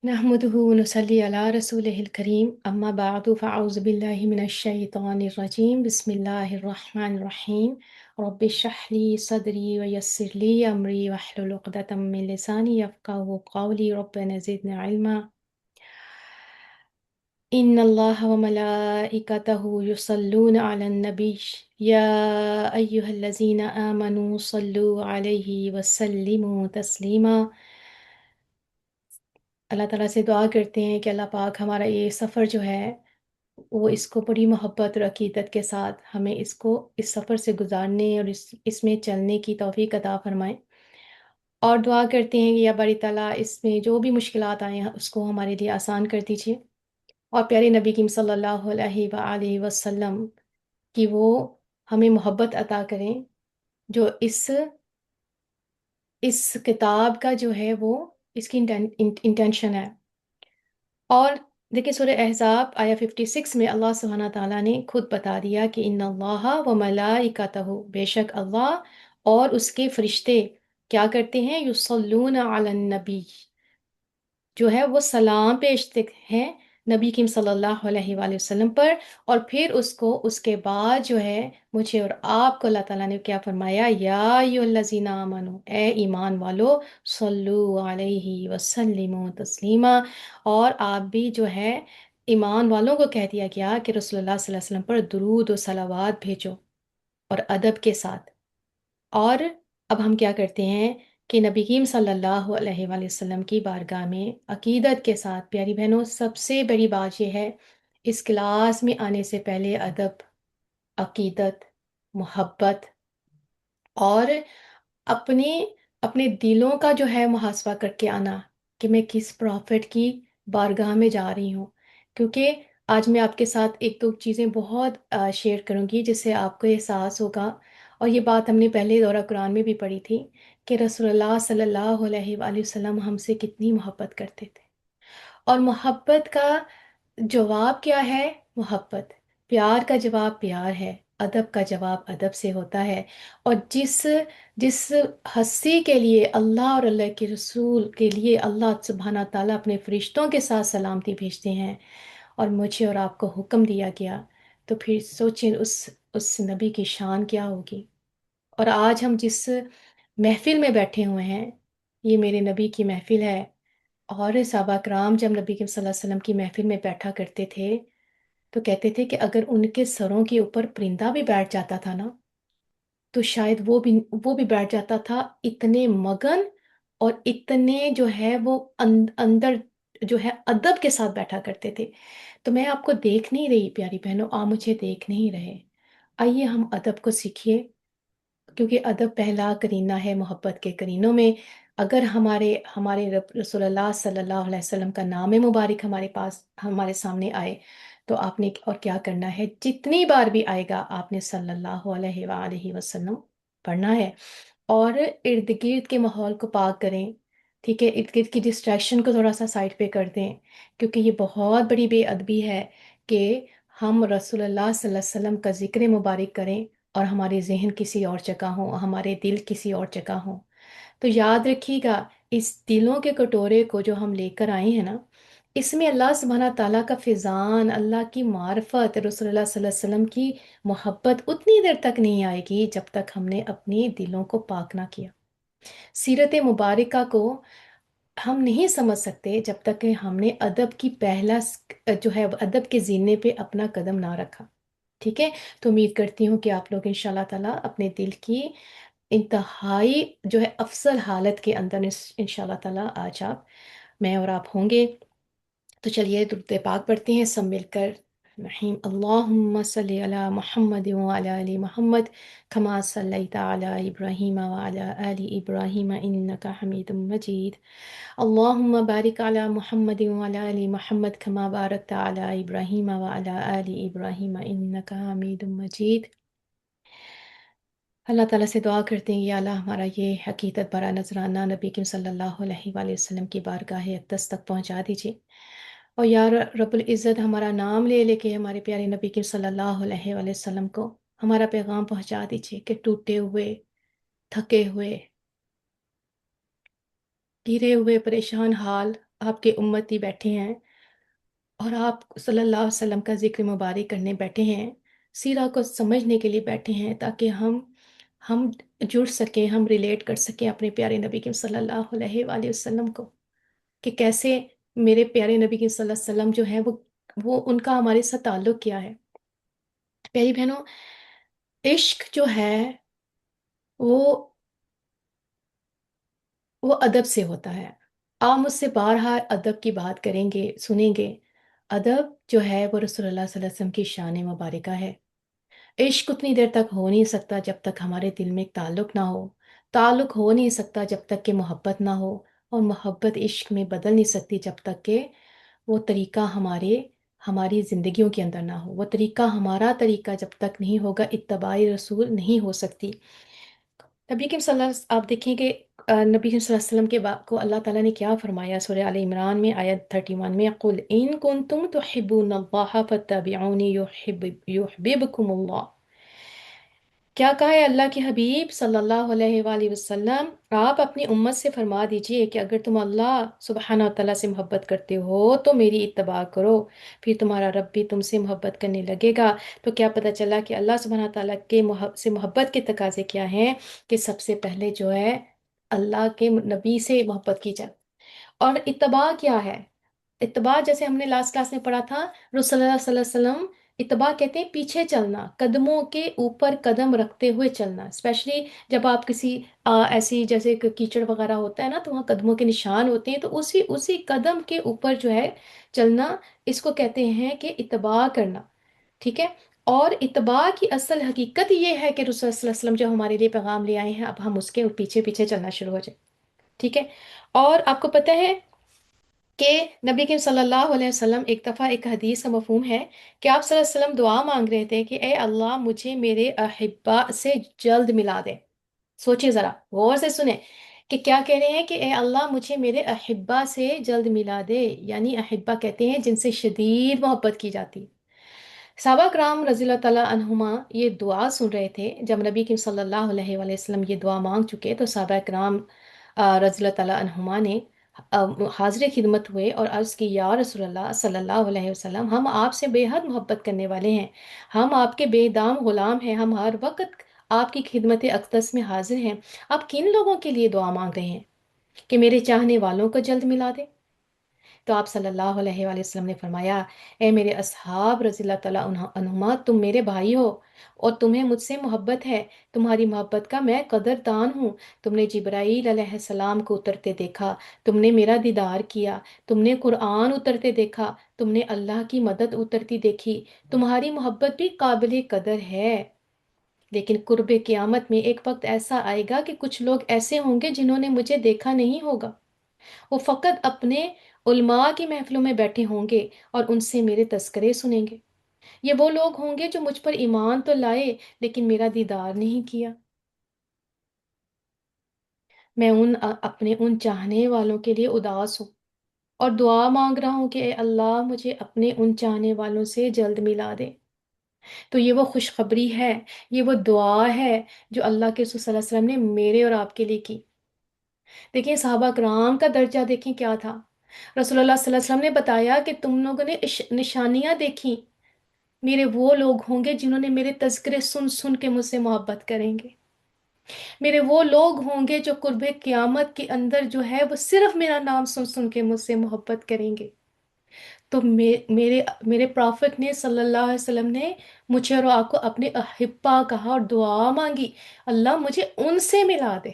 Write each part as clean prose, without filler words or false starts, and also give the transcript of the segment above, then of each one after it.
نحمده ونصلي على رسوله الكريم أما بعد فأعوذ بالله من الشيطان الرجيم بسم الله الرحمن الرحيم رب اشرح لي صدري ويسر لي أمري واحلل عقدة من لساني يفقهوا قولي ربنا زدنا علما إن الله وملائكته يصلون على النبي يا أيها الذين آمنوا صلوا عليه وسلموا تسليما۔ اللہ تعالیٰ سے دعا کرتے ہیں کہ اللہ پاک ہمارا یہ سفر جو ہے وہ اس کو بڑی محبت اور عقیدت کے ساتھ ہمیں اس سفر سے گزارنے اور اس میں چلنے کی توفیق عطا فرمائے، اور دعا کرتے ہیں کہ یا باری تعالیٰ اس میں جو بھی مشکلات آئے ہیں اس کو ہمارے لیے آسان کر دیجیے، اور پیارے نبی کریم صلی اللہ علیہ وآلہ وسلم کی وہ ہمیں محبت عطا کریں جو اس کتاب کا جو ہے وہ اس کی انٹینشن ہے۔ اور دیکھیں سورہ احزاب آیا 56 میں اللہ سبحانہ تعالیٰ نے خود بتا دیا کہ ان اللہ و ملائکتہ، بے شک اللہ اور اس کے فرشتے کیا کرتے ہیں، یصلون علی النبی، جو ہے وہ سلام پیشتے ہیں نبی کریم صلی اللہ علیہ وآلہ وسلم پر، اور پھر اس کے بعد جو ہے مجھے اور آپ کو اللہ تعالیٰ نے کیا فرمایا، یا ایھا الذین آمنو، اے ایمان والو، صلو علیہ وسلموا تسلیما، اور آپ بھی جو ہے ایمان والوں کو کہہ دیا گیا کہ رسول اللہ صلی اللہ علیہ وسلم پر درود و صلوات بھیجو اور ادب کے ساتھ۔ اور اب ہم کیا کرتے ہیں کہ نبی کریم صلی اللہ علیہ وآلہ وسلم کی بارگاہ میں عقیدت کے ساتھ، پیاری بہنوں، سب سے بڑی بات یہ ہے اس کلاس میں آنے سے پہلے ادب، عقیدت، محبت، اور اپنے اپنے دلوں کا جو ہے محاسبہ کر کے آنا کہ میں کس پرافٹ کی بارگاہ میں جا رہی ہوں، کیونکہ آج میں آپ کے ساتھ ایک دو چیزیں بہت شیئر کروں گی جس سے آپ کو احساس ہوگا، اور یہ بات ہم نے پہلے دورہ قرآن میں بھی پڑھی تھی کہ رسول اللہ صلی اللہ علیہ وآلہ وسلم ہم سے کتنی محبت کرتے تھے، اور محبت کا جواب کیا ہے؟ محبت۔ پیار کا جواب پیار ہے، ادب کا جواب ادب سے ہوتا ہے، اور جس ہستی کے لیے اللہ اور اللہ کے رسول کے لیے اللہ سبحانہ تعالیٰ اپنے فرشتوں کے ساتھ سلامتی بھیجتے ہیں اور مجھے اور آپ کو حکم دیا گیا، تو پھر سوچیں اس نبی کی شان کیا ہوگی۔ اور آج ہم جس محفل میں بیٹھے ہوئے ہیں یہ میرے نبی کی محفل ہے، اور صحابہ کرام جب نبی کریم صلی اللہ علیہ وسلم کی محفل میں بیٹھا کرتے تھے تو کہتے تھے کہ اگر ان کے سروں کے اوپر پرندہ بھی بیٹھ جاتا تھا نا تو شاید وہ بھی بیٹھ جاتا تھا، اتنے مگن اور اتنے جو ہے وہ اندر جو ہے ادب کے ساتھ بیٹھا کرتے تھے۔ تو میں آپ کو دیکھ نہیں رہی پیاری بہنوں، آپ مجھے دیکھ نہیں رہے، آئیے ہم ادب کو سیکھیے، کیونکہ ادب پہلا کرینہ ہے محبت کے کرینوں میں۔ اگر ہمارے رسول اللہ صلی اللہ علیہ وسلم کا نام مبارک ہمارے سامنے آئے تو آپ نے اور کیا کرنا ہے، جتنی بار بھی آئے گا آپ نے صلی اللہ علیہ وآلہ وسلم پڑھنا ہے، اور ارد گرد کے ماحول کو پاک کریں، ٹھیک ہے، ارد گرد کی ڈسٹریکشن کو تھوڑا سا سائڈ پہ کر دیں، کیونکہ یہ بہت بڑی بے ادبی ہے کہ ہم رسول اللہ صلی اللہ علیہ وسلم کا ذکر مبارک کریں اور ہمارے ذہن کسی اور جگہ ہوں، ہمارے دل کسی اور جگہ ہوں۔ تو یاد رکھیے گا اس دلوں کے کٹورے کو جو ہم لے کر آئے ہیں نا، اس میں اللہ سبحانہ تعالیٰ کا فیضان، اللہ کی معرفت، رسول اللہ صلی اللہ علیہ وسلم کی محبت اتنی دیر تک نہیں آئے گی جب تک ہم نے اپنے دلوں کو پاک نہ کیا۔ سیرت مبارکہ کو ہم نہیں سمجھ سکتے جب تک کہ ہم نے ادب کی جو ہے ادب کے زینے پہ اپنا قدم نہ رکھا، ٹھیک ہے۔ تو امید کرتی ہوں کہ آپ لوگ انشاءاللہ تعالیٰ اپنے دل کی انتہائی جو ہے افضل حالت کے اندر انشاءاللہ تعالیٰ آج میں اور آپ ہوں گے۔ تو چلیے درود پاک پڑھتے ہیں سب مل کر۔ رحیم اللہم صلی علی محمد وعلی آل محمد کما صلیت علی ابراہیم وعلی آل ابراہیم انک حمید مجید۔ اللہم بارک علی محمد وعلی آل محمد کما بارکت علی ابراہیم وعلی آل ابراہیم انک حمید مجید۔ اللہ تعالیٰ سے دعا کرتے ہیں یا اللہ ہمارا یہ حقیقت برا نذرانہ نبی کریم صلی اللہ علیہ وآلہ وسلم کی بارگاہ اقدس تک پہنچا دیجیے، اور یا رب العزت ہمارا نام لے لے کے ہمارے پیارے نبی کریم صلی اللہ علیہ وآلہ وسلم کو ہمارا پیغام پہنچا دیجیے کہ ٹوٹے ہوئے، تھکے ہوئے، گرے ہوئے، پریشان حال آپ کے امتی بیٹھے ہیں اور آپ صلی اللہ علیہ وسلم کا ذکر مبارک کرنے بیٹھے ہیں، سیرہ کو سمجھنے کے لیے بیٹھے ہیں، تاکہ ہم جڑ سکیں، ہم ریلیٹ کر سکیں اپنے پیارے نبی کے صلی اللہ علیہ وآلہ وسلم کو، کہ کیسے میرے پیارے نبی کے صلی اللہ علیہ وسلم جو ہے وہ ان کا ہمارے ساتھ تعلق کیا ہے۔ پیاری بہنوں، عشق جو ہے وہ وہ ادب سے ہوتا ہے۔ آپ مجھ سے بارہا ادب کی بات کریں گے، سنیں گے۔ ادب جو ہے وہ رسول اللہ صلی اللہ علیہ وسلم کی شان مبارکہ ہے۔ عشق اتنی دیر تک ہو نہیں سکتا جب تک ہمارے دل میں ایک تعلق نہ ہو، تعلق ہو نہیں سکتا جب تک کہ محبت نہ ہو، اور محبت عشق میں بدل نہیں سکتی جب تک کہ وہ طریقہ ہماری زندگیوں کے اندر نہ ہو، وہ طریقہ ہمارا طریقہ جب تک نہیں ہوگا، اتباع رسول نہیں ہو سکتی۔ نبی کریم صلی اللہ علیہ وسلم آپ دیکھیں کہ نبی کریم صلی اللہ علیہ وسلم کے کو اللہ تعالیٰ نے کیا فرمایا سورہ آل عمران میں آیت 31 میں، قُلْ إِن كُنتُمْ تُحِبُّونَ اللَّهَ فَاتَّبِعُونِي يُحْبِبْكُمُ اللَّهُ۔ کیا کہا ہے اللہ کے حبیب صلی اللہ علیہ وآلہ وسلم، آپ اپنی امت سے فرما دیجئے کہ اگر تم اللہ سبحانہ وتعالیٰ سے محبت کرتے ہو تو میری اتباع کرو، پھر تمہارا رب بھی تم سے محبت کرنے لگے گا۔ تو کیا پتہ چلا کہ اللہ سبحانہ وتعالیٰ کے سے محبت کے تقاضے کیا ہیں، کہ سب سے پہلے جو ہے اللہ کے نبی سے محبت کی جائے۔ اور اتباع کیا ہے؟ اتباع جیسے ہم نے لاسٹ کلاس میں پڑھا تھا، رسول اللہ صلی اللہ علیہ وسلم، اتباع کہتے ہیں پیچھے چلنا، قدموں کے اوپر قدم رکھتے ہوئے چلنا، اسپیشلی جب آپ کسی ایسی جیسے کہ کیچڑ وغیرہ ہوتا ہے نا، تو وہاں قدموں کے نشان ہوتے ہیں، تو اسی قدم کے اوپر جو ہے چلنا، اس کو کہتے ہیں کہ اتباع کرنا، ٹھیک ہے۔ اور اتباع کی اصل حقیقت یہ ہے کہ رسول اللہ صلی اللہ علیہ وسلم جو ہمارے لیے پیغام لے آئے ہیں، اب ہم اس کے پیچھے پیچھے چلنا شروع ہو جائیں، ٹھیک ہے۔ اور آپ کو پتہ ہے کہ نبی کریم صلی اللہ علیہ وسلم ایک دفعہ ایک حدیث کا مفہوم ہے کہ آپ صلی اللہ علیہ وسلم دعا مانگ رہے تھے کہ اے اللہ مجھے میرے احبا سے جلد ملا دے۔ سوچیں ذرا، غور سے سنیں کہ کیا کہہ رہے ہیں، کہ اے اللہ مجھے میرے احبا سے جلد ملا دے، یعنی احبا کہتے ہیں جن سے شدید محبت کی جاتی۔ صحابہ کرام رضی اللہ تعالیٰ عنہما یہ دعا سن رہے تھے، جب نبی کریم صلی اللہ علیہ وآلہ وسلم یہ دعا مانگ چکے تو صحابہ کرام رضی اللہ تعالیٰ عنہما نے حاضر خدمت ہوئے اور عرض کی، یا رسول اللہ صلی اللہ علیہ وسلم، ہم آپ سے بے حد محبت کرنے والے ہیں، ہم آپ کے بے دام غلام ہیں، ہم ہر وقت آپ کی خدمت اقدس میں حاضر ہیں، آپ کن لوگوں کے لیے دعا مانگ رہے ہیں کہ میرے چاہنے والوں کو جلد ملا دے؟ تو آپ صلی اللہ علیہ وآلہ وسلم نے فرمایا، اے میرے اصحاب رضی اللہ تعالیٰ عنہما، تم میرے بھائی ہو اور تمہیں مجھ سے محبت ہے، تمہاری محبت کا میں قدردان ہوں۔ تم نے جبرائیل علیہ السلام کو اترتے دیکھا، تم نے میرا دیدار کیا، تم نے قرآن اترتے دیکھا، تم نے اللہ کی مدد اترتی دیکھی، تمہاری محبت بھی قابل قدر ہے۔ لیکن قرب قیامت میں ایک وقت ایسا آئے گا کہ کچھ لوگ ایسے ہوں گے جنہوں نے مجھے دیکھا نہیں ہوگا، وہ فقط اپنے علماء کی محفلوں میں بیٹھے ہوں گے اور ان سے میرے تذکرے سنیں گے۔ یہ وہ لوگ ہوں گے جو مجھ پر ایمان تو لائے لیکن میرا دیدار نہیں کیا۔ میں اپنے ان چاہنے والوں کے لیے اداس ہوں اور دعا مانگ رہا ہوں کہ اے اللہ مجھے اپنے ان چاہنے والوں سے جلد ملا دے۔ تو یہ وہ خوشخبری ہے، یہ وہ دعا ہے جو اللہ کے رسول صلی اللہ علیہ وسلم نے میرے اور آپ کے لیے کی۔ دیکھیں صحابہ کرام کا درجہ دیکھیں کیا تھا۔ رسول اللہ صلی اللہ علیہ وسلم نے بتایا کہ تم لوگوں نے نشانیاں دیکھی، میرے وہ لوگ ہوں گے جنہوں نے میرے تذکرے سن سن کے مجھ سے محبت کریں گے، میرے وہ لوگ ہوں گے جو قرب قیامت کے اندر جو ہے وہ صرف میرا نام سن سن کے مجھ سے محبت کریں گے۔ تو میرے پرافٹ نے صلی اللہ علیہ وسلم نے مجھے اور آپ کو اپنے احبا کہا اور دعا مانگی، اللہ مجھے ان سے ملا دے۔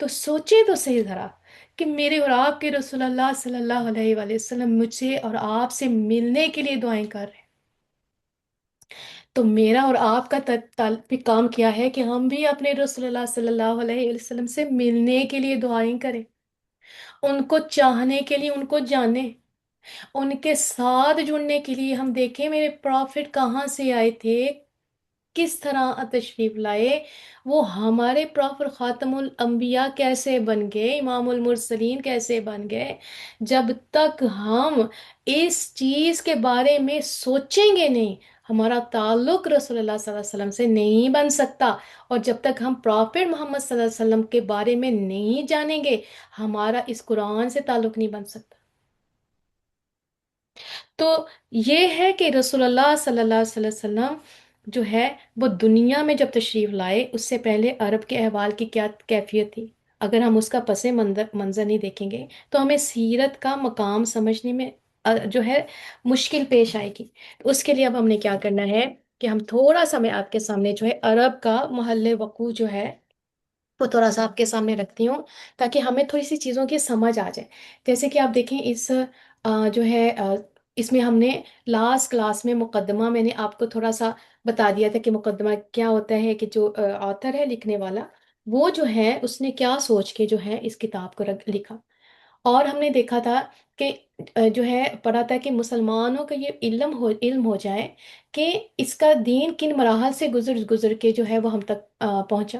تو سوچیں تو صحیح ذرا کہ میرے اور آپ کے رسول اللہ صلی اللہ علیہ وآلہ وسلم مجھے اور آپ سے ملنے کے لیے دعائیں کر رہے ہیں، تو میرا اور آپ کا بھی کام کیا ہے کہ ہم بھی اپنے رسول اللہ صلی اللہ علیہ وسلم سے ملنے کے لیے دعائیں کریں، ان کو چاہنے کے لیے، ان کو جانیں، ان کے ساتھ جڑنے کے لیے۔ ہم دیکھیں میرے پرافٹ کہاں سے آئے تھے، کس طرح تشریف لائے، وہ ہمارے پرافٹ خاتم الانبیاء کیسے بن گئے، امام المرسلین کیسے بن گئے۔ جب تک ہم اس چیز کے بارے میں سوچیں گے نہیں، ہمارا تعلق رسول اللہ صلی اللہ علیہ وسلم سے نہیں بن سکتا، اور جب تک ہم پرافٹ محمد صلی اللہ علیہ وسلم کے بارے میں نہیں جانیں گے، ہمارا اس قرآن سے تعلق نہیں بن سکتا۔ تو یہ ہے کہ رسول اللہ صلی اللہ علیہ وسلم جو ہے وہ دنیا میں جب تشریف لائے اس سے پہلے عرب کے احوال کی کیا کیفیت تھی. اگر ہم اس کا پس منظر نہیں دیکھیں گے تو ہمیں سیرت کا مقام سمجھنے میں جو ہے مشکل پیش آئے گی. تو اس کے لیے اب ہم نے کیا کرنا ہے کہ ہم تھوڑا سا، میں آپ کے سامنے جو ہے عرب کا محل وقوع جو ہے وہ تھوڑا سا آپ کے سامنے رکھتی ہوں، تاکہ ہمیں تھوڑی سی چیزوں کی سمجھ آ جائے. جیسے کہ آپ دیکھیں اس جو ہے اس میں ہم نے لاسٹ کلاس میں مقدمہ میں نے آپ کو تھوڑا سا بتا دیا تھا کہ مقدمہ کیا ہوتا ہے، کہ جو آتھر ہے لکھنے والا وہ جو ہے اس نے کیا سوچ کے جو ہے اس کتاب کو لکھا. اور ہم نے دیکھا تھا کہ جو ہے پڑھا تھا کہ مسلمانوں کا یہ علم ہو جائے کہ اس کا دین کن مراحل سے گزر گزر کے جو ہے وہ ہم تک پہنچا.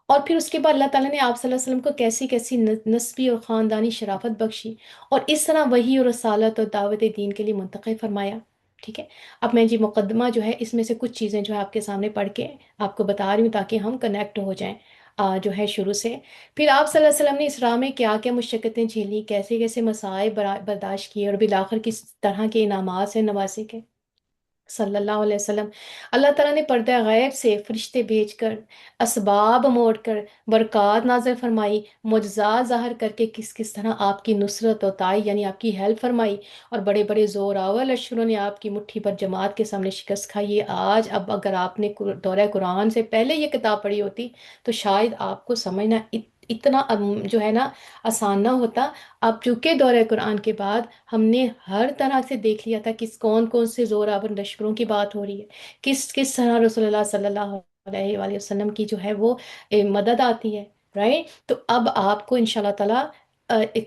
اور پھر اس کے بعد اللہ تعالیٰ نے آپ صلی اللہ علیہ وسلم کو کیسی کیسی نسبی اور خاندانی شرافت بخشی، اور اس طرح وحی اور رسالت اور دعوت دین کے لیے منتخب فرمایا. ٹھیک ہے. اب میں جی مقدمہ جو ہے اس میں سے کچھ چیزیں جو ہے آپ کے سامنے پڑھ کے آپ کو بتا رہی ہوں تاکہ ہم کنیکٹ ہو جائیں جو ہے شروع سے. پھر آپ صلی اللہ علیہ وسلم نے اس راہ میں کیا کیا مشقتیں جھیلی، کیسے کیسے مسائب برداشت کیے، اور بالآخر کس طرح کے انعامات سے نوازے کے صلی اللہ علیہ وسلم. اللہ تعالیٰ نے پردہ غیب سے فرشتے بھیج کر، اسباب موڑ کر برکات نازل فرمائی، معجزات ظاہر کر کے کس کس طرح آپ کی نصرت و تائی یعنی آپ کی ہیلپ فرمائی، اور بڑے بڑے زور آور لشکروں نے آپ کی مٹھی پر جماعت کے سامنے شکست کھائی ہے. آج اب اگر آپ نے دورہ قرآن سے پہلے یہ کتاب پڑھی ہوتی تو شاید آپ کو سمجھنا اتنا جو ہے نا آسان نہ ہوتا. اب چونکہ دورہ قرآن کے بعد ہم نے ہر طرح سے دیکھ لیا تھا کس کون کون سے زور آور لشکروں کی بات ہو رہی ہے، کس کس طرح رسول اللہ صلی اللہ علیہ وآلہ وسلم کی جو ہے وہ مدد آتی ہے. رائٹ. تو اب آپ کو ان شاء اللہ تعالیٰ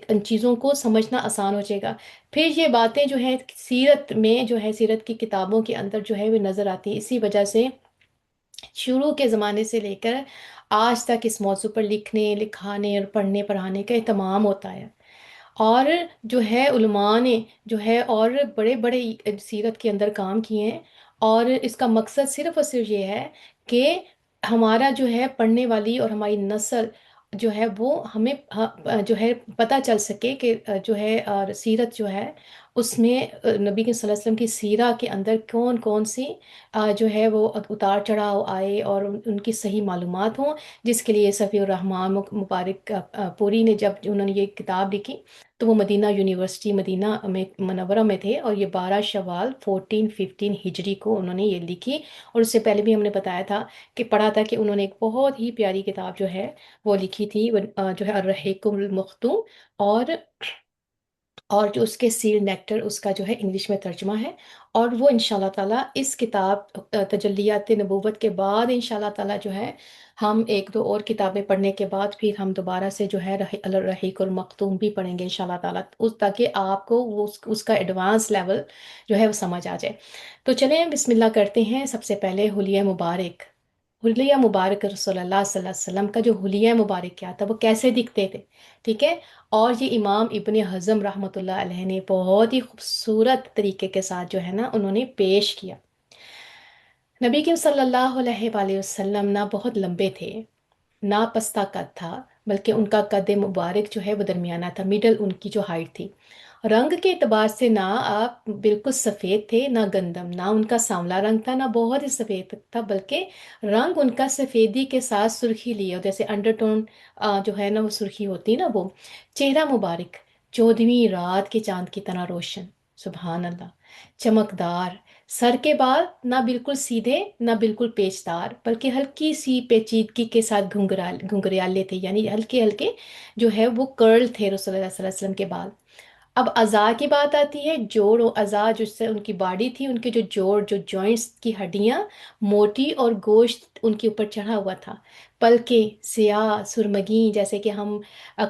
ان چیزوں کو سمجھنا آسان ہو جائے گا. پھر یہ باتیں جو ہے سیرت میں جو ہے سیرت کی کتابوں کے اندر جو ہے وہ نظر آتی ہیں. اسی وجہ سے شروع کے زمانے سے لے کر آج تک اس موضوع پر لکھنے لکھانے اور پڑھنے پڑھانے کا اہتمام ہوتا ہے. اور جو ہے علماء نے جو ہے اور بڑے بڑے سیرت کے اندر کام کیے ہیں، اور اس کا مقصد صرف اور صرف یہ ہے کہ ہمارا جو ہے پڑھنے والی اور ہماری نسل جو ہے وہ ہمیں جو ہے پتہ چل سکے کہ جو ہے سیرت جو ہے اس میں نبی کے صلی اللہ علیہ وسلم کی سیرہ کے اندر کون کون سی جو ہے وہ اتار چڑھاؤ آئے، اور ان کی صحیح معلومات ہوں. جس کے لیے صفی الرحمن مبارک پوری نے جب انہوں نے یہ کتاب لکھی تو وہ مدینہ یونیورسٹی مدینہ میں منورہ میں تھے، اور یہ 12 شوال 1415 ہجری کو انہوں نے یہ لکھی. اور اس سے پہلے بھی ہم نے بتایا تھا کہ پڑھا تھا کہ انہوں نے ایک بہت ہی پیاری کتاب جو ہے وہ لکھی تھی، جو ہے الرحیق المختوم. اور اور جو اس کے سیل نیکٹر اس کا جو ہے انگلش میں ترجمہ ہے. اور وہ انشاءاللہ تعالیٰ اس کتاب تجلیات نبوت کے بعد انشاءاللہ تعالیٰ جو ہے ہم ایک دو اور کتابیں پڑھنے کے بعد پھر ہم دوبارہ سے جو ہے الرحیق المختوم بھی پڑھیں گے انشاءاللہ تعالیٰ، تاکہ آپ کو اس کا ایڈوانس لیول جو ہے وہ سمجھ آ جائے. تو چلیں بسم اللہ کرتے ہیں. سب سے پہلے حلیہ مبارک. حلیہ مبارک رسول اللہ صلی اللہ علیہ وسلم کا جو حلیہ مبارک کیا تھا وہ کیسے دکھتے تھے. ٹھیک ہے. اور یہ امام ابن حزم رحمۃ اللہ علیہ نے بہت ہی خوبصورت طریقے کے ساتھ جو ہے نا انہوں نے پیش کیا. نبی کریم صلی اللہ علیہ وآلہ وسلم نہ بہت لمبے تھے نہ پستہ قد تھا، بلکہ ان کا قد مبارک جو ہے وہ درمیانہ تھا، میڈل ان کی جو ہائٹ تھی. رنگ کے اعتبار سے نہ آپ بالکل سفید تھے نہ گندم، نہ ان کا سانولا رنگ تھا نہ بہت ہی سفید تھا، بلکہ رنگ ان کا سفیدی کے ساتھ سرخی لیا جیسے انڈر ٹون جو ہے نا وہ سرخی ہوتی نا وہ. چہرہ مبارک 14ویں رات کے چاند کی طرح روشن، سبحان اللہ، چمکدار. سر کے بال نہ بالکل سیدھے نہ بالکل پیچدار، بلکہ ہلکی سی پیچیدگی کے ساتھ گھنگریالے تھے، یعنی ہلکے ہلکے جو ہے وہ کرل تھے رسول اللہ صلی اللہ علیہ وسلم کے بال. اب اعضاء کی بات آتی ہے. جوڑ و اعضاء جس سے ان کی باڈی تھی، ان کے جو جوڑ جو جوائنٹس کی ہڈیاں موٹی اور گوشت ان کے اوپر چڑھا ہوا تھا. پلکیں سیاہ سرمگی جیسے کہ ہم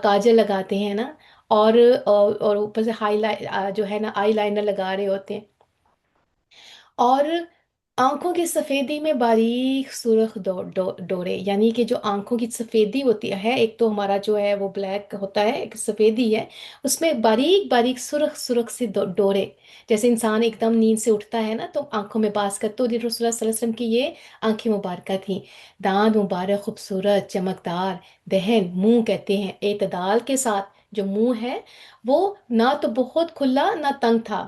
کاجل لگاتے ہیں نا، اور اوپر سے ہائی جو ہے نا آئی لائنر لگا رہے ہوتے ہیں. اور آنکھوں کی سفیدی میں باریک سرخ ڈورے، یعنی کہ جو آنکھوں کی سفیدی ہوتی ہے، ایک تو ہمارا جو ہے وہ بلیک ہوتا ہے، ایک سفیدی ہے، اس میں باریک باریک سرخ سرخ سے ڈورے. جیسے انسان ایک دم نیند سے اٹھتا ہے نا تو آنکھوں میں باس کرتے، تو رسول اللہ صلی اللہ علیہ وسلم کی یہ آنکھیں مبارکہ تھیں. دانت مبارک خوبصورت چمکدار. دہن منہ کہتے ہیں اعتدال کے ساتھ جو منہ ہے وہ نہ تو بہت کھلا نہ تنگ تھا.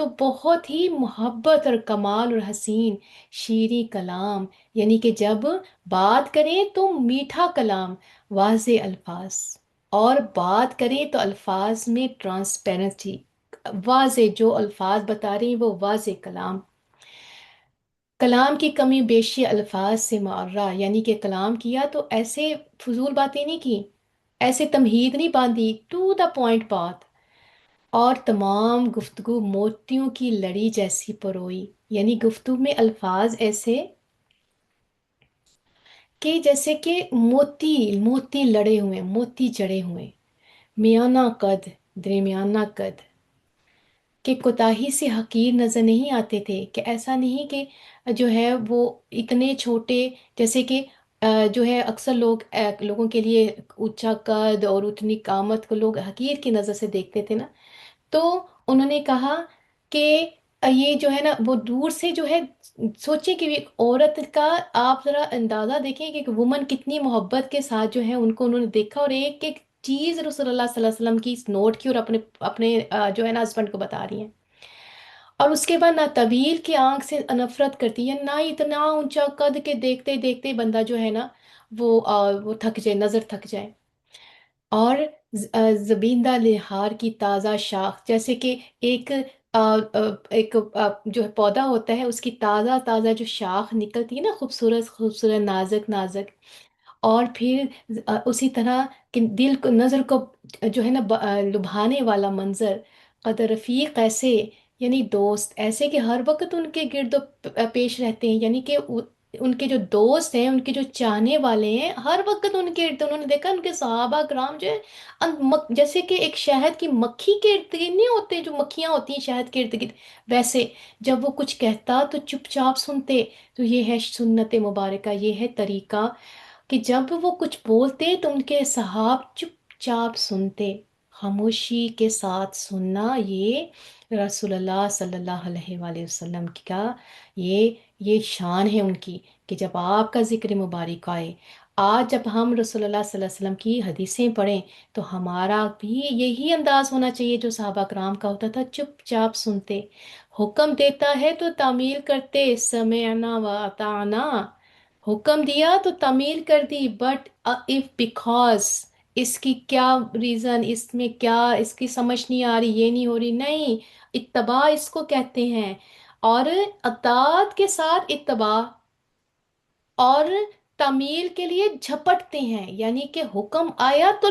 تو بہت ہی محبت اور کمال اور حسین شیریں کلام، یعنی کہ جب بات کریں تو میٹھا کلام، واضح الفاظ، اور بات کریں تو الفاظ میں ٹرانسپیرنسی، واضح جو الفاظ بتا رہی ہیں وہ واضح کلام، کلام کی کمی بیشی الفاظ سے معرہ، یعنی کہ کلام کیا تو ایسے فضول باتیں نہیں کی، ایسے تمہید نہیں باندھی، ٹو دا پوائنٹ بات، اور تمام گفتگو موتیوں کی لڑی جیسی پروئی، یعنی گفتگو میں الفاظ ایسے کہ جیسے کہ موتی موتی لڑے ہوئے، موتی جڑے ہوئے، میانہ قد، درمیانہ قد، کہ کوتاہی سے حقیر نظر نہیں آتے تھے، کہ ایسا نہیں کہ جو ہے وہ اتنے چھوٹے، جیسے کہ جو ہے اکثر لوگوں کے لیے اونچا قد اور اتنی قامت کو لوگ حقیر کی نظر سے دیکھتے تھے نا، تو انہوں نے کہا کہ یہ جو ہے نا وہ دور سے جو ہے، سوچیں کہ ایک عورت کا آپ ذرا اندازہ دیکھیں کہ ایک وومن کتنی محبت کے ساتھ جو ہے ان کو انہوں نے دیکھا، اور ایک ایک چیز رسول اللہ صلی اللہ علیہ وسلم کی نوٹ کی اور اپنے اپنے جو ہے نا ہسبینڈ کو بتا رہی ہیں، اور اس کے بعد نہ طویل کی آنکھ سے نفرت کرتی ہے، نہ اتنا اونچا قد کے دیکھتے دیکھتے بندہ جو ہے نا وہ تھک جائے، نظر تھک جائے، اور زبیندہ لہار کی تازہ شاخ، جیسے کہ ایک ایک جو پودا ہوتا ہے اس کی تازہ تازہ جو شاخ نکلتی ہے نا، خوبصورت خوبصورت نازک نازک، اور پھر اسی طرح کہ دل کو، نظر کو جو ہے نا لبھانے والا منظر، قدر رفیق ایسے، یعنی دوست ایسے کہ ہر وقت ان کے گرد و پیش رہتے ہیں، یعنی کہ ان کے جو دوست ہیں، ان کے جو چاہنے والے ہیں، ہر وقت ان کے ارد، انہوں نے دیکھا ان کے صحابہ کرام جو ہے جیسے کہ ایک شہد کی مکھی کے ارد گرد نہیں ہوتے، جو مکھیاں ہوتی ہیں شہد کے ارد گرد، ویسے جب وہ کچھ کہتا تو چپ چاپ سنتے، تو یہ ہے سنت مبارکہ، یہ ہے طریقہ کہ جب وہ کچھ بولتے تو ان کے صحاب چپ چاپ سنتے، خاموشی کے ساتھ سننا، یہ رسول اللہ صلی اللہ علیہ وآلہ وسلم کا یہ یہ شان ہے ان کی، کہ جب آپ کا ذکر مبارک آئے، آج جب ہم رسول اللہ صلی اللہ علیہ وسلم کی حدیثیں پڑھیں تو ہمارا بھی یہی انداز ہونا چاہیے جو صحابہ کرام کا ہوتا تھا، چپ چاپ سنتے، حکم دیتا ہے تو تعمیل کرتے، سمعنا و اطعنا، حکم دیا تو تعمیل کر دی، بٹ اف بیکاز، اس کی کیا ریزن، اس میں کیا اس کی سمجھ نہیں آ رہی، یہ نہیں ہو رہی، نہیں، اتباع اس کو کہتے ہیں، اور اطاعت کے ساتھ اتباع، اور تعمیل کے لیے جھپٹتے ہیں، یعنی کہ حکم آیا تو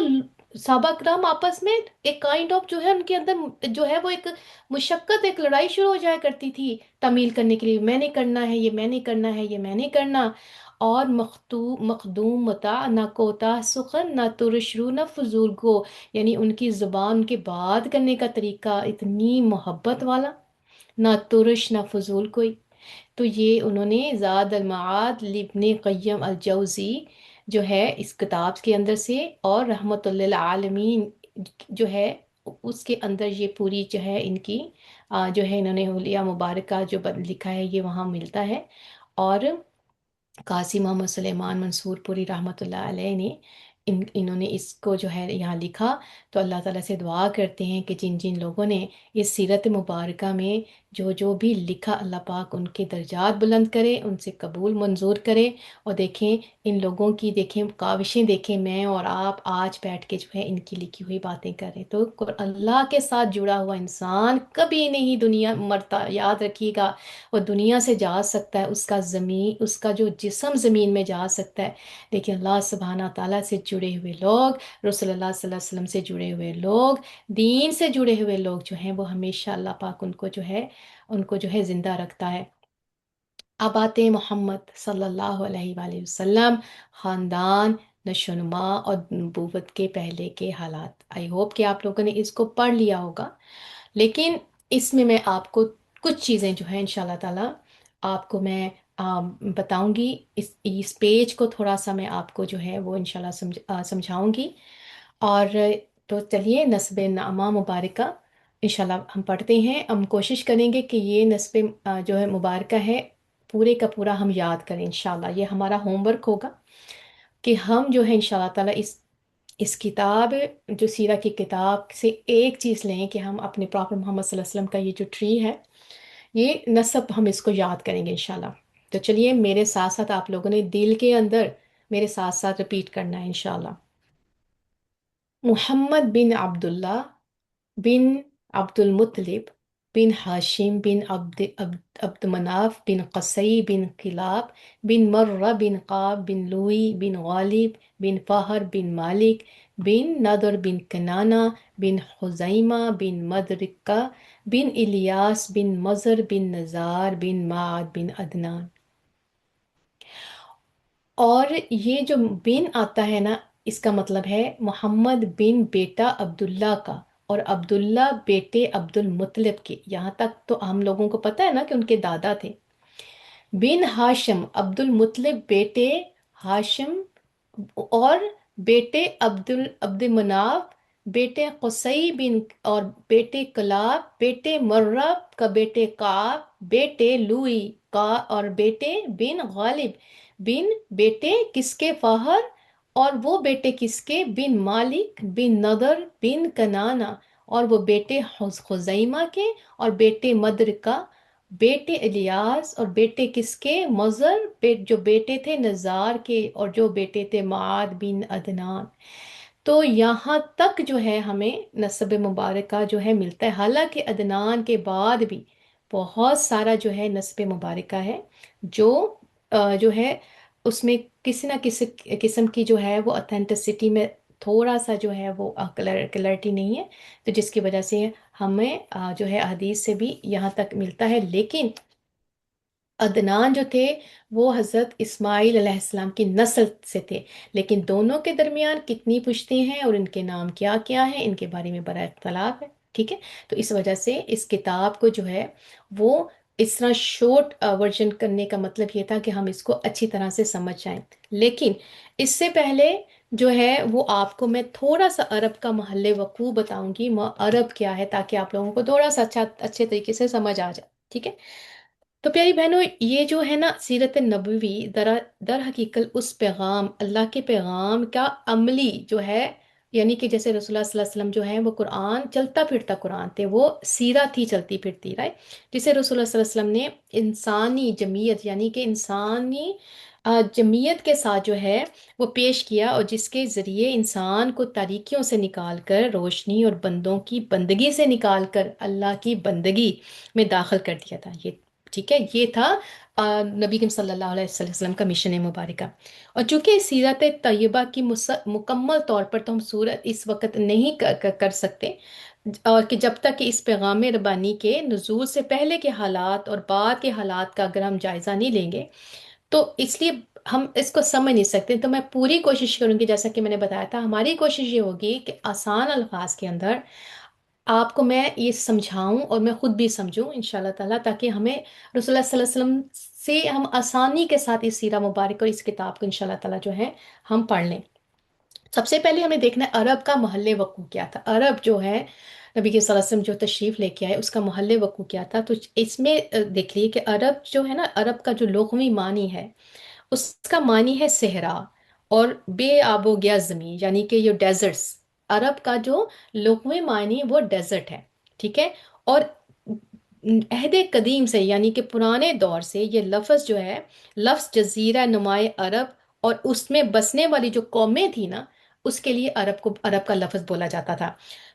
صحابہ کرام آپس میں ایک کائنڈ آف جو ہے ان کے اندر جو ہے وہ ایک مشقت، ایک لڑائی شروع ہو جایا کرتی تھی تعمیل کرنے کے لیے، میں نے کرنا ہے یہ، میں نے کرنا ہے یہ، میں نے کرنا، اور مخدوم متا نہ کوتا سخن نہ ترشرو نہ فضول گو، یعنی ان کی زبان، ان کے بات کرنے کا طریقہ اتنی محبت والا، نہ ترش نہ فضول کوئی، تو یہ انہوں نے زاد المعاد لابن قیم الجوزی جو ہے اس کتاب کے اندر سے، اور رحمت للعالمین جو ہے اس کے اندر یہ پوری جو ہے ان کی جو ہے انہوں نے حلیہ مبارکہ جو لکھا ہے یہ وہاں ملتا ہے، اور قاسی محمد سلیمان منصور پوری رحمۃ اللہ علیہ نے انہوں نے اس کو جو ہے یہاں لکھا، تو اللہ تعالیٰ سے دعا کرتے ہیں کہ جن جن لوگوں نے اس سیرت مبارکہ میں جو جو بھی لکھا، اللہ پاک ان کے درجات بلند کرے، ان سے قبول منظور کرے، اور دیکھیں ان لوگوں کی، دیکھیں کاوشیں، دیکھیں میں اور آپ آج بیٹھ کے جو ہے ان کی لکھی ہوئی باتیں کر رہے ہیں، تو اللہ کے ساتھ جڑا ہوا انسان کبھی نہیں دنیا مرتا، یاد رکھیے گا، وہ دنیا سے جا سکتا ہے، اس کا زمین، اس کا جو جسم زمین میں جا سکتا ہے، لیکن اللہ سبحانہ تعالیٰ سے جڑے ہوئے لوگ، رسول اللہ صلی اللہ علیہ وسلم سے جڑے ہوئے لوگ، دین سے جڑے ہوئے لوگ جو ہیں وہ ہمیشہ اللہ پاک ان کو جو ہے زندہ رکھتا ہے۔ اب آتے ہیں محمد صلی اللہ علیہ وآلہ وسلم، خاندان، نشو و نما اور نبوت کے پہلے کے حالات، آئی ہوپ کہ آپ لوگوں نے اس کو پڑھ لیا ہوگا، لیکن اس میں آپ کو کچھ چیزیں جو ہیں انشاءاللہ تعالی آپ کو میں بتاؤں گی، اس پیج کو تھوڑا سا میں آپ کو جو ہے وہ انشاءاللہ سمجھاؤں گی، اور تو چلیے نسب نعمہ مبارکہ انشاءاللہ ہم پڑھتے ہیں، ہم کوشش کریں گے کہ یہ نسب جو ہے مبارکہ ہے پورے کا پورا ہم یاد کریں انشاءاللہ، یہ ہمارا ہوم ورک ہوگا کہ ہم جو ہے انشاءاللہ تعالی اس کتاب جو سیرہ کی کتاب سے ایک چیز لیں کہ ہم اپنے پراپر محمد صلی اللہ علیہ وسلم کا یہ جو ٹری ہے، یہ نسب ہم اس کو یاد کریں گے انشاءاللہ۔ تو چلیے میرے ساتھ ساتھ آپ لوگوں نے دل کے اندر میرے ساتھ ساتھ رپیٹ کرنا ہے انشاءاللہ۔ محمد بن عبداللہ بن عبد المطلب بن ہاشم بن عبد مناف بن قصی بن کلاب بن مرہ بن قاب بن لوئی بن غالب بن فہر بن مالک بن نضر بن کنانہ بن خزیمہ بن مدرکہ بن الیاس بن مضر بن نزار بن معد بن عدنان۔ اور یہ جو بن آتا ہے نا، اس کا مطلب ہے محمد بن بیٹا عبداللہ کا، اور عبداللہ بیٹے عبد المطلب کے۔ یہاں تک تو ہم لوگوں کو پتہ ہے نا کہ ان کے دادا تھے۔ بن ہاشم، عبد المطلب بیٹے ہاشم، اور بیٹے عبد مناف، بیٹے قصی بن، اور بیٹے کلاب، بیٹے مرہ کا بیٹے کعب، بیٹے لوئی کا، اور بیٹے بن غالب، بن بیٹے کس کے فہر، اور وہ بیٹے کس کے بن مالک بن نضر بن کنانہ، اور وہ بیٹے خزیمہ کے، اور بیٹے مدر کا، بیٹے الیاس، اور بیٹے کس کے مضر، جو بیٹے تھے نزار کے، اور جو بیٹے تھے معاد بن عدنان۔ تو یہاں تک جو ہے ہمیں نسب مبارکہ جو ہے ملتا ہے، حالانکہ عدنان کے بعد بھی بہت سارا جو ہے نسب مبارکہ ہے جو جو ہے اس میں کسی نہ کسی قسم کی جو ہے وہ اتھینٹسٹی میں تھوڑا سا جو ہے وہ کلیئرٹی نہیں ہے، تو جس کی وجہ سے ہمیں جو ہے حدیث سے بھی یہاں تک ملتا ہے۔ لیکن عدنان جو تھے وہ حضرت اسماعیل علیہ السلام کی نسل سے تھے، لیکن دونوں کے درمیان کتنی پشتیں ہیں اور ان کے نام کیا کیا ہیں، ان کے بارے میں بڑا اختلاف ہے، ٹھیک ہے۔ تو اس وجہ سے اس کتاب کو جو ہے وہ اس طرح شورٹ ورژن کرنے کا مطلب یہ تھا کہ ہم اس کو اچھی طرح سے سمجھ جائیں۔ لیکن اس سے پہلے جو ہے وہ آپ کو میں تھوڑا سا عرب کا محل وقوع بتاؤں گی، عرب کیا ہے، تاکہ آپ لوگوں کو تھوڑا سا اچھے طریقے سے سمجھ آ جائے، ٹھیک ہے۔ تو پیاری بہنوں، یہ جو ہے نا سیرت نبوی در حقیقت اس پیغام، اللہ کے پیغام کا عملی جو ہے، یعنی کہ جیسے رسول اللہ صلی اللہ علیہ وسلم جو ہے وہ قرآن چلتا پھرتا قرآن تھے، وہ سیرت تھی چلتی پھرتی، رائٹ۔ جسے رسول اللہ صلی اللہ علیہ وسلم نے انسانی جمعیت، یعنی کہ انسانی جمعیت کے ساتھ جو ہے وہ پیش کیا، اور جس کے ذریعے انسان کو تاریکیوں سے نکال کر روشنی، اور بندوں کی بندگی سے نکال کر اللہ کی بندگی میں داخل کر دیا تھا، یہ ٹھیک ہے۔ یہ تھا نبی کریم صلی اللہ علیہ وسلم کا مشن مبارکہ۔ اور چونکہ سیرت طیبہ کی مکمل طور پر تو ہم صورت اس وقت نہیں کر سکتے، اور کہ جب تک کہ اس پیغام ربانی کے نزول سے پہلے کے حالات اور بعد کے حالات کا اگر ہم جائزہ نہیں لیں گے، تو اس لیے ہم اس کو سمجھ نہیں سکتے۔ تو میں پوری کوشش کروں گی، جیسا کہ میں نے بتایا تھا، ہماری کوشش یہ ہوگی کہ آسان الفاظ کے اندر آپ کو میں یہ سمجھاؤں، اور میں خود بھی سمجھوں انشاءاللہ تعالیٰ، تاکہ ہمیں رسول اللہ صلی اللہ علیہ وسلم سے ہم آسانی کے ساتھ اس سیرہ مبارک اور اس کتاب کو انشاءاللہ تعالیٰ جو ہے ہم پڑھ لیں۔ سب سے پہلے ہمیں دیکھنا ہے عرب کا محل وقوع کیا تھا۔ عرب جو ہے نبی کے صلی اللہ علیہ وسلم جو تشریف لے کے آئے، اس کا محل وقوع کیا تھا۔ تو اس میں دیکھ لیے کہ عرب جو ہے نا، عرب کا جو لغوی معنی ہے، اس کا معنی ہے صحرا اور بے آب و گیا زمین، یعنی کہ یہ ڈیزرٹس۔ عرب کا جو لغوی معنی وہ ڈیزرٹ ہے، ٹھیک ہے۔ اور عہد قدیم سے، یعنی کہ پرانے دور سے، یہ لفظ جو ہے، لفظ جزیرہ نمائے عرب اور اس میں بسنے والی جو قومیں تھیں نا، اس کے لیے عرب کا لفظ بولا جاتا تھا۔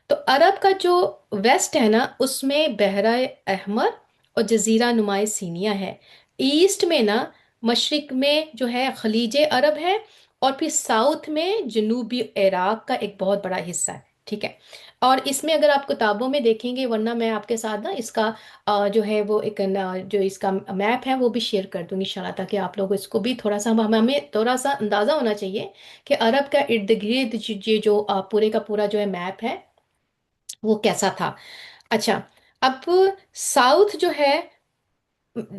تو عرب کا جو ویسٹ ہے نا، اس میں بحرہ احمر اور جزیرہ نمائے سینیا ہے۔ ایسٹ میں نا، مشرق میں جو ہے خلیج عرب ہے، اور پھر ساؤتھ میں جنوبی عراق کا ایک بہت بڑا حصہ ہے، ٹھیک ہے۔ اور اس میں اگر آپ کتابوں میں دیکھیں گے، ورنہ میں آپ کے ساتھ نا اس کا جو ہے وہ ایک جو اس کا میپ ہے وہ بھی شیئر کر دوں گی انشاءاللہ، تاکہ آپ لوگ اس کو بھی تھوڑا سا ہمیں تھوڑا سا اندازہ ہونا چاہیے کہ عرب کا ارد گرد یہ جو پورے کا پورا جو ہے میپ ہے وہ کیسا تھا۔ اچھا، اب ساؤتھ جو ہے،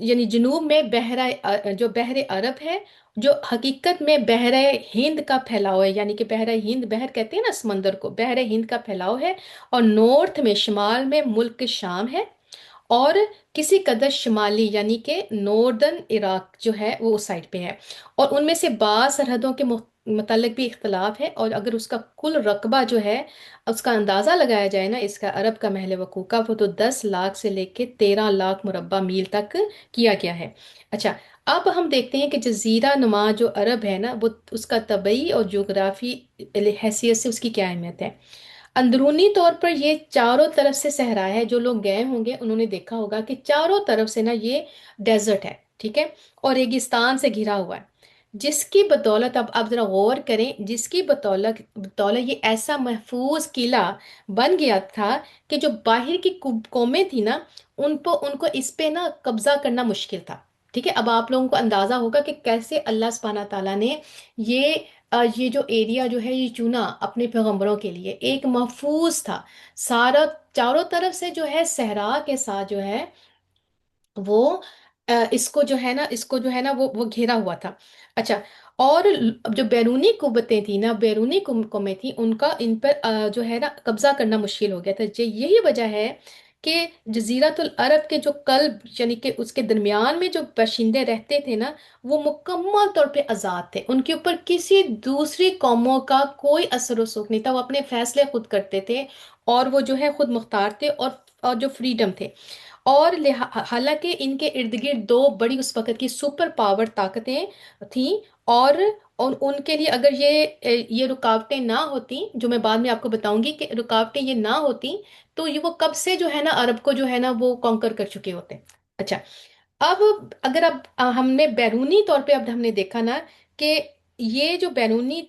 یعنی جنوب میں جو بحر عرب ہے، جو حقیقت میں بحر ہند کا پھیلاؤ ہے، یعنی کہ بحر ہند، بحر کہتے ہیں نا سمندر کو، بحر ہند کا پھیلاؤ ہے۔ اور نارتھ میں، شمال میں ملک شام ہے، اور کسی قدر شمالی یعنی کہ نوردن عراق جو ہے وہ اس سائڈ پہ ہے۔ اور ان میں سے بعض سرحدوں کے متعلق بھی اختلاف ہے، اور اگر اس کا کل رقبہ جو ہے اس کا اندازہ لگایا جائے نا اس کا عرب کا محل وقوع کا، وہ تو 10 لاکھ سے لے کے 13 لاکھ مربع میل تک کیا گیا ہے۔ اچھا، اب ہم دیکھتے ہیں کہ جزیرہ نما جو عرب ہے نا، وہ اس کا طبعی اور جغرافی حیثیت سے اس کی کیا اہمیت ہے؟ اندرونی طور پر یہ چاروں طرف سے صحرا ہے، جو لوگ گئے ہوں گے انہوں نے دیکھا ہوگا کہ چاروں طرف سے نا یہ ڈیزرٹ ہے، ٹھیک ہے، اور ریگستان سے گھرا ہوا ہے، جس کی بدولت، اب آپ ذرا غور کریں، جس کی بدولت یہ ایسا محفوظ قلعہ بن گیا تھا کہ جو باہر کی قومیں تھیں نا، ان کو اس پہ نا قبضہ کرنا مشکل تھا۔ ٹھیک ہے، اب آپ لوگوں کو اندازہ ہوگا کہ کیسے اللہ سبحانہ تعالیٰ نے یہ یہ جو ایریا جو ہے یہ چنا اپنے پیغمبروں کے لیے، ایک محفوظ تھا، سارا چاروں طرف سے جو ہے صحرا کے ساتھ جو ہے وہ اس کو جو ہے نا وہ گھیرا ہوا تھا۔ اچھا، اور جو بیرونی قوتیں تھیں نا، بیرونی قومیں تھیں، ان کا ان پر جو ہے نا قبضہ کرنا مشکل ہو گیا تھا۔ یہی وجہ ہے کہ جزیرۃ العرب کے جو قلب، یعنی کہ اس کے درمیان میں جو باشندے رہتے تھے نا، وہ مکمل طور پہ آزاد تھے، ان کے اوپر کسی دوسری قوموں کا کوئی اثر و رسوخ نہیں تھا، وہ اپنے فیصلے خود کرتے تھے، اور وہ جو ہے خود مختار تھے، اور جو فریڈم تھے۔ اور حالانکہ ان کے ارد گرد دو بڑی اس وقت کی سپر پاور طاقتیں تھیں، اور ان کے لیے اگر یہ رکاوٹیں نہ ہوتی، جو میں بعد میں آپ کو بتاؤں گی کہ رکاوٹیں یہ نہ ہوتی، تو یہ وہ کب سے جو ہے نا عرب کو جو ہے نا وہ کانکر کر چکے ہوتے۔ اچھا، اب اگر اب ہم نے بیرونی طور پہ اب ہم نے دیکھا نا کہ یہ جو بیرونی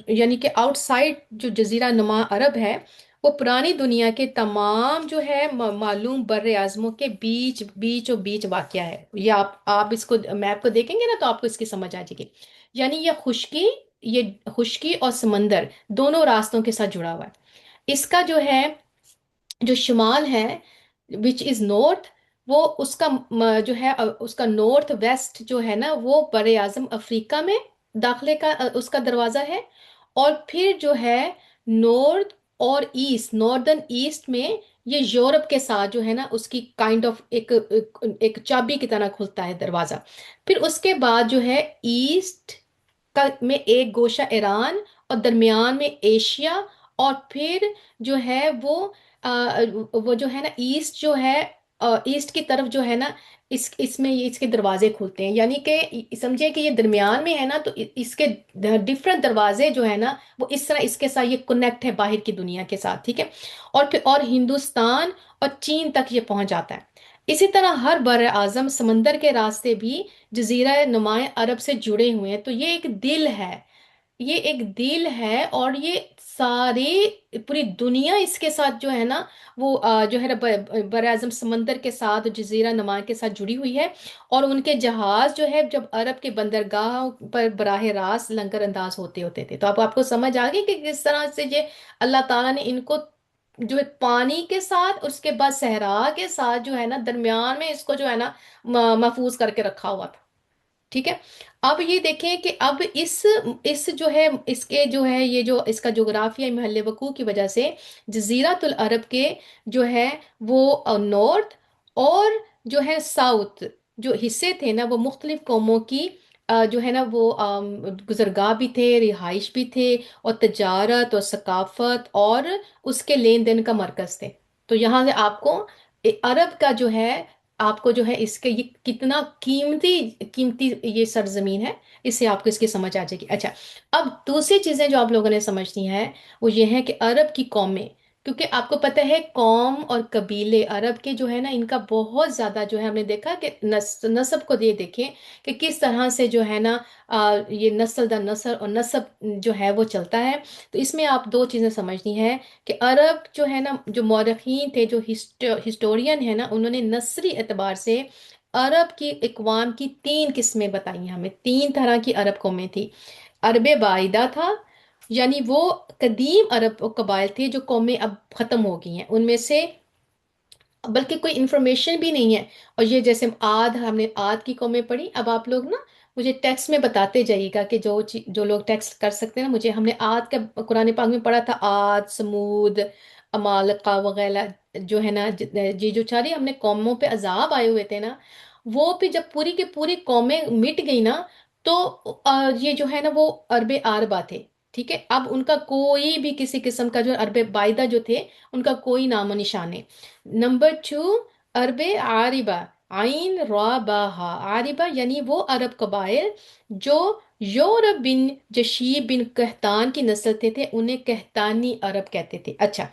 یعنی کہ آؤٹ سائڈ جو جزیرہ نما عرب ہے، وہ پرانی دنیا کے تمام جو ہے معلوم بر اعظموں کے بیچ و بیچ واقع ہے۔ یہ آپ اس کو میپ کو دیکھیں گے نا تو آپ کو اس کی سمجھ آ جائے گی۔ یعنی یہ خشکی اور سمندر دونوں راستوں کے ساتھ جڑا ہوا ہے۔ اس کا جو ہے جو شمال ہے، وچ از نارتھ، وہ اس کا جو ہے اس کا نارتھ ویسٹ جو ہے نا وہ بر اعظم افریقہ میں داخلے کا اس کا دروازہ ہے، اور پھر جو ہے نارتھ اور ایسٹ، ناردرن ایسٹ میں یہ یورپ کے ساتھ جو ہے نا اس کی کائنڈ آف ایک چابی کی طرح کھلتا ہے دروازہ۔ پھر اس کے بعد جو ہے ایسٹ میں ایک گوشہ ایران، اور درمیان میں ایشیا، اور پھر جو ہے وہ جو ہے نا ایسٹ جو ہے ایسٹ کی طرف جو ہے نا اس میں اس کے دروازے کھلتے ہیں، یعنی کہ سمجھے کہ یہ درمیان میں ہے نا، تو اس کے ڈفرنٹ دروازے جو ہے نا وہ اس طرح اس کے ساتھ یہ کنیکٹ ہے باہر کی دنیا کے ساتھ، ٹھیک ہے، اور پھر اور ہندوستان اور چین تک یہ پہنچ جاتا ہے۔ اسی طرح ہر بر اعظم سمندر کے راستے بھی جزیرہ نمایاں عرب سے جڑے ہوئے ہیں، تو یہ ایک دل ہے، اور یہ ساری پوری دنیا اس کے ساتھ جو ہے نا وہ جو ہے نا بر اعظم سمندر کے ساتھ جزیرہ نما کے ساتھ جڑی ہوئی ہے، اور ان کے جہاز جو ہے جب عرب کے بندرگاہ پر براہ راست لنگر انداز ہوتے ہوتے تھے، تو اب آپ کو سمجھ آ گئی کہ کس طرح سے یہ اللہ تعالیٰ نے ان کو جو ہے پانی کے ساتھ، اس کے بعد صحرا کے ساتھ جو ہے نا درمیان میں اس کو جو ہے نا محفوظ کر کے رکھا ہوا تھا، ٹھیک ہے۔ اب یہ دیکھیں کہ اب اس جو ہے اس کے جو ہے یہ جو اس کا جغرافیہ محل وقوع کی وجہ سے جزیرۃ العرب کے جو ہے وہ نارتھ اور جو ہے ساؤتھ جو حصے تھے نا، وہ مختلف قوموں کی جو ہے نا وہ گزرگاہ بھی تھے، رہائش بھی تھے، اور تجارت اور ثقافت اور اس کے لین دین کا مرکز تھے۔ تو یہاں سے آپ کو عرب کا جو ہے آپ کو جو ہے اس کے یہ کتنا قیمتی قیمتی یہ سرزمین ہے، اس سے آپ کو اس کی سمجھ آ جائے گی۔ اچھا، اب دوسری چیزیں جو آپ لوگوں نے سمجھنی ہیں وہ یہ ہے کہ عرب کی قومیں، کیونکہ آپ کو پتہ ہے قوم اور قبیلے عرب کے جو ہے نا ان کا بہت زیادہ جو ہے ہم نے دیکھا کہ نسب کو یہ دیکھیں کہ کس طرح سے جو ہے نا یہ نسل در نسل اور نسب جو ہے وہ چلتا ہے۔ تو اس میں آپ دو چیزیں سمجھنی ہیں کہ عرب جو ہے نا، جو مورخین تھے، جو ہسٹورین ہے نا، انہوں نے نسلی اعتبار سے عرب کی اقوام کی 3 قسمیں بتائی ہیں ہمیں، 3 طرح کی عرب قومیں تھی۔ عرب بعیدہ تھا، یعنی وہ قدیم عرب قبائل تھے جو قومیں اب ختم ہو گئی ہیں، ان میں سے بلکہ کوئی انفارمیشن بھی نہیں ہے۔ اور یہ جیسے ہم نے عاد کی قومیں پڑھی، اب آپ لوگ نا مجھے ٹیکسٹ میں بتاتے جائیے گا کہ جو لوگ ٹیکسٹ کر سکتے ہیں نا مجھے، ہم نے عاد کا قرآن پاک میں پڑھا تھا، عاد، سمود، عمالقہ وغیرہ جو ہے نا، یہ جو ساری ہم نے قوموں پہ عذاب آئے ہوئے تھے نا، وہ پہ جب پوری کی پوری قومیں مٹ گئی نا، تو یہ جو ہے نا وہ عرب آربا تھے، ٹھیک ہے؟ اب ان کا کوئی بھی کسی قسم کا جو عرب بائدہ جو تھے ان کا کوئی نام و نشان نہیں۔ نمبر ٹو، عرب عاربہ، عین را با ہا، عاربہ یعنی وہ عرب قبائل جو یورپ بن جشیب بن قحطان کی نسل تھے انہیں قحطانی عرب کہتے تھے۔ اچھا،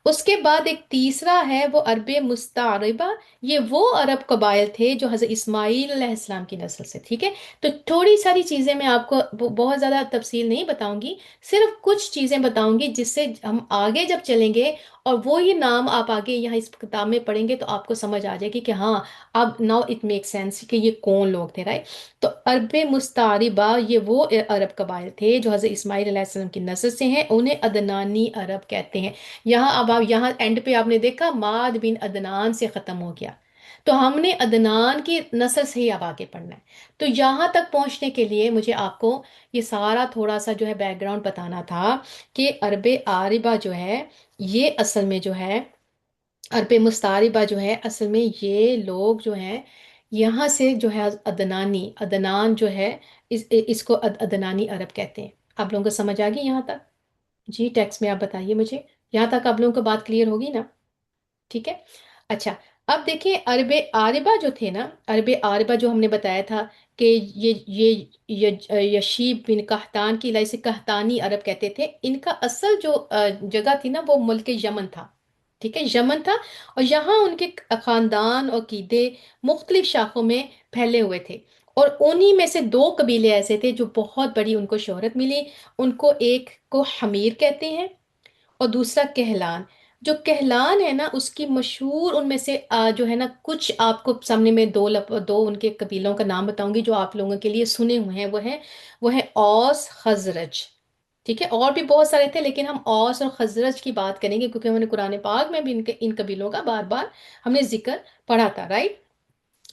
اس کے بعد ایک تیسرا ہے وہ عرب مستعربہ، یہ وہ عرب قبائل تھے جو حضرت اسماعیل علیہ السلام کی نسل سے، ٹھیک ہے؟ تو تھوڑی ساری چیزیں میں آپ کو بہت زیادہ تفصیل نہیں بتاؤں گی، صرف کچھ چیزیں بتاؤں گی جس سے ہم آگے جب چلیں گے اور وہی نام آپ آگے یہاں اس کتاب میں پڑھیں گے تو آپ کو سمجھ آ جائے گی کہ ہاں اب ناؤ اٹ میک سینس کہ یہ کون لوگ تھے، رائٹ؟ تو عرب مستعربہ یہ وہ عرب قبائل تھے جو حضرت اسماعیل علیہ السلام کی نسل سے ہیں، انہیں عدنانی عرب کہتے ہیں۔ یہاں اب آپ یہاں اینڈ پہ آپ نے دیکھا ماد بن عدنان سے ختم ہو گیا، تو ہم نے عدنان کی نسل سے ہی اب آگے پڑھنا ہے۔ تو یہاں تک پہنچنے کے لیے مجھے آپ کو یہ سارا تھوڑا سا جو ہے بیک گراؤنڈ بتانا تھا کہ عرب عاربہ جو ہے یہ اصل میں جو ہے، عرب مستعربہ جو ہے اصل میں یہ لوگ جو ہیں یہاں سے جو ہے عدنانی، عدنان جو ہے اس کو عدنانی عرب کہتے ہیں۔ آپ لوگوں کو سمجھ آ گئی یہاں تک؟ جی ٹیکسٹ میں آپ بتائیے مجھے، یہاں تک آپ لوگوں کو بات کلیئر ہوگی نا؟ ٹھیک ہے۔ اچھا، اب دیکھیں عرب عاربہ جو تھے نا، عرب عاربہ جو ہم نے بتایا تھا کہ یشیب بن قحطان کی علاج سے قحطانی عرب کہتے تھے، ان کا اصل جو جگہ تھی نا وہ ملک یمن تھا، ٹھیک ہے؟ یمن تھا، اور یہاں ان کے خاندان اور عقیدے مختلف شاخوں میں پھیلے ہوئے تھے، اور انہی میں سے دو قبیلے ایسے تھے جو بہت بڑی ان کو شہرت ملی، ان کو ایک کو حمیر کہتے ہیں اور دوسرا کہلان۔ جو کہلان ہے نا اس کی مشہور ان میں سے جو ہے نا کچھ آپ کو سامنے میں دو ان کے قبیلوں کا نام بتاؤں گی جو آپ لوگوں کے لیے سنے ہوئے ہیں، وہ ہے اوس خزرج، ٹھیک ہے؟ اور بھی بہت سارے تھے لیکن ہم اوس اور خزرج کی بات کریں گے کیونکہ ہم نے قرآن پاک میں بھی ان قبیلوں کا بار بار ہم نے ذکر پڑھا تھا، رائٹ؟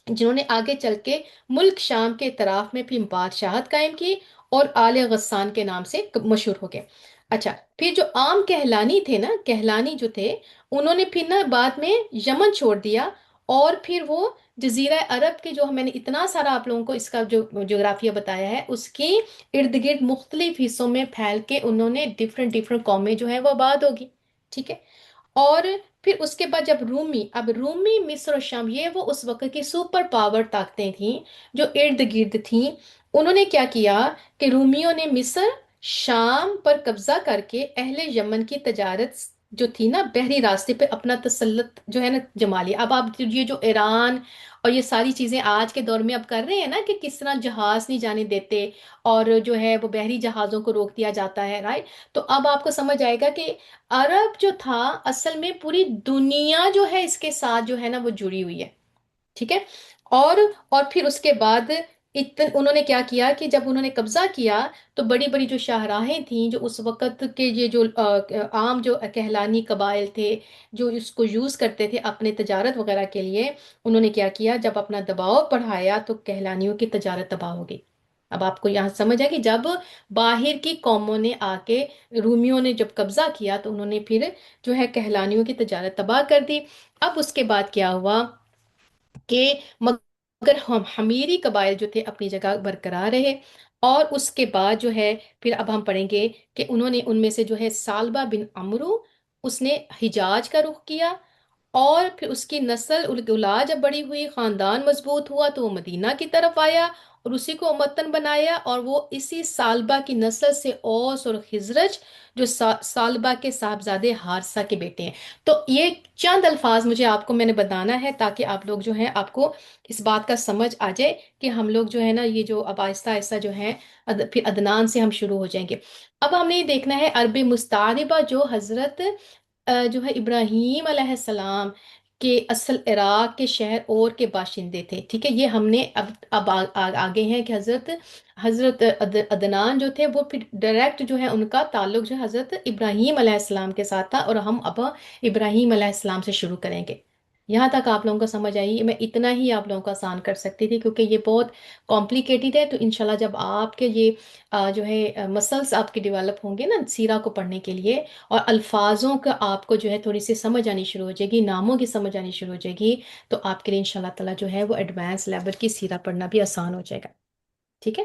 جنہوں نے آگے چل کے ملک شام کے اطراف میں پھر بادشاہت قائم کی اور آل غسان کے نام سے مشہور ہو گئے۔ اچھا، پھر جو عام کہلانی تھے نا، کہلانی جو تھے انہوں نے پھر نا بعد میں یمن چھوڑ دیا، اور پھر وہ جزیرہ عرب کے جو میں نے اتنا سارا آپ لوگوں کو اس کا جو جغرافیہ بتایا ہے اس کی ارد گرد مختلف حصوں میں پھیل کے انہوں نے ڈفرنٹ ڈفرنٹ قومیں جو ہیں وہ آباد ہوگی، ٹھیک ہے؟ اور پھر اس کے بعد جب رومی مصر اور شام یہ وہ اس وقت کی سپر پاور طاقتیں تھیں جو ارد گرد تھیں، انہوں نے کیا کیا کہ رومیوں نے مصر شام پر قبضہ کر کے اہل یمن کی تجارت جو تھی نا بحری راستے پہ اپنا تسلط جو ہے نا جما لیا۔ اب آپ یہ جو ایران اور یہ ساری چیزیں آج کے دور میں اب کر رہے ہیں نا کہ کس طرح جہاز نہیں جانے دیتے اور جو ہے وہ بحری جہازوں کو روک دیا جاتا ہے، رائٹ؟ تو اب آپ کو سمجھ آئے گا کہ عرب جو تھا اصل میں پوری دنیا جو ہے اس کے ساتھ جو ہے نا وہ جڑی ہوئی ہے، ٹھیک ہے؟ اور اور پھر اس کے بعد انہوں نے کیا کیا کہ جب انہوں نے قبضہ کیا تو بڑی بڑی جو شاہراہیں تھیں جو اس وقت کے یہ جو عام جو کہلانی قبائل تھے جو اس کو یوز کرتے تھے اپنے تجارت وغیرہ کے لیے، انہوں نے کیا کیا جب اپنا دباؤ بڑھایا تو کہلانیوں کی تجارت تباہ ہو گئی۔ اب آپ کو یہاں سمجھ آئے کہ جب باہر کی قوموں نے آ کے رومیوں نے جب قبضہ کیا تو انہوں نے پھر جو ہے کہلانیوں کی تجارت تباہ کر دی۔ اب اس کے بعد کیا ہوا کہ مگر ہم حمیری قبائل جو تھے اپنی جگہ برقرار رہے، اور اس کے بعد جو ہے پھر اب ہم پڑھیں گے کہ انہوں نے ان میں سے جو ہے سالبہ بن عمرو اس نے حجاز کا رخ کیا، اور پھر اس کی نسل الاولاد جب بڑی ہوئی خاندان مضبوط ہوا تو وہ مدینہ کی طرف آیا اور اسی کو امتن بنایا، اور وہ اسی سالبہ کی نسل سے اوس اور خزرج جو سالبہ کے صاحبزادے حارثہ کے بیٹے ہیں۔ تو یہ چند الفاظ مجھے آپ کو میں نے بتانا ہے تاکہ آپ لوگ جو ہیں آپ کو اس بات کا سمجھ آ جائے کہ ہم لوگ جو ہے نا یہ جو اب آہستہ آہستہ جو ہے پھر عدنان سے ہم شروع ہو جائیں گے۔ اب ہم نے یہ دیکھنا ہے عرب مستعربہ جو حضرت جو ہے ابراہیم علیہ السلام کے اصل عراق کے شہر اور کے باشندے تھے، ٹھیک ہے؟ یہ ہم نے اب آگے ہیں کہ حضرت عدنان جو تھے وہ پھر ڈائریکٹ جو ہے ان کا تعلق جو ہے حضرت ابراہیم علیہ السلام کے ساتھ تھا، اور ہم اب ابراہیم علیہ السلام سے شروع کریں گے۔ یہاں تک آپ لوگوں کو سمجھ آئی؟ میں اتنا ہی آپ لوگوں کو آسان کر سکتی تھی کیونکہ یہ بہت کمپلیکیٹڈ ہے، تو انشاءاللہ جب آپ کے یہ جو ہے مسلس آپ کے ڈیولپ ہوں گے نا سیرہ کو پڑھنے کے لیے، اور الفاظوں کا آپ کو جو ہے تھوڑی سی سمجھ آنی شروع ہو جائے گی، ناموں کی سمجھ آنی شروع ہو جائے گی، تو آپ کے لیے انشاءاللہ تعالیٰ جو ہے وہ ایڈوانس لیول کی سیرہ پڑھنا بھی آسان ہو جائے گا، ٹھیک ہے؟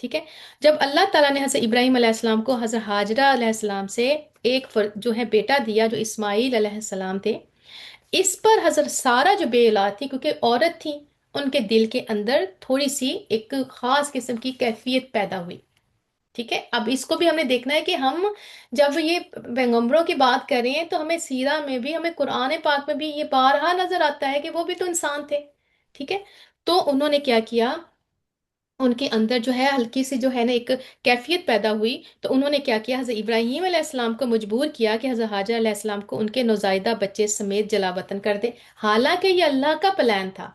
ٹھیک ہے؟ جب اللہ تعالیٰ نے حضرت ابراہیم علیہ السلام کو حضرت ہاجرہ علیہ السلام سے ایک جو ہے بیٹا دیا جو اسماعیل علیہ السلام تھے، اس پر حضرت سارہ جو بے اولاد تھی کیونکہ عورت تھی، ان کے دل کے اندر تھوڑی سی ایک خاص قسم کی کیفیت پیدا ہوئی۔ ٹھیک ہے؟ اب اس کو بھی ہم نے دیکھنا ہے کہ ہم جب یہ پیغمبروں کی بات کر رہے ہیں تو ہمیں سیرہ میں بھی، ہمیں قرآن پاک میں بھی یہ بارہا نظر آتا ہے کہ وہ بھی تو انسان تھے۔ ٹھیک ہے؟ تو انہوں نے کیا کیا، ان کے اندر جو ہے ہلکی سی جو ہے نا ایک کیفیت پیدا ہوئی، تو انہوں نے کیا کیا، حضرت ابراہیم علیہ السلام کو مجبور کیا کہ حضرت حاجر علیہ السلام کو ان کے نوزائیدہ بچے سمیت جلا وطن کر دے۔ حالانکہ یہ اللہ کا پلان تھا،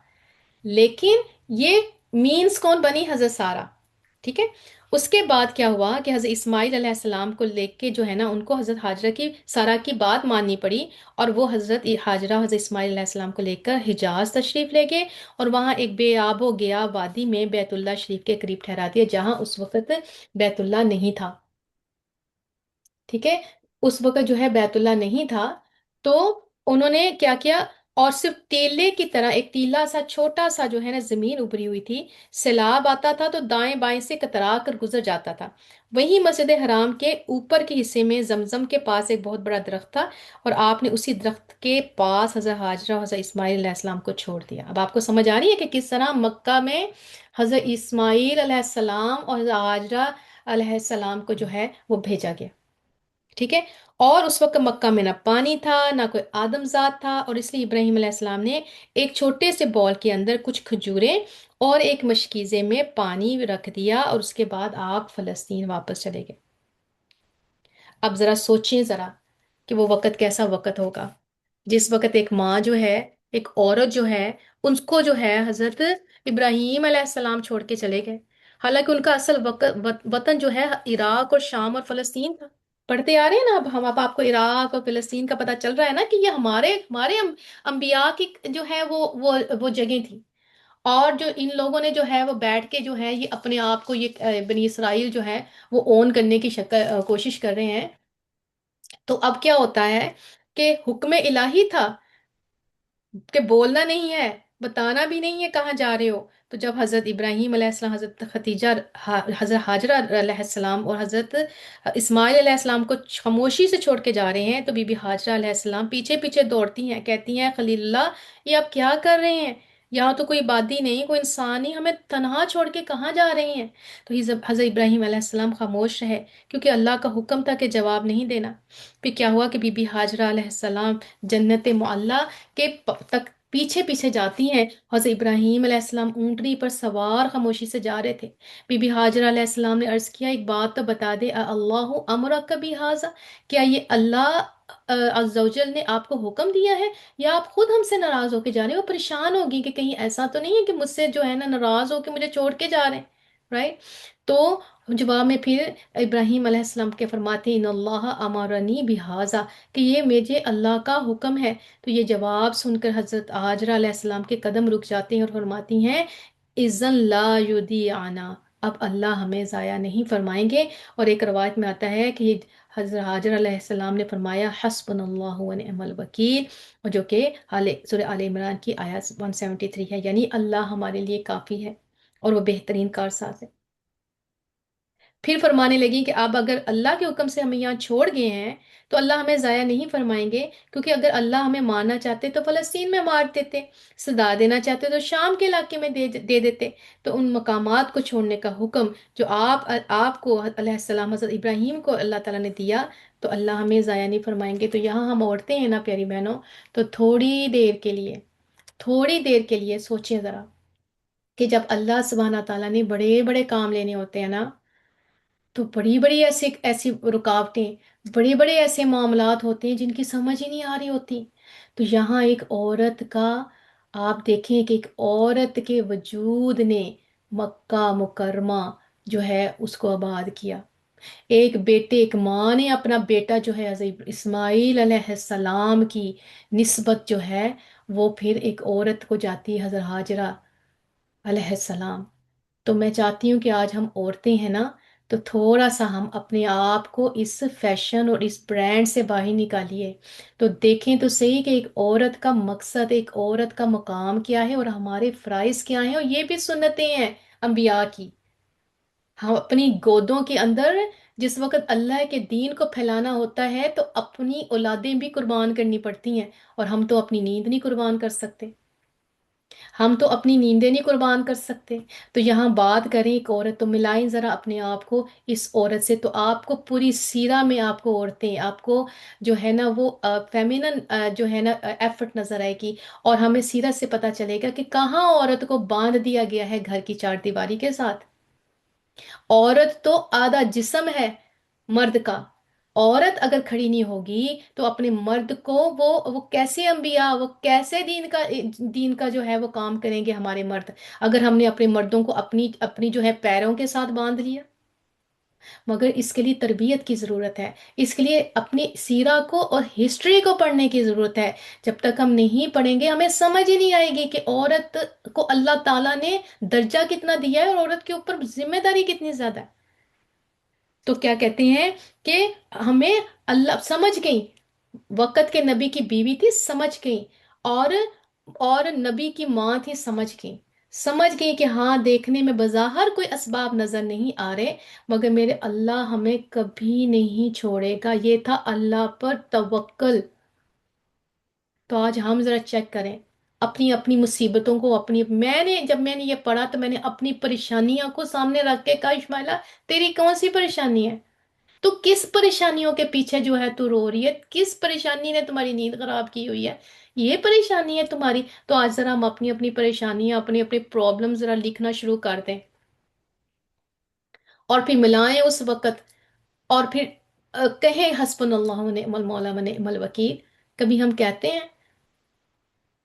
لیکن یہ مینز کون بنی، حضرت سارہ۔ ٹھیک ہے؟ اس کے بعد کیا ہوا کہ حضرت اسماعیل علیہ السلام کو لے کے جو ہے نا ان کو حضرت حاجرہ کی، سارہ کی بات ماننی پڑی، اور وہ حضرت حاجرہ حضرت اسماعیل علیہ السلام کو لے کر حجاز تشریف لے گئے، اور وہاں ایک بے آب و گیا وادی میں بیت اللہ شریف کے قریب ٹھہرا دیا، جہاں اس وقت بیت اللہ نہیں تھا۔ ٹھیک ہے؟ اس وقت جو ہے بیت اللہ نہیں تھا، تو انہوں نے کیا کیا، اور صرف ٹیلے کی طرح ایک ٹیلا سا چھوٹا سا جو ہے نا زمین ابری ہوئی تھی، سیلاب آتا تھا تو دائیں بائیں سے کترا کر گزر جاتا تھا۔ وہیں مسجد حرام کے اوپر کے حصے میں زمزم کے پاس ایک بہت بڑا درخت تھا، اور آپ نے اسی درخت کے پاس حضرت حاجرہ اور حضرت اسماعیل علیہ السلام کو چھوڑ دیا۔ اب آپ کو سمجھ آ رہی ہے کہ کس طرح مکہ میں حضرت اسماعیل علیہ السلام اور حضرت حاجرہ علیہ السلام کو جو ہے وہ بھیجا گیا۔ ٹھیک ہے؟ اور اس وقت مکہ میں نہ پانی تھا نہ کوئی آدم ذات تھا، اور اس لیے ابراہیم علیہ السلام نے ایک چھوٹے سے بول کے اندر کچھ کھجوریں اور ایک مشکیزے میں پانی رکھ دیا، اور اس کے بعد آپ فلسطین واپس چلے گئے۔ اب ذرا سوچیں ذرا کہ وہ وقت کیسا وقت ہوگا، جس وقت ایک ماں جو ہے، ایک عورت جو ہے، ان کو جو ہے حضرت ابراہیم علیہ السلام چھوڑ کے چلے گئے، حالانکہ ان کا اصل وطن جو ہے عراق اور شام اور فلسطین تھا۔ پڑھتے آ رہے ہیں نا، اب آپ کو عراق اور فلسطین کا پتہ چل رہا ہے نا کہ یہ ہمارے انبیاء کی جو ہے وہ جگہ تھی، اور جو ان لوگوں نے جو ہے وہ بیٹھ کے جو ہے یہ اپنے آپ کو یہ بنی اسرائیل جو ہے وہ اون کرنے کی کوشش کر رہے ہیں۔ تو اب کیا ہوتا ہے کہ حکم الہی تھا کہ بولنا نہیں ہے، بتانا بھی نہیں ہے کہاں جا رہے ہو۔ تو جب حضرت ابراہیم علیہ السلام، حضرت ختیجہ، حضرت حاجرہ علیہ السلام اور حضرت اسماعیل علیہ السلام کو خاموشی سے چھوڑ کے جا رہے ہیں، تو بی بی حاجرہ علیہ السلام پیچھے پیچھے دوڑتی ہیں، کہتی ہیں خلیل اللہ، یہ آپ کیا کر رہے ہیں؟ یہاں تو کوئی عبادی نہیں، کوئی انسان نہیں، ہمیں تنہا چھوڑ کے کہاں جا رہے ہیں؟ تو حضرت ابراہیم علیہ السلام خاموش رہے، کیونکہ اللہ کا حکم تھا کہ جواب نہیں دینا۔ پھر کیا ہوا کہ بی بی حاجرہ علیہ السلام جنت معلیٰ کے تک پیچھے پیچھے جاتی ہیں۔ حضرت ابراہیم علیہ السلام اونٹنی پر سوار خاموشی سے جا رہے تھے۔ بی بی حاجرہ علیہ السلام نے عرض کیا، ایک بات تو بتا دے، اللہ امرک بہذا، کیا یہ اللہ عز و جل نے آپ کو حکم دیا ہے، یا آپ خود ہم سے ناراض ہو کے جا رہے ہیں؟ وہ پریشان ہوگی کہ کہیں ایسا تو نہیں ہے کہ مجھ سے جو ہے نا ناراض ہو کے مجھے چھوڑ کے جا رہے ہیں، رائٹ؟ تو جواب میں پھر ابراہیم علیہ السلام کے فرماتے ہیں ان اللہ امرنی بہذا، کہ یہ مجھے اللہ کا حکم ہے۔ تو یہ جواب سن کر حضرت حاجرہ علیہ السلام کے قدم رک جاتے ہیں اور فرماتی ہیں اذن لا یضیعنا، اب اللہ ہمیں ضائع نہیں فرمائیں گے۔ اور ایک روایت میں آتا ہے کہ حضرت حاجر علیہ السلام نے فرمایا حسبنا اللہ ونعم الوکیل، اور جو کہ سورہ آل عمران کی آیت 173 ہے، یعنی اللہ ہمارے لیے کافی ہے اور وہ بہترین کارساز ہے۔ پھر فرمانے لگی کہ اب اگر اللہ کے حکم سے ہمیں یہاں چھوڑ گئے ہیں تو اللہ ہمیں ضائع نہیں فرمائیں گے، کیونکہ اگر اللہ ہمیں مارنا چاہتے تو فلسطین میں مار دیتے، سزا دینا چاہتے تو شام کے علاقے میں دے دیتے۔ تو ان مقامات کو چھوڑنے کا حکم جو آپ کو علیہ السلام حضرت ابراہیم کو اللہ تعالیٰ نے دیا، تو اللہ ہمیں ضائع نہیں فرمائیں گے۔ تو یہاں ہم عورتیں ہیں نا پیاری بہنوں، تو تھوڑی دیر کے لیے سوچیں ذرا کہ جب اللہ سبحانہ تعالیٰ نے بڑے بڑے کام لینے ہوتے ہیں نا، تو بڑی بڑی ایسی رکاوٹیں، بڑے بڑے ایسے معاملات ہوتے ہیں جن کی سمجھ ہی نہیں آ رہی ہوتی۔ تو یہاں ایک عورت کا، آپ دیکھیں کہ ایک عورت کے وجود نے مکہ مکرمہ جو ہے اس کو آباد کیا۔ ایک ماں نے اپنا بیٹا جو ہے حضرت اسماعیل علیہ السلام کی نسبت جو ہے وہ پھر ایک عورت کو جاتی ہے، حضرت ہاجرہ علیہ السلام۔ تو میں چاہتی ہوں کہ آج ہم عورتیں ہیں نا، تو تھوڑا سا ہم اپنے آپ کو اس فیشن اور اس برانڈ سے باہر نکالیے، تو دیکھیں تو صحیح کہ ایک عورت کا مقصد، ایک عورت کا مقام کیا ہے، اور ہمارے فرائض کیا ہیں، اور یہ بھی سنتیں ہیں انبیاء کی۔ ہم اپنی گودوں کے اندر جس وقت اللہ کے دین کو پھیلانا ہوتا ہے تو اپنی اولادیں بھی قربان کرنی پڑتی ہیں، اور ہم تو اپنی نیند نہیں قربان کر سکتے، ہم تو اپنی نیندیں نہیں قربان کر سکتے۔ تو یہاں بات کریں ایک عورت، تو ملائیں ذرا اپنے آپ کو اس عورت سے، تو آپ کو پوری سیرہ میں آپ کو عورتیں، آپ کو جو ہے نا وہ فیمینن جو ہے نا ایفرٹ نظر آئے گی، اور ہمیں سیرت سے پتہ چلے گا کہ کہاں عورت کو باندھ دیا گیا ہے گھر کی چار دیواری کے ساتھ۔ عورت تو آدھا جسم ہے مرد کا، عورت اگر کھڑی نہیں ہوگی تو اپنے مرد کو وہ کیسے انبیاء، وہ کیسے دین کا جو ہے وہ کام کریں گے ہمارے مرد، اگر ہم نے اپنے مردوں کو اپنی اپنی جو ہے پیروں کے ساتھ باندھ لیا۔ مگر اس کے لیے تربیت کی ضرورت ہے، اس کے لیے اپنی سیرہ کو اور ہسٹری کو پڑھنے کی ضرورت ہے۔ جب تک ہم نہیں پڑھیں گے ہمیں سمجھ ہی نہیں آئے گی کہ عورت کو اللہ تعالیٰ نے درجہ کتنا دیا ہے اور عورت کے اوپر ذمہ داری کتنی زیادہ ہے۔ تو کیا کہتے ہیں کہ ہمیں اللہ سمجھ گئی، وقت کے نبی کی بیوی تھی سمجھ گئی، اور نبی کی ماں تھی سمجھ گئی کہ ہاں دیکھنے میں بظاہر کوئی اسباب نظر نہیں آ رہے، مگر میرے اللہ ہمیں کبھی نہیں چھوڑے گا، یہ تھا اللہ پر توکل۔ تو آج ہم ذرا چیک کریں اپنی اپنی مصیبتوں کو، جب میں نے یہ پڑھا تو میں نے اپنی پریشانیاں کو سامنے رکھ کے کہا اسماعیلہ تیری کون سی پریشانی ہے؟ تو کس پریشانیوں کے پیچھے جو ہے تو رو رہی ہے؟ کس پریشانی نے تمہاری نیند خراب کی ہوئی ہے؟ یہ پریشانی ہے تمہاری؟ تو آج ذرا ہم اپنی اپنی پریشانیاں، اپنی اپنی پرابلم ذرا لکھنا شروع کر دیں، اور پھر ملائیں اس وقت، اور پھر کہیں حسبنا اللہ و نعم المولا و نعم الوکیل۔ کبھی ہم کہتے ہیں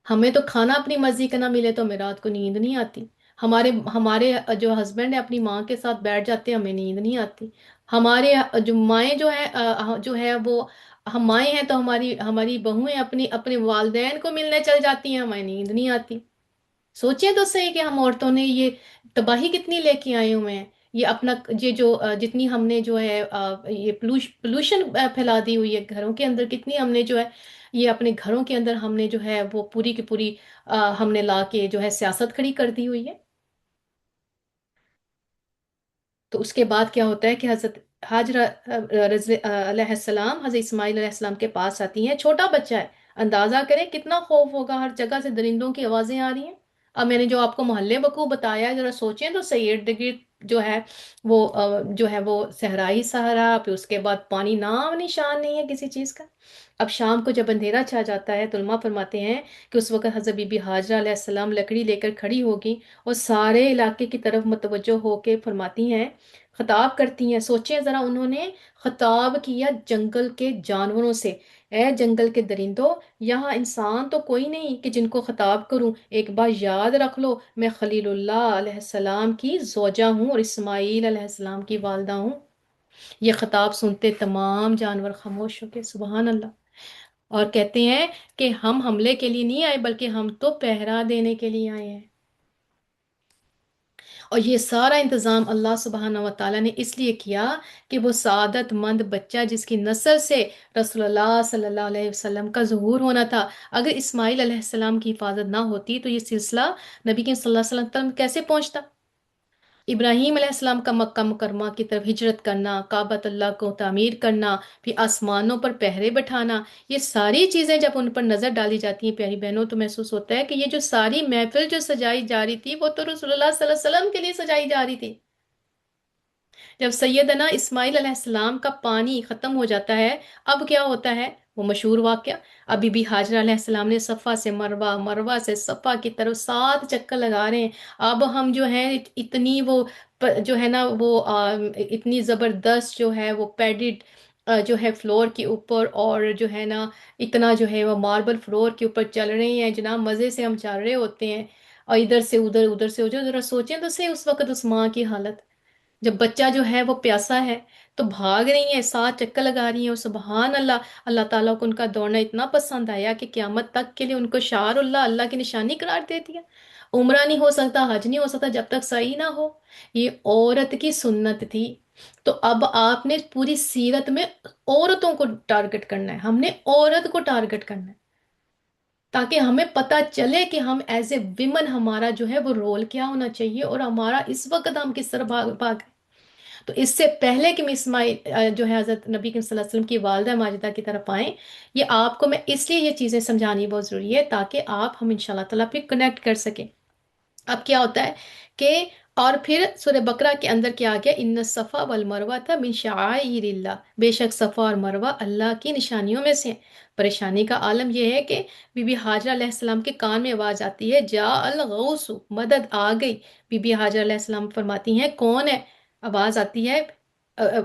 ہمیں تو کھانا اپنی مرضی کا نہ ملے تو ہمیں رات کو نیند نہیں آتی، ہمارے ہمارے جو ہسبینڈ ہیں اپنی ماں کے ساتھ بیٹھ جاتے ہیں ہمیں نیند نہیں آتی، ہمارے جو مائیں جو ہے جو ہے وہ، ہم مائیں ہیں تو ہماری ہماری بہویں اپنی اپنے والدین کو ملنے چل جاتی ہیں ہمیں نیند نہیں آتی۔ سوچیں تو صحیح کہ ہم عورتوں نے یہ تباہی کتنی لے کے آئے ہوئے ہیں، یہ اپنا یہ جو جتنی ہم نے جو ہے یہ پولوشن پھیلا دی ہوئی ہے گھروں کے اندر، کتنی ہم نے جو ہے یہ اپنے گھروں کے اندر ہم نے جو ہے وہ پوری کی پوری ہم نے لا کے جو ہے سیاست کھڑی کر دی ہوئی ہے۔ تو اس کے بعد کیا ہوتا ہے کہ حضرت حاجرہ علیہ السلام حضرت اسماعیل علیہ السلام کے پاس آتی ہیں، چھوٹا بچہ ہے، اندازہ کریں کتنا خوف ہوگا، ہر جگہ سے درندوں کی آوازیں آ رہی ہیں۔ اب میں نے جو آپ کو محلے بکو بتایا ہے، ذرا سوچیں تو صحیح، ارد گرد جو ہے وہ جو ہے وہ صحرائی صحرا، پھر اس کے بعد پانی نام نشان نہیں ہے کسی چیز کا۔ اب شام کو جب اندھیرا چھا جاتا ہے تو علماء فرماتے ہیں کہ اس وقت حضرت بی بی حاجرہ علیہ السلام لکڑی لے کر کھڑی ہوگی، اور سارے علاقے کی طرف متوجہ ہو کے فرماتی ہیں، خطاب کرتی ہیں۔ سوچیں ذرا، انہوں نے خطاب کیا جنگل کے جانوروں سے، اے جنگل کے درندوں، یہاں انسان تو کوئی نہیں کہ جن کو خطاب کروں، ایک بات یاد رکھ لو، میں خلیل اللہ علیہ السلام کی زوجہ ہوں اور اسماعیل علیہ السلام کی والدہ ہوں۔ یہ خطاب سنتے تمام جانور خاموش ہو کے سبحان اللہ، اور کہتے ہیں کہ ہم حملے کے لیے نہیں آئے بلکہ ہم تو پہرا دینے کے لیے آئے ہیں۔ اور یہ سارا انتظام اللہ سبحانہ و تعالیٰ نے اس لیے کیا کہ وہ سعادت مند بچہ جس کی نسل سے رسول اللہ صلی اللہ علیہ وسلم کا ظہور ہونا تھا، اگر اسماعیل علیہ السلام کی حفاظت نہ ہوتی تو یہ سلسلہ نبی کے صلی اللہ علیہ وسلم تک کیسے پہنچتا؟ ابراہیم علیہ السلام کا مکہ مکرمہ کی طرف ہجرت کرنا، کعبۃ اللہ کو تعمیر کرنا، پھر آسمانوں پر پہرے بٹھانا، یہ ساری چیزیں جب ان پر نظر ڈالی جاتی ہیں پیاری بہنوں تو محسوس ہوتا ہے کہ یہ جو ساری محفل جو سجائی جا رہی تھی وہ تو رسول اللہ صلی اللہ علیہ وسلم کے لیے سجائی جا رہی تھی۔ جب سیدنا اسماعیل علیہ السلام کا پانی ختم ہو جاتا ہے، اب کیا ہوتا ہے؟ وہ مشہور واقعہ، ابھی بھی حاجرہ علیہ السلام نے صفا سے مروہ، مروہ سے صفا کی طرف 7 چکر لگا رہے ہیں۔ اب ہم جو ہے اتنی وہ جو ہے نا وہ اتنی زبردست جو ہے وہ پیڈڈ جو ہے فلور کے اوپر، اور جو ہے نا اتنا جو ہے وہ ماربل فلور کے اوپر چل رہے ہیں جناب، مزے سے ہم چل رہے ہوتے ہیں، اور ادھر سے ادھر، ادھر سے ادھر، ذرا سوچیں تو صحیح اس وقت اس ماں کی حالت، جب بچہ جو ہے وہ پیاسا ہے تو بھاگ رہی ہیں، 7 چکر لگا رہی ہیں، اور سبحان اللہ، اللہ تعالیٰ کو ان کا دوڑنا اتنا پسند آیا کہ قیامت تک کے لیے ان کو شعار اللہ، اللہ کی نشانی قرار دے دیا۔ عمرہ نہیں ہو سکتا، حج نہیں ہو سکتا جب تک صحیح نہ ہو، یہ عورت کی سنت تھی۔ تو اب آپ نے پوری سیرت میں عورتوں کو ٹارگٹ کرنا ہے، ہم نے عورت کو ٹارگٹ کرنا ہے، تاکہ ہمیں پتہ چلے کہ ہم ایز اے ویمن ہمارا جو ہے وہ رول کیا ہونا چاہیے، اور ہمارا اس وقت ہم کس طرح بھاگ تو اس سے پہلے کہ میں اسماعیل جو ہے حضرت نبی کریم صلی اللہ علیہ وسلم کی والدہ ماجدہ کی طرف آئیں، یہ آپ کو میں اس لیے یہ چیزیں سمجھانی بہت ضروری ہے تاکہ آپ ہم انشاءاللہ تعالیٰ پھر کنیکٹ کر سکیں۔ اب کیا ہوتا ہے کہ اور پھر سورہ بقرہ کے اندر کیا گیا، ان الصفا والمروہ تھا من شعائر اللہ، بے شک صفا اور مروہ اللہ کی نشانیوں میں سے ہیں۔ پریشانی کا عالم یہ ہے کہ بی بی ہاجرہ علیہ السلام کے کان میں آواز آتی ہے، جا الغوث، مدد آ گئی۔ بی بی ہاجرہ علیہ السلام فرماتی ہیں کون ہے؟ آواز آتی ہے،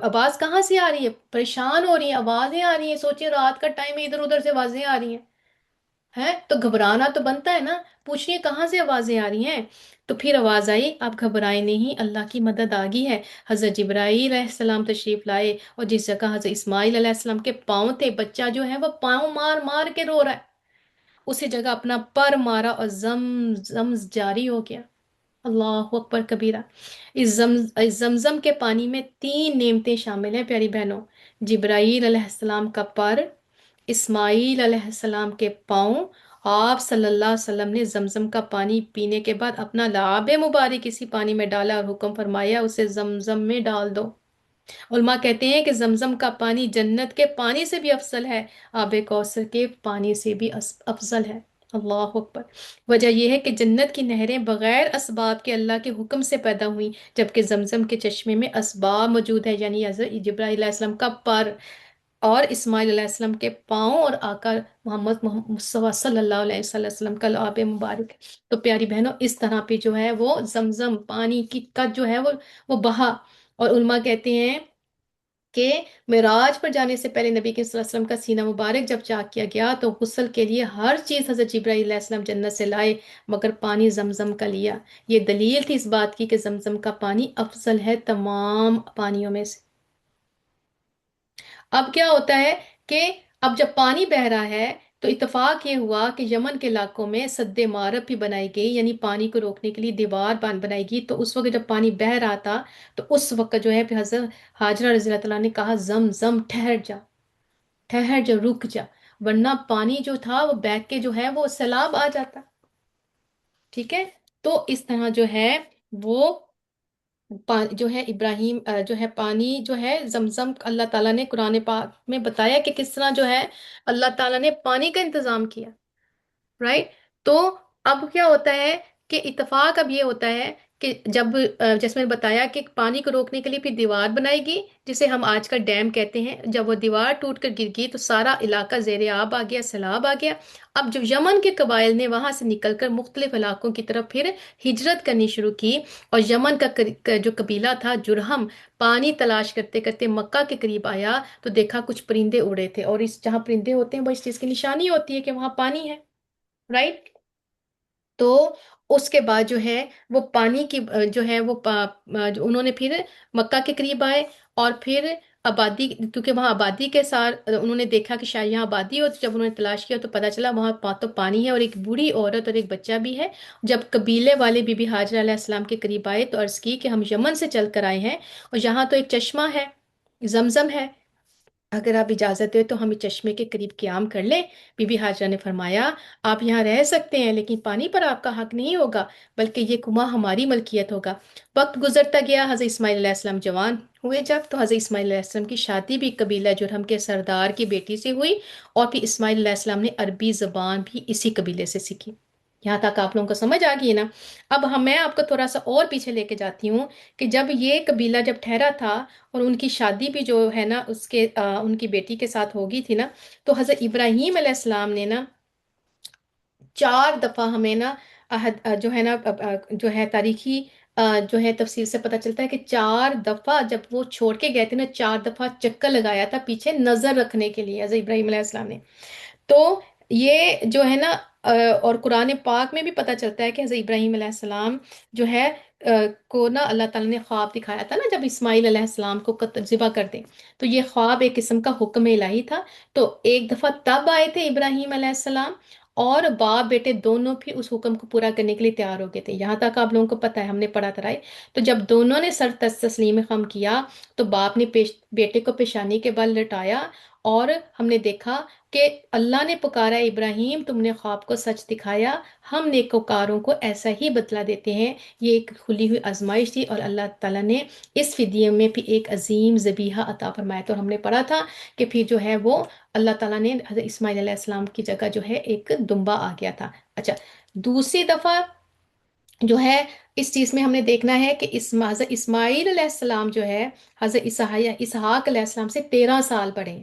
آواز کہاں سے آ رہی ہے؟ پریشان ہو رہی ہیں، آوازیں آ رہی ہیں، سوچیں رات کا ٹائم ہے، ادھر ادھر سے آوازیں آ رہی ہیں، ہے تو گھبرانا تو بنتا ہے نا، پوچھئے کہاں سے آوازیں آ رہی ہیں؟ تو پھر آواز آئی، آپ گھبرائے نہیں، اللہ کی مدد آ گئی ہے۔ حضرت جبرائیل علیہ السلام تشریف لائے، اور جس جگہ حضرت اسماعیل علیہ السلام کے پاؤں تھے، بچہ جو ہے وہ پاؤں مار مار کے رو رہا ہے، اسی جگہ اپنا پر مارا اور زم زم جاری ہو گیا۔ اللہ اکبر کبیرہ۔ اس زمزم کے پانی میں تین نعمتیں شامل ہیں پیاری بہنوں، جبرائیل علیہ السلام کا پر، اسماعیل علیہ السلام کے پاؤں، آپ صلی اللہ علیہ وسلم نے زمزم کا پانی پینے کے بعد اپنا لعاب مبارک اسی پانی میں ڈالا اور حکم فرمایا اسے زمزم میں ڈال دو۔ علماء کہتے ہیں کہ زمزم کا پانی جنت کے پانی سے بھی افضل ہے، آب کوثر کے پانی سے بھی افضل ہے۔ اللہ اکبر۔ وجہ یہ ہے کہ جنت کی نہریں بغیر اسباب کے اللہ کے حکم سے پیدا ہوئیں، جبکہ زمزم کے چشمے میں اسباب موجود ہے، یعنی حضرت جبرائیل علیہ السلام کا پر اور اسماعیل علیہ السلام کے پاؤں اور آقا محمد مصطفیٰ صلی اللہ علیہ وسلم کا لعاب مبارک ہے۔ تو پیاری بہنوں، اس طرح پہ جو ہے وہ زمزم پانی کی کا جو ہے وہ بہا، اور علماء کہتے ہیں کہ معراج پر جانے سے پہلے نبی کے صلی اللہ علیہ وسلم کا سینہ مبارک جب چاک کیا گیا تو غسل کے لیے ہر چیز حضرت جبرائیل علیہ السلام جنت سے لائے مگر پانی زمزم کا لیا۔ یہ دلیل تھی اس بات کی کہ زمزم کا پانی افضل ہے تمام پانیوں میں سے۔ اب کیا ہوتا ہے کہ اب جب پانی بہ رہا ہے تو اتفاق یہ ہوا کہ یمن کے علاقوں میں سد مارب بھی بنائی گئی، یعنی پانی کو روکنے کے لیے دیوار بنائی گئی۔ تو اس وقت جب پانی بہ رہا تھا تو اس وقت جو ہے پھر حضرت حاجرہ رضی اللہ تعالیٰ نے کہا زم زم ٹھہر جا، ٹھہر جا، رک جا، ورنہ پانی جو تھا وہ بہ کے جو ہے وہ سیلاب آ جاتا۔ ٹھیک ہے، تو اس طرح جو ہے وہ جو ہے ابراہیم جو ہے پانی جو ہے زمزم، اللہ تعالیٰ نے قرآن پاک میں بتایا کہ کس طرح جو ہے اللہ تعالیٰ نے پانی کا انتظام کیا، رائٹ؟ تو اب کیا ہوتا ہے کہ اتفاق اب یہ ہوتا ہے کہ جب جیسے میں نے بتایا کہ پانی کو روکنے کے لیے پھر دیوار بنائی گئی جسے ہم آج کا ڈیم کہتے ہیں، جب وہ دیوار ٹوٹ کر گر گئی تو سارا علاقہ زیر آب آ گیا، سیلاب آ گیا۔ اب جب یمن کے قبائل نے وہاں سے نکل کر مختلف علاقوں کی طرف پھر ہجرت کرنی شروع کی، اور یمن کا جو قبیلہ تھا جرہم پانی تلاش کرتے کرتے مکہ کے قریب آیا تو دیکھا کچھ پرندے اڑے تھے، اور اس جہاں پرندے ہوتے ہیں وہ اس چیز کی نشانی ہوتی ہے کہ وہاں پانی ہے، رائٹ؟ تو اس کے بعد جو ہے وہ پانی کی جو ہے وہ جو انہوں نے پھر مکہ کے قریب آئے، اور پھر آبادی، کیونکہ وہاں آبادی کے ساتھ انہوں نے دیکھا کہ شاید یہاں آبادی ہو، تو جب انہوں نے تلاش کیا تو پتہ چلا وہاں تو پانی ہے اور ایک بوڑھی عورت اور ایک بچہ بھی ہے۔ جب قبیلے والے بی بی ہاجرہ علیہ السلام کے قریب آئے تو عرض کی کہ ہم یمن سے چل کر آئے ہیں اور یہاں تو ایک چشمہ ہے، زمزم ہے، اگر آپ اجازت دیں تو ہم اس چشمے کے قریب قیام کر لیں۔ بی بی ہاجرہ نے فرمایا آپ یہاں رہ سکتے ہیں لیکن پانی پر آپ کا حق نہیں ہوگا، بلکہ یہ کنواں ہماری ملکیت ہوگا۔ وقت گزرتا گیا، حضرت اسماعیل علیہ السلام جوان ہوئے جب تو حضرت اسماعیل علیہ السلام کی شادی بھی قبیلہ جرہم کے سردار کی بیٹی سے ہوئی، اور پھر اسماعیل علیہ السلام نے عربی زبان بھی اسی قبیلے سے سیکھی۔ یہاں تک آپ لوگوں کو سمجھ آ گئی نا؟ اب میں آپ کو تھوڑا سا اور پیچھے لے کے جاتی ہوں کہ جب یہ قبیلہ جب ٹھہرا تھا اور ان کی شادی بھی جو ہے نا اس کے ان کی بیٹی کے ساتھ ہوگی تھی نا، تو حضرت ابراہیم علیہ السلام نے نا 4 دفعہ ہمیں نا جو ہے نا جو ہے تاریخی جو ہے تفسیر سے پتہ چلتا ہے کہ 4 دفعہ جب وہ چھوڑ کے گئے تھے نا، 4 دفعہ چکر لگایا تھا پیچھے نظر رکھنے کے لیے حضرت ابراہیم علیہ السلام نے۔ تو یہ جو ہے نا اور قرآن پاک میں بھی پتہ چلتا ہے کہ حضرت ابراہیم علیہ السلام جو ہے کو نا اللہ تعالیٰ نے خواب دکھایا تھا نا جب اسماعیل علیہ السلام کو ذبح کر دیں، تو یہ خواب ایک قسم کا حکم الہی تھا۔ تو ایک دفعہ تب آئے تھے ابراہیم علیہ السلام، اور باپ بیٹے دونوں بھی اس حکم کو پورا کرنے کے لیے تیار ہو گئے تھے، یہاں تک آپ لوگوں کو پتہ ہے، ہم نے پڑھا تھا۔ تو جب دونوں نے سر تسلیم خم کیا تو باپ نے بیٹے کو پیشانی کے بل لٹایا، اور ہم نے دیکھا کہ اللہ نے پکارا ابراہیم تم نے خواب کو سچ دکھایا، ہم نیکوکاروں کو ایسا ہی بدلہ دیتے ہیں۔ یہ ایک کھلی ہوئی آزمائش تھی، اور اللہ تعالیٰ نے اس فدیے میں بھی ایک عظیم ذبیحہ عطا فرمایا تھا، اور ہم نے پڑھا تھا کہ پھر جو ہے وہ اللہ تعالیٰ نے حضرت اسماعیل علیہ السلام کی جگہ جو ہے ایک دمبا آ گیا تھا۔ اچھا، دوسری دفعہ جو ہے اس چیز میں ہم نے دیکھنا ہے کہ حضرت اسماعیل علیہ السلام جو ہے حضرت اسحاق علیہ السلام سے 13 سال بڑے ہیں،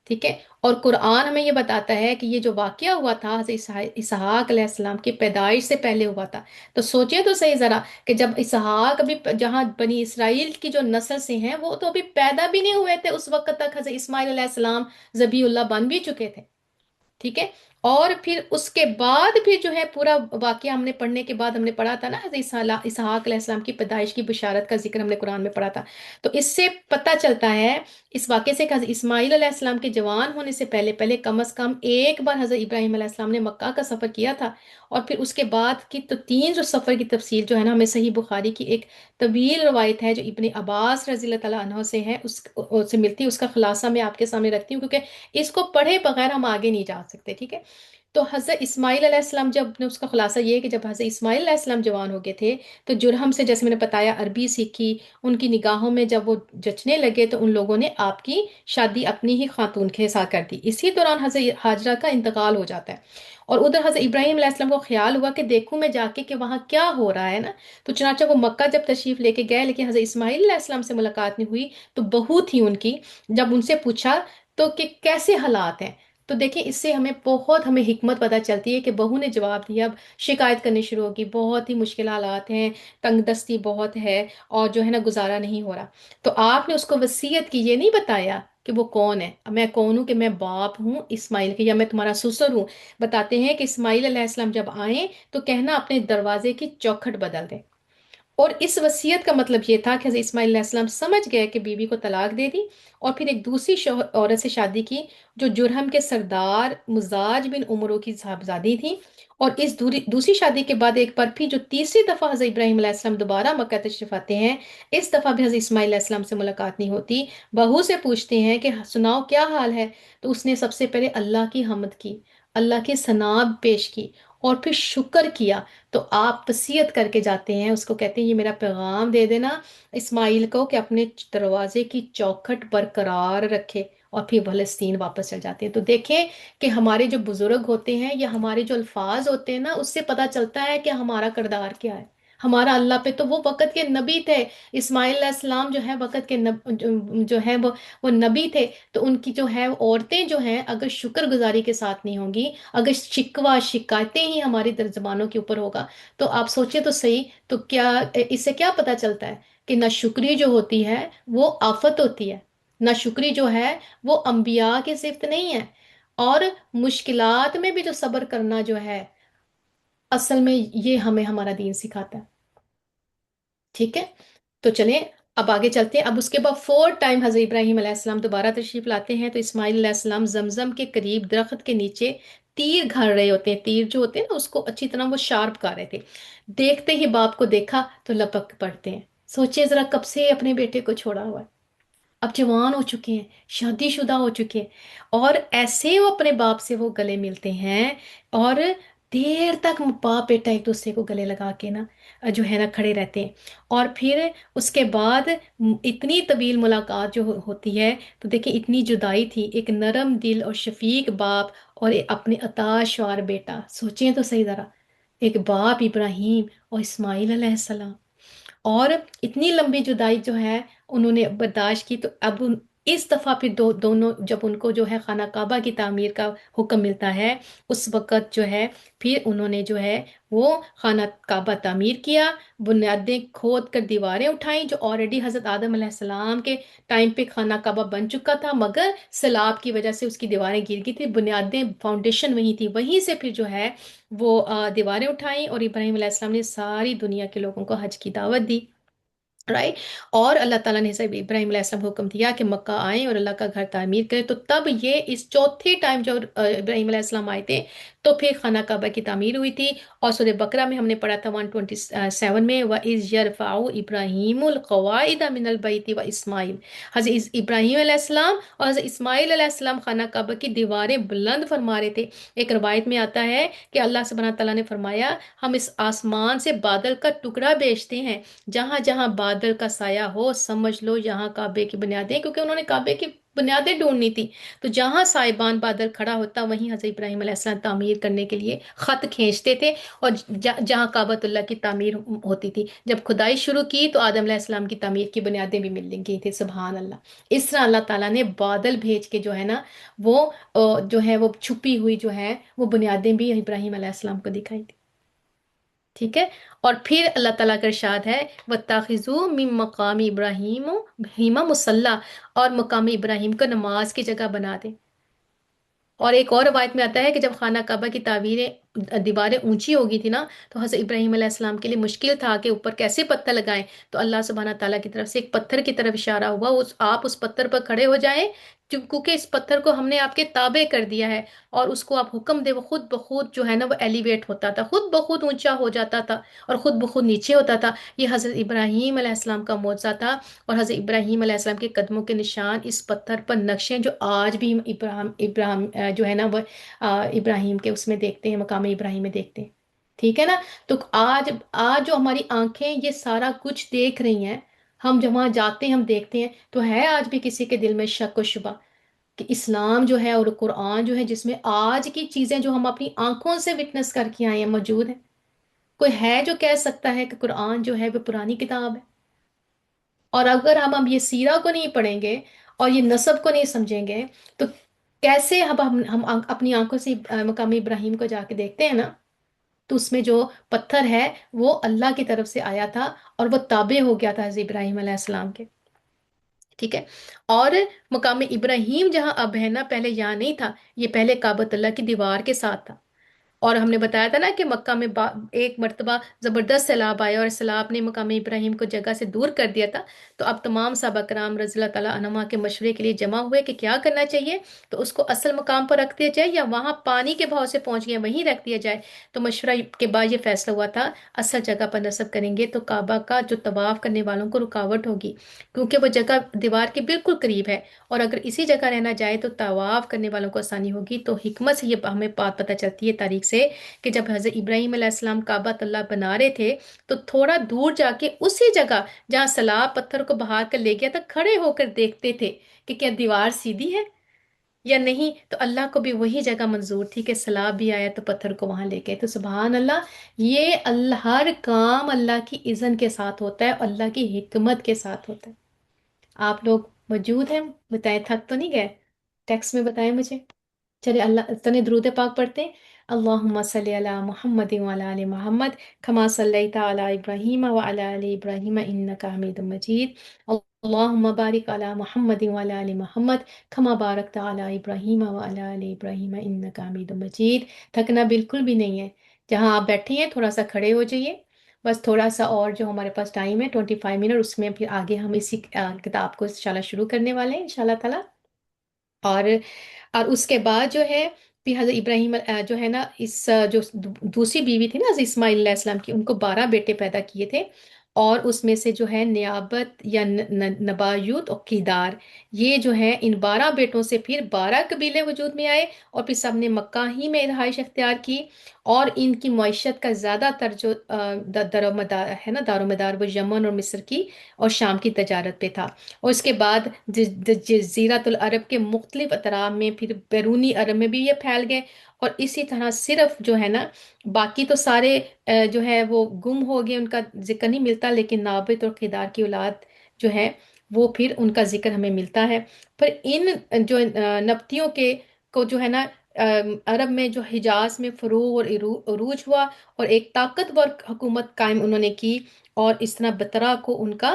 ٹھیک ہے؟ اور قرآن ہمیں یہ بتاتا ہے کہ یہ جو واقعہ ہوا تھا حضرت اسحاق علیہ السلام کی پیدائش سے پہلے ہوا تھا۔ تو سوچیں تو صحیح ذرا کہ جب اسحاق ابھی جہاں بنی اسرائیل کی جو نسل سے ہیں وہ تو ابھی پیدا بھی نہیں ہوئے تھے، اس وقت تک حضرت اسماعیل علیہ السلام ذبیح اللہ بن بھی چکے تھے، ٹھیک ہے؟ اور پھر اس کے بعد پھر جو ہے پورا واقعہ ہم نے پڑھنے کے بعد ہم نے پڑھا تھا نا، حضرت اسحاق علیہ السلام کی پیدائش کی بشارت کا ذکر ہم نے قرآن میں پڑھا تھا۔ تو اس سے پتہ چلتا ہے اس واقعے سے کہ حضرت اسماعیل علیہ السلام کے جوان ہونے سے پہلے پہلے کم از کم ایک بار حضرت ابراہیم علیہ السلام نے مکہ کا سفر کیا تھا، اور پھر اس کے بعد کی تو تین جو سفر کی تفصیل جو ہے نا، ہمیں صحیح بخاری کی ایک طویل روایت ہے جو ابن عباس رضی اللہ تعالیٰ عنہ سے ہے، اس سے ملتی ہے، اس کا خلاصہ میں آپ کے سامنے رکھتی ہوں کیونکہ اس کو پڑھے بغیر ہم آگے نہیں جا سکتے، ٹھیک ہے؟ تو حضرت اسماعیل علیہ السلام جب نے اس کا خلاصہ یہ ہے کہ جب حضرت اسماعیل علیہ السلام جوان ہو گئے تھے تو جرہم سے، جیسے میں نے بتایا، عربی سیکھی، ان کی نگاہوں میں جب وہ جچنے لگے تو ان لوگوں نے آپ کی شادی اپنی ہی خاتون کے ساتھ کر دی۔ اسی دوران حضرت ہاجرہ کا انتقال ہو جاتا ہے، اور ادھر حضرت ابراہیم علیہ السلام کو خیال ہوا کہ دیکھوں میں جا کے کہ وہاں کیا ہو رہا ہے نا، تو چنانچہ وہ مکہ جب تشریف لے کے گئے، لیکن حضرت اسماعیل علیہ السلام سے ملاقات نہیں ہوئی۔ تو بہو تھی ان کی، جب ان سے پوچھا تو کہ کیسے حالات ہیں، تو دیکھیں اس سے ہمیں حکمت پتہ چلتی ہے کہ بہو نے جواب دیا، اب شکایت کرنی شروع ہوگی، بہت ہی مشکل حالات ہیں، تنگ دستی بہت ہے، اور جو ہے نا گزارا نہیں ہو رہا۔ تو آپ نے اس کو وصیت کی، یہ نہیں بتایا کہ وہ کون ہے، میں کون ہوں، کہ میں باپ ہوں اسماعیل کے، یا میں تمہارا سسر ہوں۔ بتاتے ہیں کہ اسماعیل علیہ السلام جب آئیں تو کہنا اپنے دروازے کی چوکھٹ بدل دیں، اور اس وصیت کا مطلب یہ تھا کہ حضرت اسماعیل علیہ السلام سمجھ گئے کہ بیوی کو طلاق دے دی، اور پھر ایک دوسری عورت سے شادی کی جو جرہم کے سردار مزاج بن عمرو کی صاحبزادی تھی۔ اور اس دوسری شادی کے بعد ایک بار پھر جو تیسری دفعہ حضرت ابراہیم علیہ السلام دوبارہ مکہ تشریف آتے ہیں، اس دفعہ بھی حضرت اسماعیل علیہ السلام سے ملاقات نہیں ہوتی۔ بہو سے پوچھتے ہیں کہ سناؤ کیا حال ہے، تو اس نے سب سے پہلے اللہ کی حمد کی، اللہ کی ثنا پیش کی، اور پھر شکر کیا۔ تو آپ وصیت کر کے جاتے ہیں، اس کو کہتے ہیں یہ میرا پیغام دے دینا اسماعیل کو کہ اپنے دروازے کی چوکھٹ برقرار رکھے، اور پھر فلسطین واپس چل جاتے ہیں۔ تو دیکھیں کہ ہمارے جو بزرگ ہوتے ہیں یا ہمارے جو الفاظ ہوتے ہیں نا، اس سے پتہ چلتا ہے کہ ہمارا کردار کیا ہے، ہمارا اللہ پہ۔ تو وہ وقت کے نبی تھے، اسماعیل علیہ السلام جو ہے وقت کے جو ہے وہ نبی تھے، تو ان کی جو ہے عورتیں جو ہیں اگر شکر گزاری کے ساتھ نہیں ہوں گی، اگر شکوہ شکایتیں ہی ہماری زبانوں کے اوپر ہوگا، تو آپ سوچیں تو صحیح، تو کیا اس سے کیا پتا چلتا ہے کہ نہ شکری جو ہوتی ہے وہ آفت ہوتی ہے، نہ شکری جو ہے وہ انبیاء کی صفت نہیں ہے، اور مشکلات میں بھی جو صبر کرنا جو ہے اصل میں یہ ہمیں ہمارا دین سکھاتا ہے، ٹھیک ہے؟ تو چلیں اب آگے چلتے ہیں۔ اب اس کے بعد 4 ٹائم حضرت ابراہیم علیہ السلام دوبارہ تشریف لاتے ہیں، تو اسماعیل علیہ السلام زمزم کے قریب درخت کے نیچے تیر گھڑ رہے ہوتے ہیں، تیر جو ہوتے ہیں نا اس کو اچھی طرح وہ شارپ کر رہے تھے۔ دیکھتے ہی باپ کو دیکھا تو لپک پڑتے ہیں، سوچے ذرا کب سے اپنے بیٹے کو چھوڑا ہوا ہے، اب جوان ہو چکے ہیں، شادی شدہ ہو چکے ہیں، اور ایسے وہ اپنے باپ سے وہ گلے ملتے ہیں، اور دیر تک باپ بیٹا ایک دوسرے کو گلے لگا کے نا جو ہے نا کھڑے رہتے ہیں۔ اور پھر اس کے بعد اتنی طویل ملاقات جو ہوتی ہے، تو دیکھیں اتنی جدائی تھی، ایک نرم دل اور شفیق باپ اور اپنے عطا شعار بیٹا، سوچیں تو صحیح ذرا، ایک باپ ابراہیم اور اسماعیل علیہ السلام، اور اتنی لمبی جدائی جو ہے انہوں نے برداشت کی۔ تو اب اس دفعہ پھر دونوں جب ان کو جو ہے خانہ کعبہ کی تعمیر کا حکم ملتا ہے، اس وقت جو ہے پھر انہوں نے جو ہے وہ خانہ کعبہ تعمیر کیا، بنیادیں کھود کر دیواریں اٹھائیں، جو آلریڈی حضرت آدم علیہ السلام کے ٹائم پہ خانہ کعبہ بن چکا تھا، مگر سیلاب کی وجہ سے اس کی دیواریں گر گئی تھی، بنیادیں فاؤنڈیشن وہی تھی، وہیں سے پھر جو ہے وہ دیواریں اٹھائیں، اور ابراہیم علیہ السلام نے ساری دنیا کے لوگوں کو حج کی دعوت دی۔ رائٹ. اور اللہ تعالیٰ نے حضرت ابراہیم علیہ السلام کو حکم دیا کہ مکہ آئیں اور اللہ کا گھر تعمیر کریں. تو تب یہ اس چوتھے ٹائم جو ابراہیم علیہ السلام آئے تھے تو پھر خانہ کعبہ کی تعمیر ہوئی تھی. اور سورہ بقرہ میں ہم نے پڑھا تھا 127 میں، وَإِذْ يَرْفَعُ إِبْرَاهِيمُ الْقَوَاعِدَ مِنَ الْبَيْتِ وَإِسْمَاعِيلُ. حضرت ابراہیم علیہ السلام اور حضرت اسماعیل علیہ السلام خانہ کعبہ کی دیواریں بلند فرما رہے تھے. ایک روایت میں آتا ہے کہ اللہ سبحانہ تعالیٰ نے فرمایا ہم اس آسمان سے بادل کا ٹکڑا بھیجتے ہیں، جہاں جہاں بادل کا سایہ ہو سمجھ لو یہاں کعبے کی بنیادیں، کیونکہ انہوں نے کعبے کی بنیادیں ڈھونڈنی تھی. تو جہاں سائبان بادل کھڑا ہوتا وہیں حضرت ابراہیم علیہ السلام تعمیر کرنے کے لیے خط کھینچتے تھے. اور جہاں کعبۃ اللہ کی تعمیر ہوتی تھی، جب کھدائی شروع کی تو آدم علیہ السلام کی تعمیر کی بنیادیں بھی مل گئی تھی. سبحان اللہ. اس طرح اللہ تعالیٰ نے بادل بھیج کے جو ہے نا وہ جو ہے وہ چھپی ہوئی جو ہے وہ بنیادیں بھی ابراہیم علیہ السلام کو دکھائی تھی. ٹھیک ہے. اور پھر اللہ تعالیٰ کا ارشاد ہے وَاتَّخِذُوا مِن مقام ابراہیم مصلی، اور مقام ابراہیم کو نماز کی جگہ بنا دیں. اور ایک اور روایت میں آتا ہے کہ جب خانہ کعبہ کی دیواریں اونچی ہو گئی تھی نا تو حضرت ابراہیم علیہ السلام کے لیے مشکل تھا کہ اوپر کیسے پتھر لگائیں. تو اللہ سبحانہ تعالیٰ کی طرف سے ایک پتھر کی طرف اشارہ ہوا، آپ اس پتھر پر کھڑے ہو جائیں کیونکہ اس پتھر کو ہم نے آپ کے تابع کر دیا ہے. اور اس کو آپ حکم دے وہ خود بخود جو ہے نا وہ ایلیویٹ ہوتا تھا، خود بخود اونچا ہو جاتا تھا اور خود بخود نیچے ہوتا تھا. یہ حضرت ابراہیم علیہ السلام کا معجزہ تھا. اور حضرت ابراہیم علیہ السلام کے قدموں کے نشان اس پتھر پر نقشے ہیں جو آج بھی ہم ابراہیم جو ہے نا وہ ابراہیم کے اس میں دیکھتے ہیں، مقام ابراہیم میں دیکھتے ہیں. ٹھیک ہے نا. تو آج آج جو ہماری آنکھیں یہ سارا کچھ دیکھ رہی ہیں، ہم جب وہاں جاتے ہیں ہم دیکھتے ہیں تو ہے آج بھی کسی کے دل میں شک و شبہ کہ اسلام جو ہے اور قرآن جو ہے جس میں آج کی چیزیں جو ہم اپنی آنکھوں سے وٹنس کر کے آئے ہیں موجود ہیں، کوئی ہے جو کہہ سکتا ہے کہ قرآن جو ہے وہ پرانی کتاب ہے؟ اور اگر ہم یہ سیرہ کو نہیں پڑھیں گے اور یہ نسب کو نہیں سمجھیں گے تو کیسے ہم اپنی آنکھوں سے مقام ابراہیم کو جا کے دیکھتے ہیں نا تو اس میں جو پتھر ہے وہ اللہ کی طرف سے آیا تھا اور وہ تابع ہو گیا تھا حضرت ابراہیم علیہ السلام کے. ٹھیک ہے. اور مقام ابراہیم جہاں اب ہے نا پہلے یہاں نہیں تھا، یہ پہلے کعبۃ اللہ کی دیوار کے ساتھ تھا. اور ہم نے بتایا تھا نا کہ مکہ میں ایک مرتبہ زبردست سیلاب آیا اور سیلاب نے مقام ابراہیم کو جگہ سے دور کر دیا تھا. تو اب تمام صحابہ کرام رضی اللہ تعالیٰ عنہما کے مشورے کے لیے جمع ہوئے کہ کیا کرنا چاہیے. تو اس کو اصل مقام پر رکھ دیا جائے یا وہاں پانی کے بہاؤ سے پہنچ گیا وہیں رکھ دیا جائے. تو مشورہ کے بعد یہ فیصلہ ہوا تھا اصل جگہ پر نصب کریں گے تو کعبہ کا جو طواف کرنے والوں کو رکاوٹ ہوگی، کیونکہ وہ جگہ دیوار کے بالکل قریب ہے. اور اگر اسی جگہ رہنا جائے تو طواف کرنے والوں کو آسانی ہوگی. تو حکمت سے یہ ہمیں بات پتہ چلتی ہے تاریخ سے کہ جب حضرت ابراہیم علیہ السلام کعبۃ اللہ بنا رہے تھے تو تھوڑا دور جا کے اسی جگہ جہاں سیلاب پتھر کو بہا کر لے گیا تھا کھڑے ہو کر دیکھتے تھے کہ کیا دیوار سیدھی ہے یا نہیں. تو اللہ کو بھی وہی جگہ منظور تھی کہ سیلاب بھی آیا تو پتھر کو وہاں لے گئے. تو سبحان اللہ، یہ اللہ ہر کام اللہ کی اذن کے ساتھ ہوتا ہے، اللہ کی حکمت کے ساتھ ہوتا ہے. آپ لوگ موجود ہیں؟ بتائیں تھک تو نہیں گئے؟ ٹیکس میں بتائیں مجھے. چلے اللہ تنے درود پاک پڑھتے ہیں. اللہم صلی علی محمد وعلی آل محمد کما صلیت علی ابراہیم وعلی آل ابراہیم انک حمید مجید. اللہم بارک علی محمد وعلی آل محمد کما بارکت علی ابراہیم وعلی آل ابراہیم انک حمید مجید. تھکنا بالکل بھی نہیں ہے. جہاں آپ بیٹھے ہیں تھوڑا سا کھڑے ہو جائیے، بس تھوڑا سا اور جو ہمارے پاس ٹائم ہے 25 منٹ، اس میں پھر آگے ہم اسی کتاب کو انشاءاللہ شروع کرنے والے ہیں انشاءاللہ تعالی. اور اور اس کے بعد جو ہے پھر حضرت ابراہیم جو ہے نا اس جو دوسری بیوی تھی نا حضرت اسماعیل علیہ السلام کی، ان کو 12 بیٹے پیدا کیے تھے. اور اس میں سے جو ہے نیابت یا نبایوت اور کیدار، یہ جو ہے ان 12 بیٹوں سے پھر 12 قبیلے وجود میں آئے اور پھر سب نے مکہ ہی میں رہائش اختیار کی. اور ان کی معیشت کا زیادہ تر جو دار و مدار ہے نا دار و مدار وہ یمن اور مصر کی اور شام کی تجارت پہ تھا. اور اس کے بعد جزیرۃ العرب کے مختلف اطراف میں پھر بیرونی عرب میں بھی یہ پھیل گئے. اور اسی طرح صرف جو ہے نا باقی تو سارے جو ہے وہ گم ہو گئے، ان کا ذکر نہیں ملتا، لیکن نابت اور قیدار کی اولاد جو ہے وہ پھر ان کا ذکر ہمیں ملتا ہے. پھر ان جو نبتیوں کے کو جو ہے نا عرب میں جو حجاز میں فروغ اور عروج ہوا اور ایک طاقتور حکومت قائم انہوں نے کی. اور اس طرح بترا کو ان کا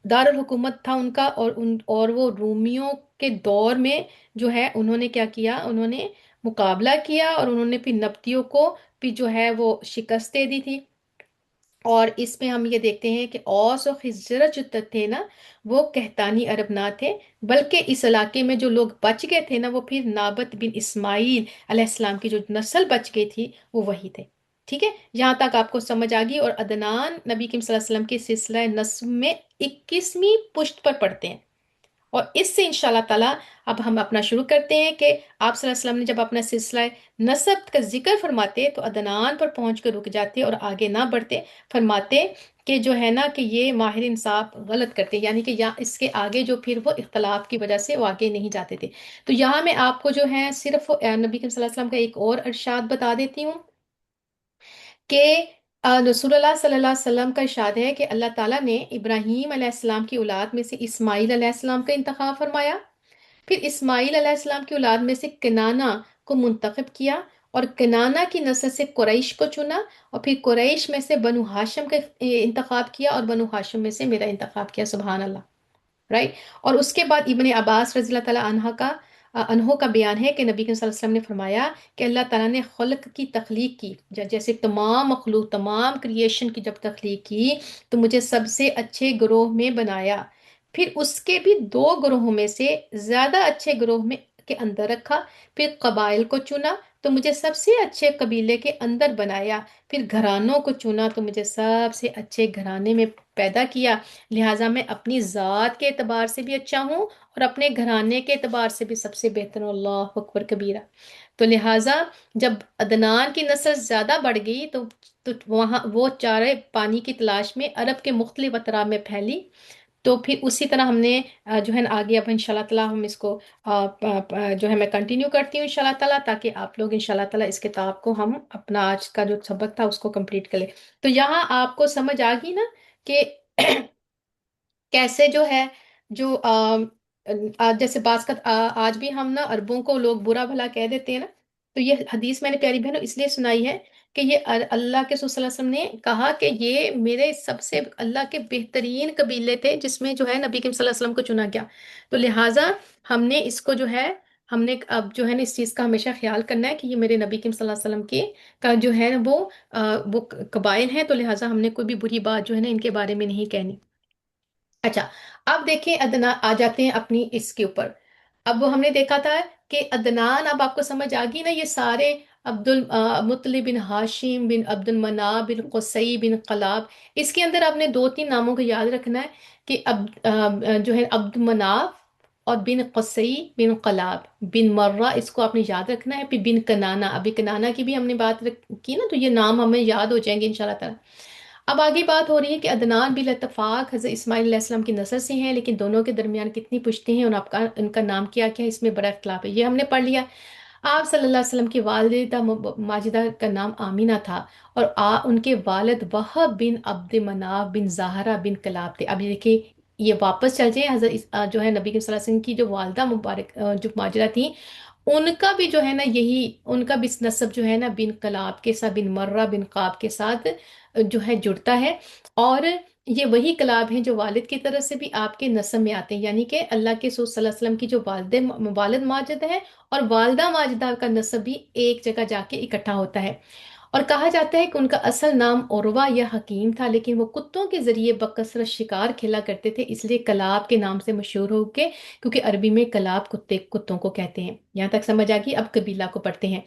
دارالحکومت تھا ان کا. اور وہ رومیوں کے دور میں جو ہے انہوں نے کیا کیا، انہوں نے مقابلہ کیا اور انہوں نے پھر نبطیوں کو بھی جو ہے وہ شکست دے دی تھی. اور اس میں ہم یہ دیکھتے ہیں کہ اوس و خزرج جو تھے نا، وہ کہتانی عرب نہ تھے، بلکہ اس علاقے میں جو لوگ بچ گئے تھے نا، وہ پھر نابت بن اسماعیل علیہ السلام کی جو نسل بچ گئی تھی وہ وہی تھے۔ ٹھیک ہے، یہاں تک آپ کو سمجھ آ گئی۔ اور عدنان نبی کریم صلی اللہ علیہ وسلم کے سلسلہ نسب میں 21ویں پشت پر پڑھتے ہیں۔ اور اس سے انشاءاللہ تعالی اب ہم اپنا شروع کرتے ہیں کہ آپ صلی اللہ علیہ وسلم نے جب اپنا سلسلہ نسب کا ذکر فرماتے تو عدنان پر پہنچ کر رک جاتے اور آگے نہ بڑھتے، فرماتے کہ جو ہے نا کہ یہ ماہر انصاف غلط کرتے، یعنی کہ یا اس کے آگے جو پھر وہ اختلاف کی وجہ سے وہ آگے نہیں جاتے تھے۔ تو یہاں میں آپ کو جو ہے صرف نبی کریم صلی اللہ علیہ وسلم کا ایک اور ارشاد بتا دیتی ہوں کہ رسول اللہ صلی اللہ علیہ وسلم کا ارشاد ہے کہ اللہ تعالیٰ نے ابراہیم علیہ السلام کی اولاد میں سے اسماعیل علیہ السلام کا انتخاب فرمایا، پھر اسماعیل علیہ السلام کی اولاد میں سے کنانا کو منتخب کیا، اور کنانا کی نسل سے قریش کو چنا، اور پھر قریش میں سے بنو ہاشم کا انتخاب کیا، اور بنو ہاشم میں سے میرا انتخاب کیا، سبحان اللہ، رائٹ۔ اور اس کے بعد ابن عباس رضی اللہ تعالیٰ عنہ کا بیان ہے کہ نبی صلی اللہ علیہ وسلم نے فرمایا کہ اللہ تعالیٰ نے خلق کی تخلیق کی، جیسے تمام مخلوق، تمام کریشن کی جب تخلیق کی تو مجھے سب سے اچھے گروہ میں بنایا، پھر اس کے بھی دو گروہوں میں سے زیادہ اچھے گروہ میں کے اندر رکھا، پھر قبائل کو چنا تو مجھے سب سے اچھے قبیلے کے اندر بنایا، پھر گھرانوں کو چنا تو مجھے سب سے اچھے گھرانے میں پیدا کیا، لہٰذا میں اپنی ذات کے اعتبار سے بھی اچھا ہوں اور اپنے گھرانے کے اعتبار سے بھی سب سے بہتر ہوں، اللہ اکبر کبیرہ۔ تو لہٰذا جب عدنان کی نسل زیادہ بڑھ گئی تو وہاں وہ چارے پانی کی تلاش میں عرب کے مختلف اطراف میں پھیلی۔ تو پھر اسی طرح ہم نے جو ہے نا آگے اب انشاءاللہ تعالیٰ ہم اس کو جو ہے میں کنٹینیو کرتی ہوں انشاءاللہ تعالیٰ، تاکہ آپ لوگ انشاءاللہ تعالیٰ اس کتاب کو ہم اپنا آج کا جو سبق تھا اس کو کمپلیٹ کر لیں۔ تو یہاں آپ کو سمجھ آ گئی نا کہ کیسے جو ہے جو جیسے بعض کا آج بھی ہم نا عربوں کو لوگ برا بھلا کہہ دیتے ہیں نا، تو یہ حدیث میں نے پیاری بہنوں اس لیے سنائی ہے کہ یہ اللہ کے رسول صلی اللہ علیہ وسلم نے کہا کہ یہ میرے سب سے اللہ کے بہترین قبیلے تھے جس میں جو ہے نبی کریم صلی اللہ علیہ وسلم کو چنا گیا۔ تو لہٰذا ہم نے اس کو جو ہے ہم نے اب جو ہے نا اس چیز کا ہمیشہ خیال کرنا ہے کہ یہ میرے نبی کریم صلی اللہ علیہ وسلم کے کا جو ہے وہ قبائل ہیں، تو لہٰذا ہم نے کوئی بھی بری بات جو ہے نا ان کے بارے میں نہیں کہنی۔ اچھا، اب دیکھیں ادنا آ جاتے ہیں اپنی اس کے اوپر۔ اب وہ ہم نے دیکھا تھا کہ عدنان، اب آپ کو سمجھ آ گئی نا، یہ سارے عبد المطلب بن ہاشم بن عبد المناف بن قصی بن قلاب، اس کے اندر آپ نے دو تین ناموں کو یاد رکھنا ہے کہ جو ہے عبد مناف اور بن قصی بن قلاب بن مرہ، اس کو آپ نے یاد رکھنا ہے، پھر بن کنانا، ابھی کنانا کی بھی ہم نے بات کی نا، تو یہ نام ہمیں یاد ہو جائیں گے انشاءاللہ تعالی۔ اب آگے بات ہو رہی ہے کہ عدنان بلا اتفاق حضرت اسماعیل علیہ السلام کی نسل سے ہیں، لیکن دونوں کے درمیان کتنی پشتیں ہیں اور ان کا نام کیا کیا ہے، اس میں بڑا اختلاف ہے، یہ ہم نے پڑھ لیا۔ آپ صلی اللہ علیہ وسلم کی والدہ ماجدہ کا نام آمینہ تھا، اور ان کے والد وہب بن عبد مناف بن زہرہ بن کلاب تھے۔ اب یہ دیکھیں، یہ واپس چل جائیں حضرت جو ہے نبی کے صلی اللہ علیہ وسلم کی جو والدہ مبارک جو ماجدہ تھیں، ان کا بھی جو ہے نا یہی، ان کا بھی نسب جو ہے نا بن کلاب کے ساتھ، بن مرہ بن قاب کے ساتھ جو ہے جڑتا ہے، اور یہ وہی کلاب ہیں جو والد کی طرف سے بھی آپ کے نسب میں آتے ہیں، یعنی کہ اللہ کے رسول صلی اللہ علیہ وسلم کی جو والد ماجد ہے اور والدہ ماجدہ کا نسب بھی ایک جگہ جا کے اکٹھا ہوتا ہے۔ اور کہا جاتا ہے کہ ان کا اصل نام عروہ یا حکیم تھا، لیکن وہ کتوں کے ذریعے بکثرت شکار کھیلا کرتے تھے، اس لیے کلاب کے نام سے مشہور ہو کے، کیونکہ عربی میں کلاب کتوں کو کہتے ہیں۔ یہاں تک سمجھ آ گئی، اب قبیلہ کو پڑھتے ہیں۔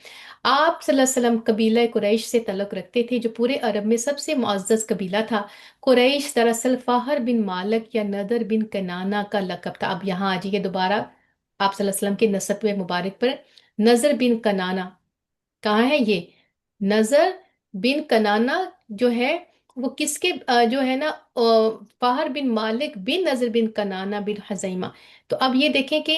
آپ صلی اللہ علیہ وسلم قبیلہ قریش سے تعلق رکھتے تھے، جو پورے عرب میں سب سے معزز قبیلہ تھا۔ قریش دراصل فہر بن مالک یا نذر بن کنانا کا لقب تھا۔ اب یہاں آ جائیے دوبارہ آپ صلی اللہ علیہ وسلم کے نسب مبارک پر، نذر بن کنانا کہاں ہے یہ؟ نذر بن کنانا جو ہے وہ کس کے جو ہے نا فہر بن مالک بن نذر بن کنانا بن حزیمہ۔ تو اب یہ دیکھیں کہ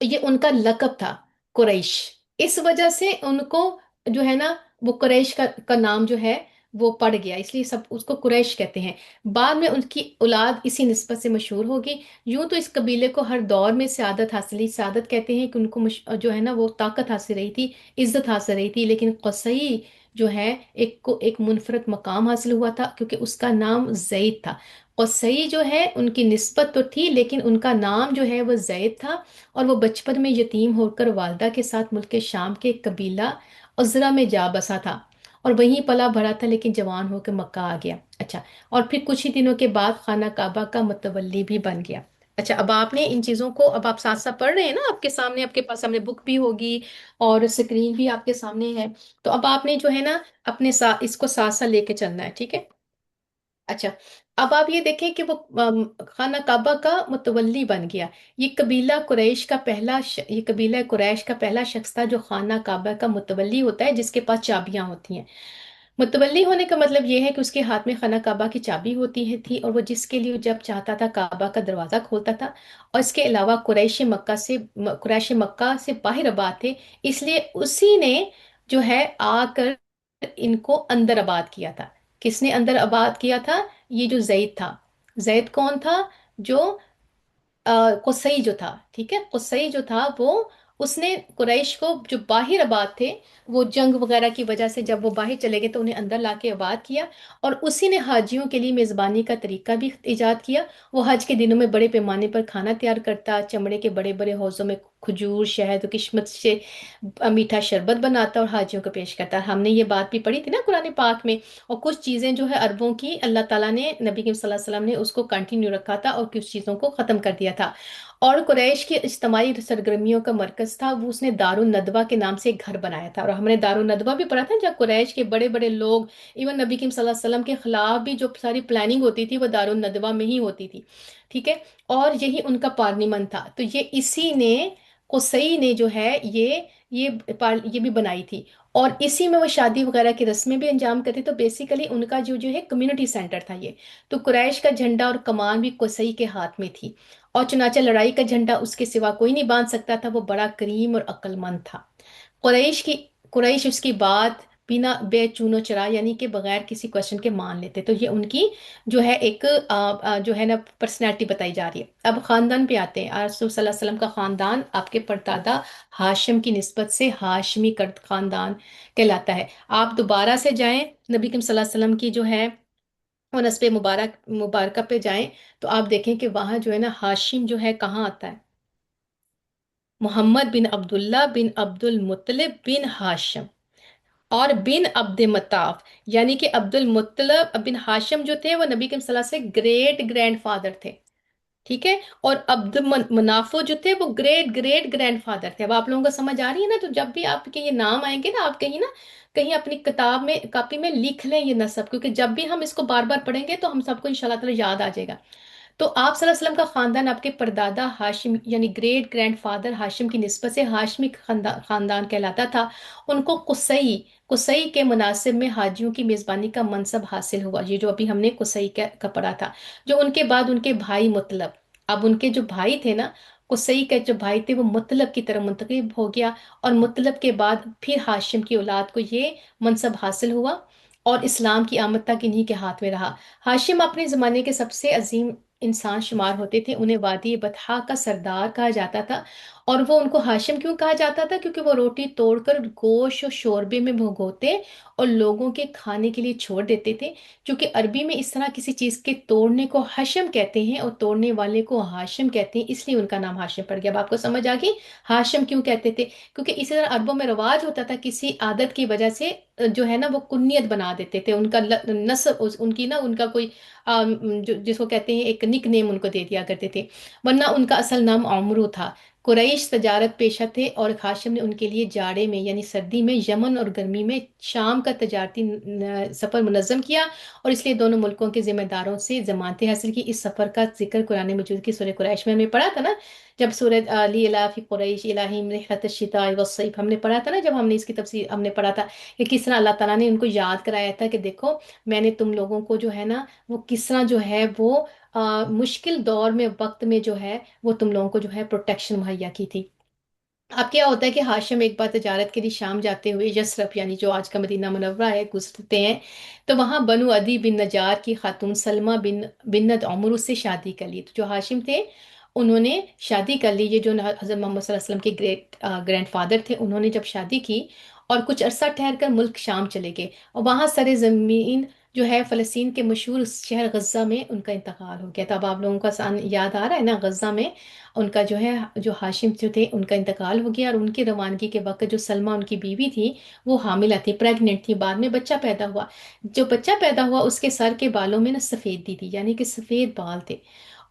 یہ ان کا لقب تھا قریش، اس وجہ سے ان کو جو ہے نا وہ قریش کا نام جو ہے وہ پڑ گیا، اس لیے سب اس کو قریش کہتے ہیں۔ بعد میں ان کی اولاد اسی نسبت سے مشہور ہوگی۔ یوں تو اس قبیلے کو ہر دور میں سعادت حاصلی، سعادت کہتے ہیں کہ ان کو جو ہے نا وہ طاقت حاصل رہی تھی، عزت حاصل رہی تھی، لیکن قصی جو ہے ایک منفرد مقام حاصل ہوا تھا کیونکہ اس کا نام زید تھا۔ قصی جو ہے ان کی نسبت تو تھی، لیکن ان کا نام جو ہے وہ زید تھا، اور وہ بچپن میں یتیم ہو کر والدہ کے ساتھ ملک شام کے قبیلہ عذرا میں جا بسا تھا، اور وہیں پلا بڑھا تھا، لیکن جوان ہو کے مکہ آ گیا۔ اچھا، اور پھر کچھ ہی دنوں کے بعد خانہ کعبہ کا متولی بھی بن گیا۔ اچھا، اب آپ نے ان چیزوں کو، اب آپ ساتھ ساتھ پڑھ رہے ہیں نا، آپ کے سامنے، آپ کے پاس سامنے بک بھی ہوگی اور اسکرین بھی آپ کے سامنے ہے۔ تو اب آپ نے جو ہے نا اپنے ساتھ اس کو ساتھ ساتھ لے کے چلنا ہے، ٹھیک ہے؟ اچھا، اب آپ یہ دیکھیں کہ وہ خانہ کعبہ کا متولی بن گیا۔ یہ قبیلہ قریش کا پہلا شخص تھا جو خانہ کعبہ کا متولی ہوتا ہے، جس کے پاس چابیاں ہوتی ہیں۔ متولی ہونے کا مطلب یہ ہے کہ اس کے ہاتھ میں خانہ کعبہ کی چابی ہوتی ہے تھی، اور وہ جس کے لیے جب چاہتا تھا کعبہ کا دروازہ کھولتا تھا۔ اور اس کے علاوہ قریش مکہ سے باہر آباد تھے، اس لیے اسی نے جو ہے آ کر ان کو اندر آباد کیا تھا۔ کس نے اندر آباد کیا تھا؟ یہ جو زید تھا۔ زید کون تھا؟ جو قصی جو تھا، ٹھیک ہے، قصی جو تھا وہ، اس نے قریش کو جو باہر آباد تھے، وہ جنگ وغیرہ کی وجہ سے جب وہ باہر چلے گئے تو انہیں اندر لا کے آباد کیا۔ اور اسی نے حاجیوں کے لیے میزبانی کا طریقہ بھی ایجاد کیا۔ وہ حج کے دنوں میں بڑے پیمانے پر کھانا تیار کرتا، چمڑے کے بڑے بڑے حوضوں میں کھجور، شہد اور کشمش سے میٹھا شربت بناتا اور حاجیوں کو پیش کرتا۔ ہم نے یہ بات بھی پڑھی تھی نا قرآن پاک میں۔ اور کچھ چیزیں جو ہے عربوں کی، اللہ تعالیٰ نے نبی کریم صلی اللہ علیہ وسلم نے اس کو کنٹینیو رکھا تھا اور کچھ چیزوں کو ختم کر دیا تھا۔ اور قریش کی اجتماعی سرگرمیوں کا مرکز تھا وہ، اس نے دار الندوہ کے نام سے ایک گھر بنایا تھا۔ اور ہم نے دار الندوہ بھی پڑھا تھا، جب قریش کے بڑے بڑے لوگ، ایون نبی کریم صلی اللہ علیہ وسلم کے خلاف بھی جو ساری پلاننگ ہوتی تھی وہ دار الندوہ میں ہی ہوتی تھی، ٹھیک ہے؟ اور یہی ان کا پارلیمنٹ تھا۔ تو یہ اسی نے، قصی نے جو ہے یہ یہ بھی بنائی تھی، اور اسی میں وہ شادی وغیرہ کی رسمیں بھی انجام کرتے۔ تو بیسیکلی ان کا جو ہے کمیونٹی سینٹر تھا یہ۔ تو قریش کا جھنڈا اور کمان بھی قصی کے ہاتھ میں تھی، اور چنانچہ لڑائی کا جھنڈا اس کے سوا کوئی نہیں باندھ سکتا تھا۔ وہ بڑا کریم اور عقل مند تھا۔ قریش کی قریش اس کی بات بنا بے چون و چرا، یعنی کہ بغیر کسی کوشچن کے مان لیتے۔ تو یہ ان کی جو ہے ایک جو ہے نا پرسنالٹی بتائی جا رہی ہے۔ اب خاندان پہ آتے ہیں۔ رسول صلی اللہ علیہ وسلم کا خاندان آپ کے پردادا ہاشم کی نسبت سے ہاشمی خاندان کہلاتا ہے۔ آپ دوبارہ سے جائیں نبی کریم صلی اللہ علیہ وسلم کی جو ہے اور نسب مبارکہ پہ جائیں، تو آپ دیکھیں کہ وہاں جو ہے نا ہاشم جو ہے کہاں آتا ہے؟ محمد بن عبداللہ بن عبد المطلب بن ہاشم اور بن عبد مطاف، یعنی کہ عبد المطلب بن ہاشم جو تھے وہ نبی کریم صلی اللہ علیہ وسلم سے گریٹ گرینڈ فادر تھے، ٹھیک ہے؟ اور عبد منافع جو تھے وہ گریٹ گریٹ گرینڈ فادر تھے۔ اب آپ لوگوں کو سمجھ آ رہی ہے نا؟ تو جب بھی آپ کے یہ نام آئیں گے نا، آپ کہیں نا کہیں اپنی کتاب میں، کاپی میں لکھ لیں یہ نسب، کیونکہ جب بھی ہم اس کو بار بار پڑھیں گے تو ہم سب کو انشاءاللہ تعالی یاد آ جائے گا۔ تو آپ صلی اللہ علیہ وسلم کا خاندان آپ کے پردادا ہاشم یعنی گریٹ گرینڈ فادر ہاشم کی نسبت سے ہاشمی خاندان کہلاتا تھا۔ ان کو قصی کے مناسب میں حاجیوں کی میزبانی کا منصب حاصل ہوا، یہ جو ابھی ہم نے قصی کا پڑھا تھا۔ جو ان کے بعد ان کے بھائی مطلب، اب ان کے جو بھائی تھے نا، قصی کے جو بھائی تھے وہ مطلب کی طرف منتقل ہو گیا، اور مطلب کے بعد پھر ہاشم کی اولاد کو یہ منصب حاصل ہوا، اور اسلام کی آمد تک انہی کے ہاتھ میں رہا۔ ہاشم اپنے زمانے کے سب سے عظیم انسان شمار ہوتے تھے، انہیں وادی بطحا کا سردار کہا جاتا تھا۔ اور وہ ان کو ہاشم کیوں کہا جاتا تھا؟ کیونکہ وہ روٹی توڑ کر گوشت اور شوربے میں بھگوتے اور لوگوں کے کھانے کے لیے چھوڑ دیتے تھے۔ کیونکہ عربی میں اس طرح کسی چیز کے توڑنے کو حشم کہتے ہیں اور توڑنے والے کو ہاشم کہتے ہیں، اس لیے ان کا نام ہاشم پڑ گیا۔ اب آپ کو سمجھ آ گئی ہاشم کیوں کہتے تھے؟ کیونکہ اسی طرح عربوں میں رواج ہوتا تھا، کسی عادت کی وجہ سے جو ہے نا وہ کنیت بنا دیتے تھے، ان کا نسب، ان کی نا ان کا کوئی جس کو کہتے ہیں ایک نک نیم ان کو دے دیا کرتے تھے، ورنہ ان کا اصل نام عمرو تھا۔ قریش تجارت پیشہ تھے، اور ہاشم نے ان کے لیے جاڑے میں یعنی سردی میں یمن اور گرمی میں شام کا تجارتی سفر منظم کیا، اور اس لیے دونوں ملکوں کے ذمہ داروں سے ضمانتیں حاصل کی۔ اس سفر کا ذکر قرآن مجید کی سورہ قریش میں ہم نے پڑھا تھا نا، جب سورہ لی الاف قریش الہیم رحلۃ الشتاء والصیف ہم نے پڑھا تھا نا، جب ہم نے اس کی تفسیر ہم نے پڑھا تھا کہ کس طرح اللہ تعالیٰ نے ان کو یاد کرایا تھا کہ دیکھو میں نے تم لوگوں کو جو ہے نا وہ کس طرح جو ہے وہ مشکل دور میں، وقت میں جو ہے وہ تم لوگوں کو جو ہے پروٹیکشن مہیا کی تھی۔ اب کیا ہوتا ہے کہ ہاشم ایک بار تجارت کے لیے شام جاتے ہوئے یثرب یعنی جو آج کا مدینہ منورہ ہے گزرتے ہیں، تو وہاں بنو عدی بن نجار کی خاتون سلمہ بنت عمرو سے شادی کر لی۔ تو جو ہاشم تھے انہوں نے شادی کر لی، یہ جو حضرت محمد صلی اللہ علیہ وسلم کے گرینڈ فادر تھے، انہوں نے جب شادی کی اور کچھ عرصہ ٹھہر کر ملک شام چلے گئے، اور وہاں سر زمین جو ہے فلسطین کے مشہور شہر غزہ میں ان کا انتقال ہو گیا تھا۔ اب آپ لوگوں کا یاد آ رہا ہے نا، غزہ میں ان کا جو ہے، جو ہاشم جو تھے ان کا انتقال ہو گیا، اور ان کی روانگی کے وقت جو سلمہ ان کی بیوی تھی وہ حاملہ تھی، پریگننٹ تھی، بعد میں بچہ پیدا ہوا۔ جو بچہ پیدا ہوا اس کے سر کے بالوں میں نا سفیدی تھی، یعنی کہ سفید بال تھے،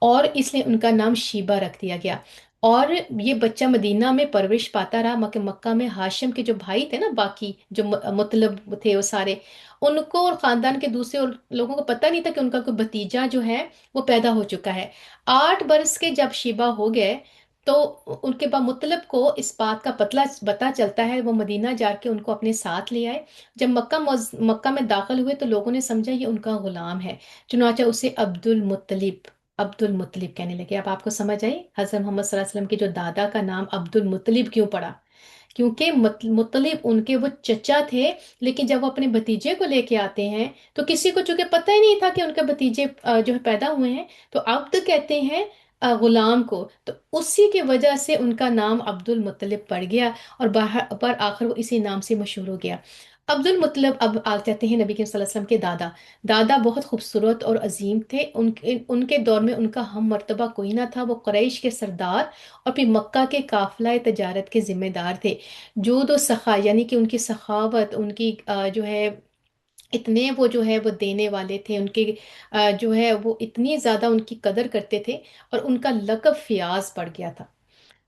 اور اس لیے ان کا نام شیبہ رکھ دیا گیا۔ اور یہ بچہ مدینہ میں پرورش پاتا رہا، مکہ مکہ میں ہاشم کے جو بھائی تھے نا، باقی جو مطلب تھے وہ سارے، ان کو اور خاندان کے دوسرے اور لوگوں کو پتہ نہیں تھا کہ ان کا کوئی بھتیجا جو ہے وہ پیدا ہو چکا ہے۔ 8 برس کے جب شیبہ ہو گئے تو ان کے بعد مطلب کو اس بات کا پتہ چلتا ہے، وہ مدینہ جا کے ان کو اپنے ساتھ لے آئے۔ جب مکہ میں داخل ہوئے تو لوگوں نے سمجھا یہ ان کا غلام ہے، چنانچہ اسے عبد المطلب کہنے لگے۔ اب آپ کو سمجھ آئی حضرت محمد صلی اللہ علیہ وسلم کے جو دادا کا نام عبد المطلب کیوں پڑا؟ کیونکہ مطلب ان کے وہ چچا تھے، لیکن جب وہ اپنے بھتیجے کو لے کے آتے ہیں تو کسی کو چونکہ پتہ ہی نہیں تھا کہ ان کے بھتیجے جو ہے پیدا ہوئے ہیں، تو عبد کہتے ہیں غلام کو، تو اسی کی وجہ سے ان کا نام عبد المطلب پڑ گیا، اور پر آخر وہ اسی نام سے مشہور ہو گیا۔ عبد المطلب اب آ جاتے ہیں نبی کے صلی اللہ علیہ وسلم کے دادا۔ دادا بہت خوبصورت اور عظیم تھے، ان کے دور میں ان کا ہم مرتبہ کوئی نہ تھا، وہ قریش کے سردار اور پھر مکہ کے قافلہ تجارت کے ذمہ دار تھے۔ جود و سخا، یعنی کہ ان کی سخاوت، ان کی جو ہے اتنے وہ جو ہے وہ دینے والے تھے، ان کے جو ہے وہ اتنی زیادہ ان کی قدر کرتے تھے، اور ان کا لقب فیاض پڑ گیا تھا۔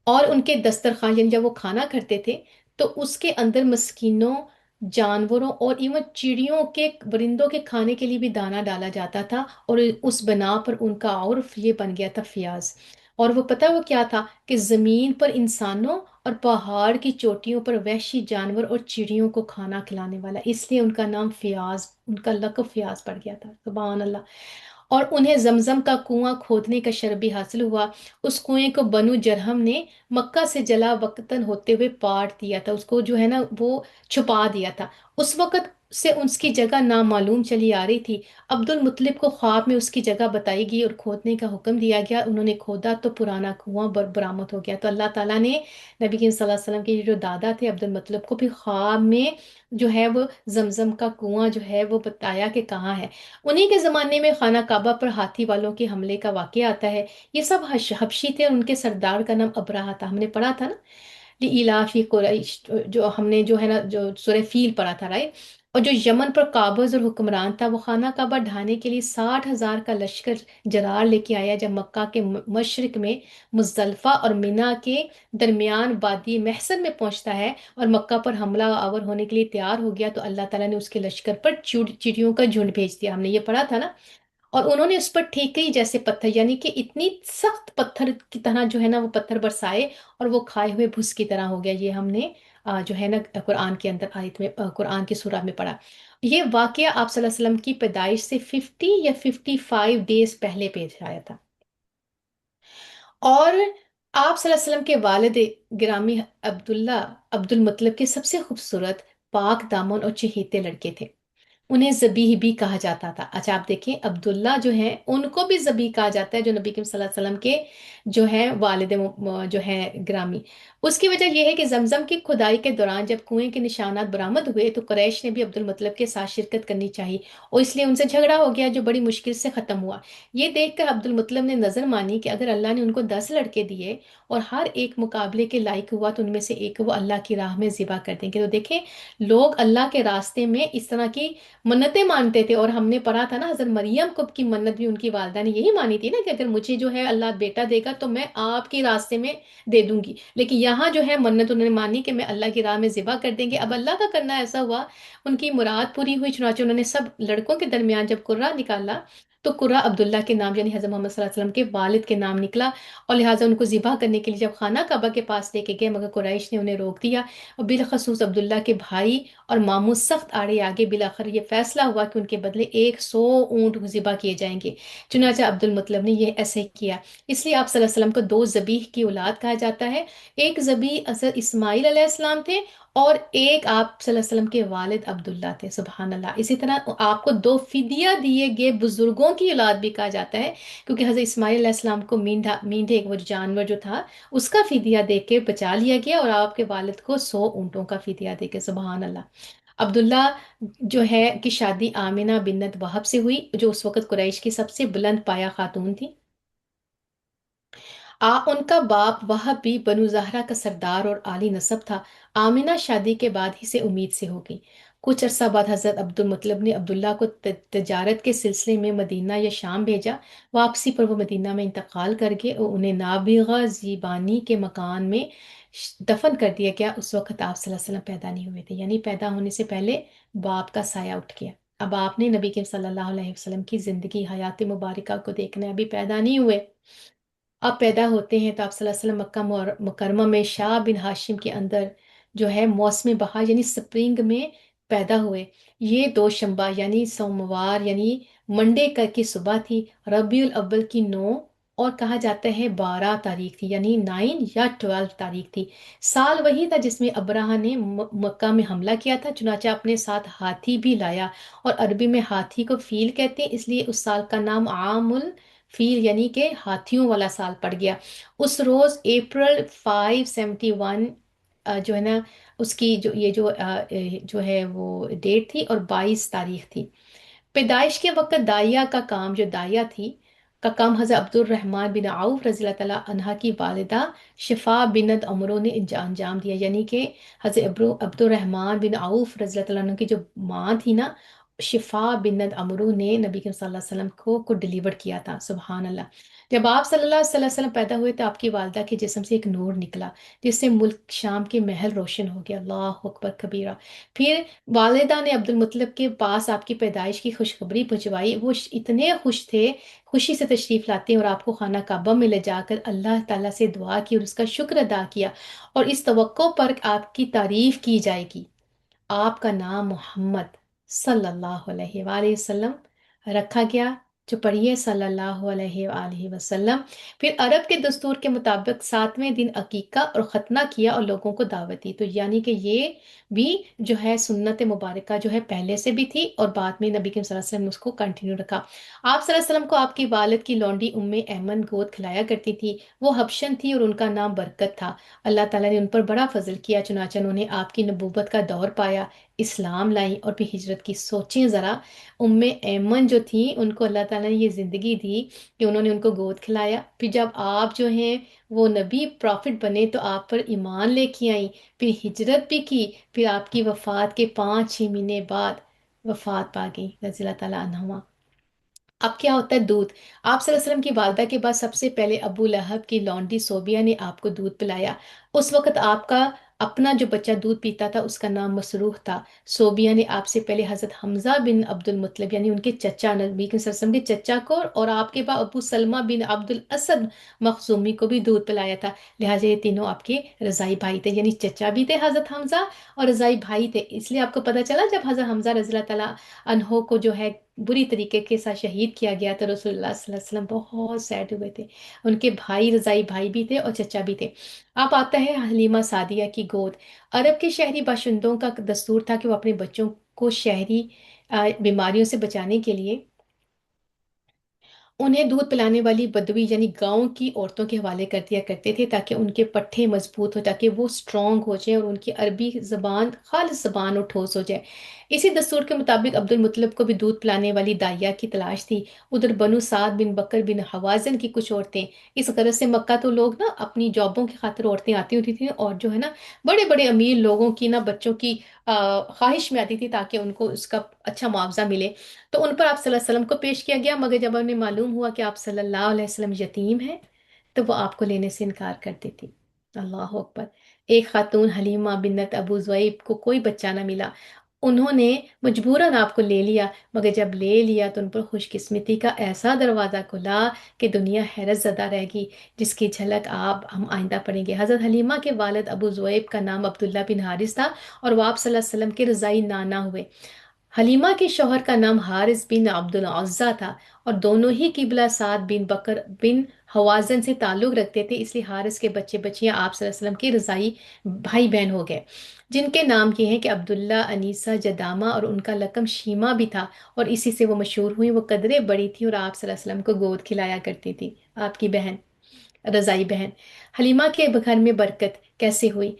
اور ان کے دسترخوان، یعنی جب وہ کھانا کرتے تھے تو اس کے اندر مسکینوں، جانوروں اور ایون چڑیوں کے، برندوں کے کھانے کے لیے بھی دانہ ڈالا جاتا تھا، اور اس بنا پر ان کا عرف یہ بن گیا تھا فیاض۔ اور وہ پتہ وہ کیا تھا کہ زمین پر انسانوں اور پہاڑ کی چوٹیوں پر وحشی جانور اور چڑیوں کو کھانا کھلانے والا، اس لیے ان کا نام فیاض، ان کا لقب فیاض پڑ گیا تھا، سبحان اللہ۔ اور انہیں زمزم کا کنواں کھودنے کا شرف بھی حاصل ہوا۔ اس کنویں کو بنو جرہم نے مکہ سے جلا وطن ہوتے ہوئے پاٹ دیا تھا، اس کو جو ہے نا وہ چھپا دیا تھا۔ اس وقت سے اس کی جگہ نامعلوم چلی آ رہی تھی۔ عبد المطلب کو خواب میں اس کی جگہ بتائی گئی اور کھودنے کا حکم دیا گیا، انہوں نے کھودا تو پرانا کنواں برآمد ہو گیا۔ تو اللہ تعالیٰ نے نبی کریم صلی اللہ علیہ وسلم کے جو دادا تھے عبد المطلب کو بھی خواب میں جو ہے وہ زمزم کا کنواں جو ہے وہ بتایا کہ کہاں ہے۔ انہی کے زمانے میں خانہ کعبہ پر ہاتھی والوں کے حملے کا واقعہ آتا ہے۔ یہ سب حبشی تھے، اور ان کے سردار کا نام ابراہ تھا، ہم نے پڑھا تھا نا، لإیلافی قریش، جو ہم نے جو ہے نا جو سورہ فیل پڑھا تھا، رائٹ۔ اور جو یمن پر قابض اور حکمران تھا، وہ خانہ کعبہ ڈھانے کے لیے 60,000 کا لشکر جرار لے کے آیا۔ جب مکہ کے مشرق میں مزدلفہ اور مینا کے درمیان وادی محسن میں پہنچتا ہے اور مکہ پر حملہ آور ہونے کے لیے تیار ہو گیا، تو اللہ تعالیٰ نے اس کے لشکر پر چڑیوں کا جھنڈ بھیج دیا، ہم نے یہ پڑھا تھا نا۔ اور انہوں نے اس پر ٹھیکری جیسے پتھر، یعنی کہ اتنی سخت پتھر کی طرح جو ہے نا وہ پتھر برسائے، اور وہ کھائے ہوئے بھس کی طرح ہو گیا۔ یہ ہم نے جو ہے نا قرآن کے اندر آیت میں، قرآن کی سورہ میں پڑھا۔ یہ واقعہ آپ صلی اللہ علیہ وسلم کی پیدائش سے 50 یا 55 ڈیز پہلے پیش آیا تھا۔ اور آپ صلی اللہ علیہ وسلم کے والد گرامی عبد المطلب کے سب سے خوبصورت، پاک دامن اور چہیتے لڑکے تھے، انہیں ذبیح بھی کہا جاتا تھا۔ اچھا آپ دیکھیں، عبداللہ جو ہیں ان کو بھی ذبیح کہا جاتا ہے، جو نبی کریم صلی اللہ علیہ وسلم کے جو ہے والد جو ہے گرامی۔ اس کی وجہ یہ ہے کہ زمزم کی کھدائی کے دوران جب کنویں کے نشانات برآمد ہوئے تو قریش نے بھی عبد المطلب کے ساتھ شرکت کرنی چاہی، اور اس لیے ان سے جھگڑا ہو گیا جو بڑی مشکل سے ختم ہوا۔ یہ دیکھ کر عبد المطلب نے نظر مانی کہ اگر اللہ نے ان کو 10 لڑکے دیے اور ہر ایک مقابلے کے لائق ہوا تو ان میں سے ایک وہ اللہ کی راہ میں ذبح کر دیں گے۔ تو دیکھیں، لوگ اللہ کے راستے میں اس طرح کی منتیں مانتے تھے، اور ہم نے پڑھا تھا نا حضرت مریم کو کی منت بھی ان کی والدہ نے یہی مانی تھی نا، کہ اگر مجھے جو ہے اللہ بیٹا دے گا تو میں آپ کے راستے میں دے دوں گی۔ لیکن یہاں جو ہے منت انہوں نے مانی کہ میں اللہ کی راہ میں ذبح کر دیں گے۔ اب اللہ کا کرنا ایسا ہوا، ان کی مراد پوری ہوئی، چنانچہ انہوں نے سب لڑکوں کے درمیان جب قرہ نکالا تو قرہ عبداللہ کے نام، یعنی حضرت محمد صلی اللہ علیہ وسلم کے والد کے نام نکلا، اور لہٰذا ان کو ذبح کرنے کے لیے جب خانہ کعبہ کے پاس لے کے گئے، مگر قریش نے انہیں روک دیا، اور بالخصوص عبداللہ کے بھائی اور ماموں سخت آڑے آگے۔ بالآخر یہ فیصلہ ہوا کہ ان کے بدلے 100 اونٹ ذبح کیے جائیں گے، چنانچہ عبد المطلب نے یہ ایسے کیا۔ اس لیے آپ صلی اللہ علیہ وسلم کو 2 ذبیح کی اولاد کہا جاتا ہے، ایک ذبیح حضرت اسماعیل علیہ السلام تھے، اور ایک آپ صلی اللہ علیہ وسلم کے والد عبداللہ تھے، سبحان اللہ۔ اسی طرح آپ کو 2 فدیہ دیے گئے بزرگوں کی اولاد بھی کہا جاتا ہے، کیونکہ حضرت اسماعیل علیہ السلام کو مینڈھے وہ جانور جو تھا اس کا فدیہ دے کے بچا لیا گیا، اور آپ کے والد کو 100 اونٹوں کا فدیہ دے کے، سبحان اللہ۔ عبداللہ جو ہے کی شادی آمنہ بنت وہب سے ہوئی، جو اس وقت قریش کی سب سے بلند پایہ خاتون تھی۔ ان کا باپ وہب بھی بنو زہرہ کا سردار اور عالی نسب تھا۔ آمنہ شادی کے بعد ہی سے امید سے ہوگی۔ کچھ عرصہ بعد حضرت عبد المطلب نے عبداللہ کو تجارت کے سلسلے میں مدینہ یا شام بھیجا۔ واپسی پر وہ مدینہ میں انتقال کر گئے اور انہیں نابغہ زیبانی کے مکان میں دفن کر دیا گیا۔ اس وقت آپ صلی اللہ علیہ وسلم پیدا نہیں ہوئے تھے، یعنی پیدا ہونے سے پہلے باپ کا سایہ اٹھ گیا۔ اب آپ نے نبی کریم صلی اللہ علیہ وسلم کی زندگی حیات مبارکہ کو دیکھنا ہے، ابھی پیدا نہیں ہوئے۔ اب پیدا ہوتے ہیں تو آپ صلی اللہ علیہ وسلم مکہ مکرمہ میں شاہ بن ہاشم کے اندر جو ہے موسم بہار یعنی سپرنگ میں پیدا ہوئے۔ یہ دوشنبہ یعنی سوموار یعنی منڈے کی صبح تھی، ربیع الاول کی 9 اور کہا جاتا ہے 12 تاریخ تھی، یعنی 9 یا 12 تاریخ تھی۔ سال وہی تھا جس میں ابراہہ نے مکہ میں حملہ کیا تھا، چنانچہ اپنے ساتھ ہاتھی بھی لایا، اور عربی میں ہاتھی کو فیل کہتے ہیں، اس لیے اس سال کا نام عام فیل یعنی کہ ہاتھیوں والا سال پڑ گیا۔ اس روز اپریل 571 جو ہے نا، اس کی جو یہ جو ہے وہ ڈیٹ تھی، اور 22 تاریخ تھی۔ پیدائش کے وقت دائیا کا کام، جو دائیا تھی کا کام حضرت عبد الرحمن بن عوف رضی اللہ تعالیٰ عنہ کی والدہ شفا بنت عمرو نے انجام دیا، یعنی کہ حضرت عبد الرحمن بن عوف رضی اللہ تعالیٰ عنہ کی جو ماں تھی نا، شفا بنت عمرو نے نبی کریم صلی اللہ علیہ وسلم کو ڈلیور کیا تھا، سبحان اللہ۔ جب آپ صلی اللہ علیہ وسلم پیدا ہوئے تو آپ کی والدہ کے جسم سے ایک نور نکلا، جس سے ملک شام کے محل روشن ہو گیا، اللہ اکبر کبیرہ۔ پھر والدہ نے عبد المطلب کے پاس آپ کی پیدائش کی خوشخبری پہنچوائی، وہ اتنے خوش تھے، خوشی سے تشریف لاتے اور آپ کو خانہ کعبہ میں لے جا کر اللہ تعالیٰ سے دعا کی اور اس کا شکر ادا کیا، اور اس توقع پر آپ کی تعریف کی جائے گی۔ آپ کا نام محمد صلی اللہ علیہ وآلہ وسلم رکھا گیا، جو پڑھیے صلی اللہ علیہ وآلہ وسلم۔ پھر عرب کے دستور کے مطابق 7ویں دن عقیقہ اور ختنہ کیا اور لوگوں کو دعوت دی، تو یعنی کہ یہ بھی جو ہے سنت مبارکہ جو ہے پہلے سے بھی تھی، اور بعد میں نبی کریم صلی اللہ علیہ وسلم نے اس کو کنٹینیو رکھا۔ آپ صلی اللہ علیہ وسلم کو آپ کی والد کی لونڈی ایمن گود کھلایا کرتی تھی، وہ حبشن تھی اور ان کا نام برکت تھا۔ اللہ تعالیٰ نے ان پر بڑا فضل کیا، چنانچہ انہوں نے آپ کی نبوت کا دور پایا، اسلام لائیں اور پھر ہجرت کی۔ سوچیں ذرا، ایمن جو تھی ان کو اللہ تعالیٰ نے یہ زندگی دی کہ انہوں نے ان کو گود کھلایا، پھر جب آپ جو ہیں وہ نبی پروفٹ بنے تو آپ پر ایمان لے کے آئیں، پھر ہجرت بھی کی، پھر آپ کی وفات کے 5-6 مہینے بعد وفات پا گئی رضی اللہ تعالیٰ عنہما۔ اب کیا ہوتا ہے دودھ؟ آپ صلی اللہ علیہ وسلم کی والدہ کے بعد سب سے پہلے ابو لہب کی لونڈی صوبیہ نے آپ کو دودھ پلایا۔ اس وقت آپ کا اپنا جو بچہ دودھ پیتا تھا اس کا نام مسروح تھا۔ صوبیہ نے آپ سے پہلے حضرت حمزہ بن عبد المطلب یعنی ان کے چچا نبی کے صلی اللہ علیہ وسلم کے چچا کو، اور آپ کے بعد ابو سلمہ بن عبد الاسد مخزومی کو بھی دودھ پلایا تھا، لہٰذا یہ تینوں آپ کے رضائی بھائی تھے، یعنی چچا بھی تھے حضرت حمزہ اور رضائی بھائی تھے۔ اس لیے آپ کو پتہ چلا جب حضرت حمزہ رضی اللہ تعالیٰ عنہ کو جو ہے بری طریقے کے ساتھ شہید کیا گیا تو رسول اللہ صلی اللہ علیہ وسلم بہت سیڈ ہوئے تھے۔ ان کے بھائی رضائی بھائی بھی تھے اور چچا بھی تھے۔ اب آتا ہے حلیمہ سعدیہ کی گود۔ عرب کے شہری باشندوں کا دستور تھا کہ وہ اپنے بچوں کو شہری بیماریوں سے بچانے کے لیے انہیں دودھ پلانے والی بدوی یعنی گاؤں کی عورتوں کے حوالے کر دیا کرتے تھے، تاکہ ان کے پٹھے مضبوط ہو، تاکہ وہ سٹرونگ ہو جائیں اور ان کی عربی زبان خالص زبان اور ٹھوس ہو جائے۔ اسی دستور کے مطابق عبد المطلب کو بھی دودھ پلانے والی دائیا کی تلاش تھی۔ ادھر بنو سعد بن بکر بن حوازن کی کچھ عورتیں، اس غرض سے مکہ تو لوگ نا اپنی جابوں کی خاطر عورتیں آتی ہوتی تھیں، اور جو ہے نا بڑے بڑے امیر لوگوں کی نا بچوں کی خواہش میں آتی تھی تاکہ ان کو اس کا اچھا معاوضہ ملے، تو ان پر آپ صلی اللہ علیہ وسلم کو پیش کیا گیا، مگر جب انہیں معلوم ہوا کہ آپ صلی اللہ علیہ وسلم یتیم ہیں تو وہ آپ کو لینے سے انکار کر دیتی۔ اللہ اکبر۔ ایک خاتون حلیمہ بنت ابو زویب کو کوئی بچہ نہ ملا، انہوں نے مجبوراً آپ کو لے لیا، مگر جب لے لیا تو ان پر خوش قسمتی کا ایسا دروازہ کھلا کہ دنیا حیرت زدہ رہ گئی، جس کی جھلک آپ ہم آئندہ پڑھیں گے۔ حضرت حلیمہ کے والد ابو زویب کا نام عبداللہ بن حارث تھا، اور وہ آپ صلی اللہ علیہ وسلم کے رضائی نانا ہوئے۔ حلیمہ کے شوہر کا نام حارث بن عبد العزہ تھا، اور دونوں ہی قبلہ سعد بن بکر بن حوازن سے تعلق رکھتے تھے، اس لیے حارث کے بچے بچیاں آپ صلی اللہ علیہ وسلم کے رضائی بھائی بہن ہو گئے، جن کے نام یہ ہیں کہ عبداللہ، انیسہ، جدامہ، اور ان کا لقب شیمہ بھی تھا، اور اسی سے وہ مشہور ہوئی۔ وہ قدرے بڑی تھی اور آپ صلی اللہ علیہ وسلم کو گود کھلایا کرتی تھی، آپ کی بہن، رضائی بہن۔ حلیمہ کے گھر میں برکت کیسے ہوئی؟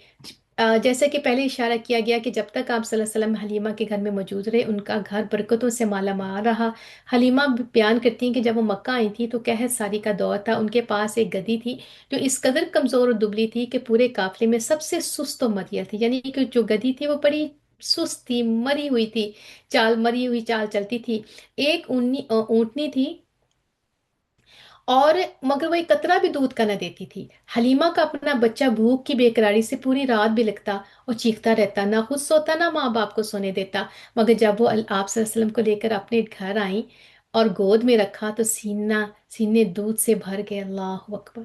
جیسے کہ پہلے اشارہ کیا گیا کہ جب تک آپ صلی اللہ علیہ وسلم حلیمہ کے گھر میں موجود رہے ان کا گھر برکتوں سے مالا مال رہا۔ حلیمہ بیان کرتی ہیں کہ جب وہ مکہ آئی تھی تو قحط ساری کا دور تھا، ان کے پاس ایک گدی تھی جو اس قدر کمزور اور دبلی تھی کہ پورے قافلے میں سب سے سست و مریل تھی، یعنی کہ جو گدی تھی وہ بڑی سست تھی، مری ہوئی تھی، چال مری ہوئی چال چلتی تھی۔ ایک اونٹنی تھی، اور مگر وہ ایک قطرہ بھی دودھ کا نہ دیتی تھی۔ حلیمہ کا اپنا بچہ بھوک کی بے قراری سے پوری رات بلکتا اور چیختا رہتا، نہ خود سوتا نہ ماں باپ کو سونے دیتا۔ مگر جب وہ آپ صلی اللہ علیہ وسلم کو لے کر اپنے گھر آئیں اور گود میں رکھا تو سینے دودھ سے بھر گئے، اللہ اکبر!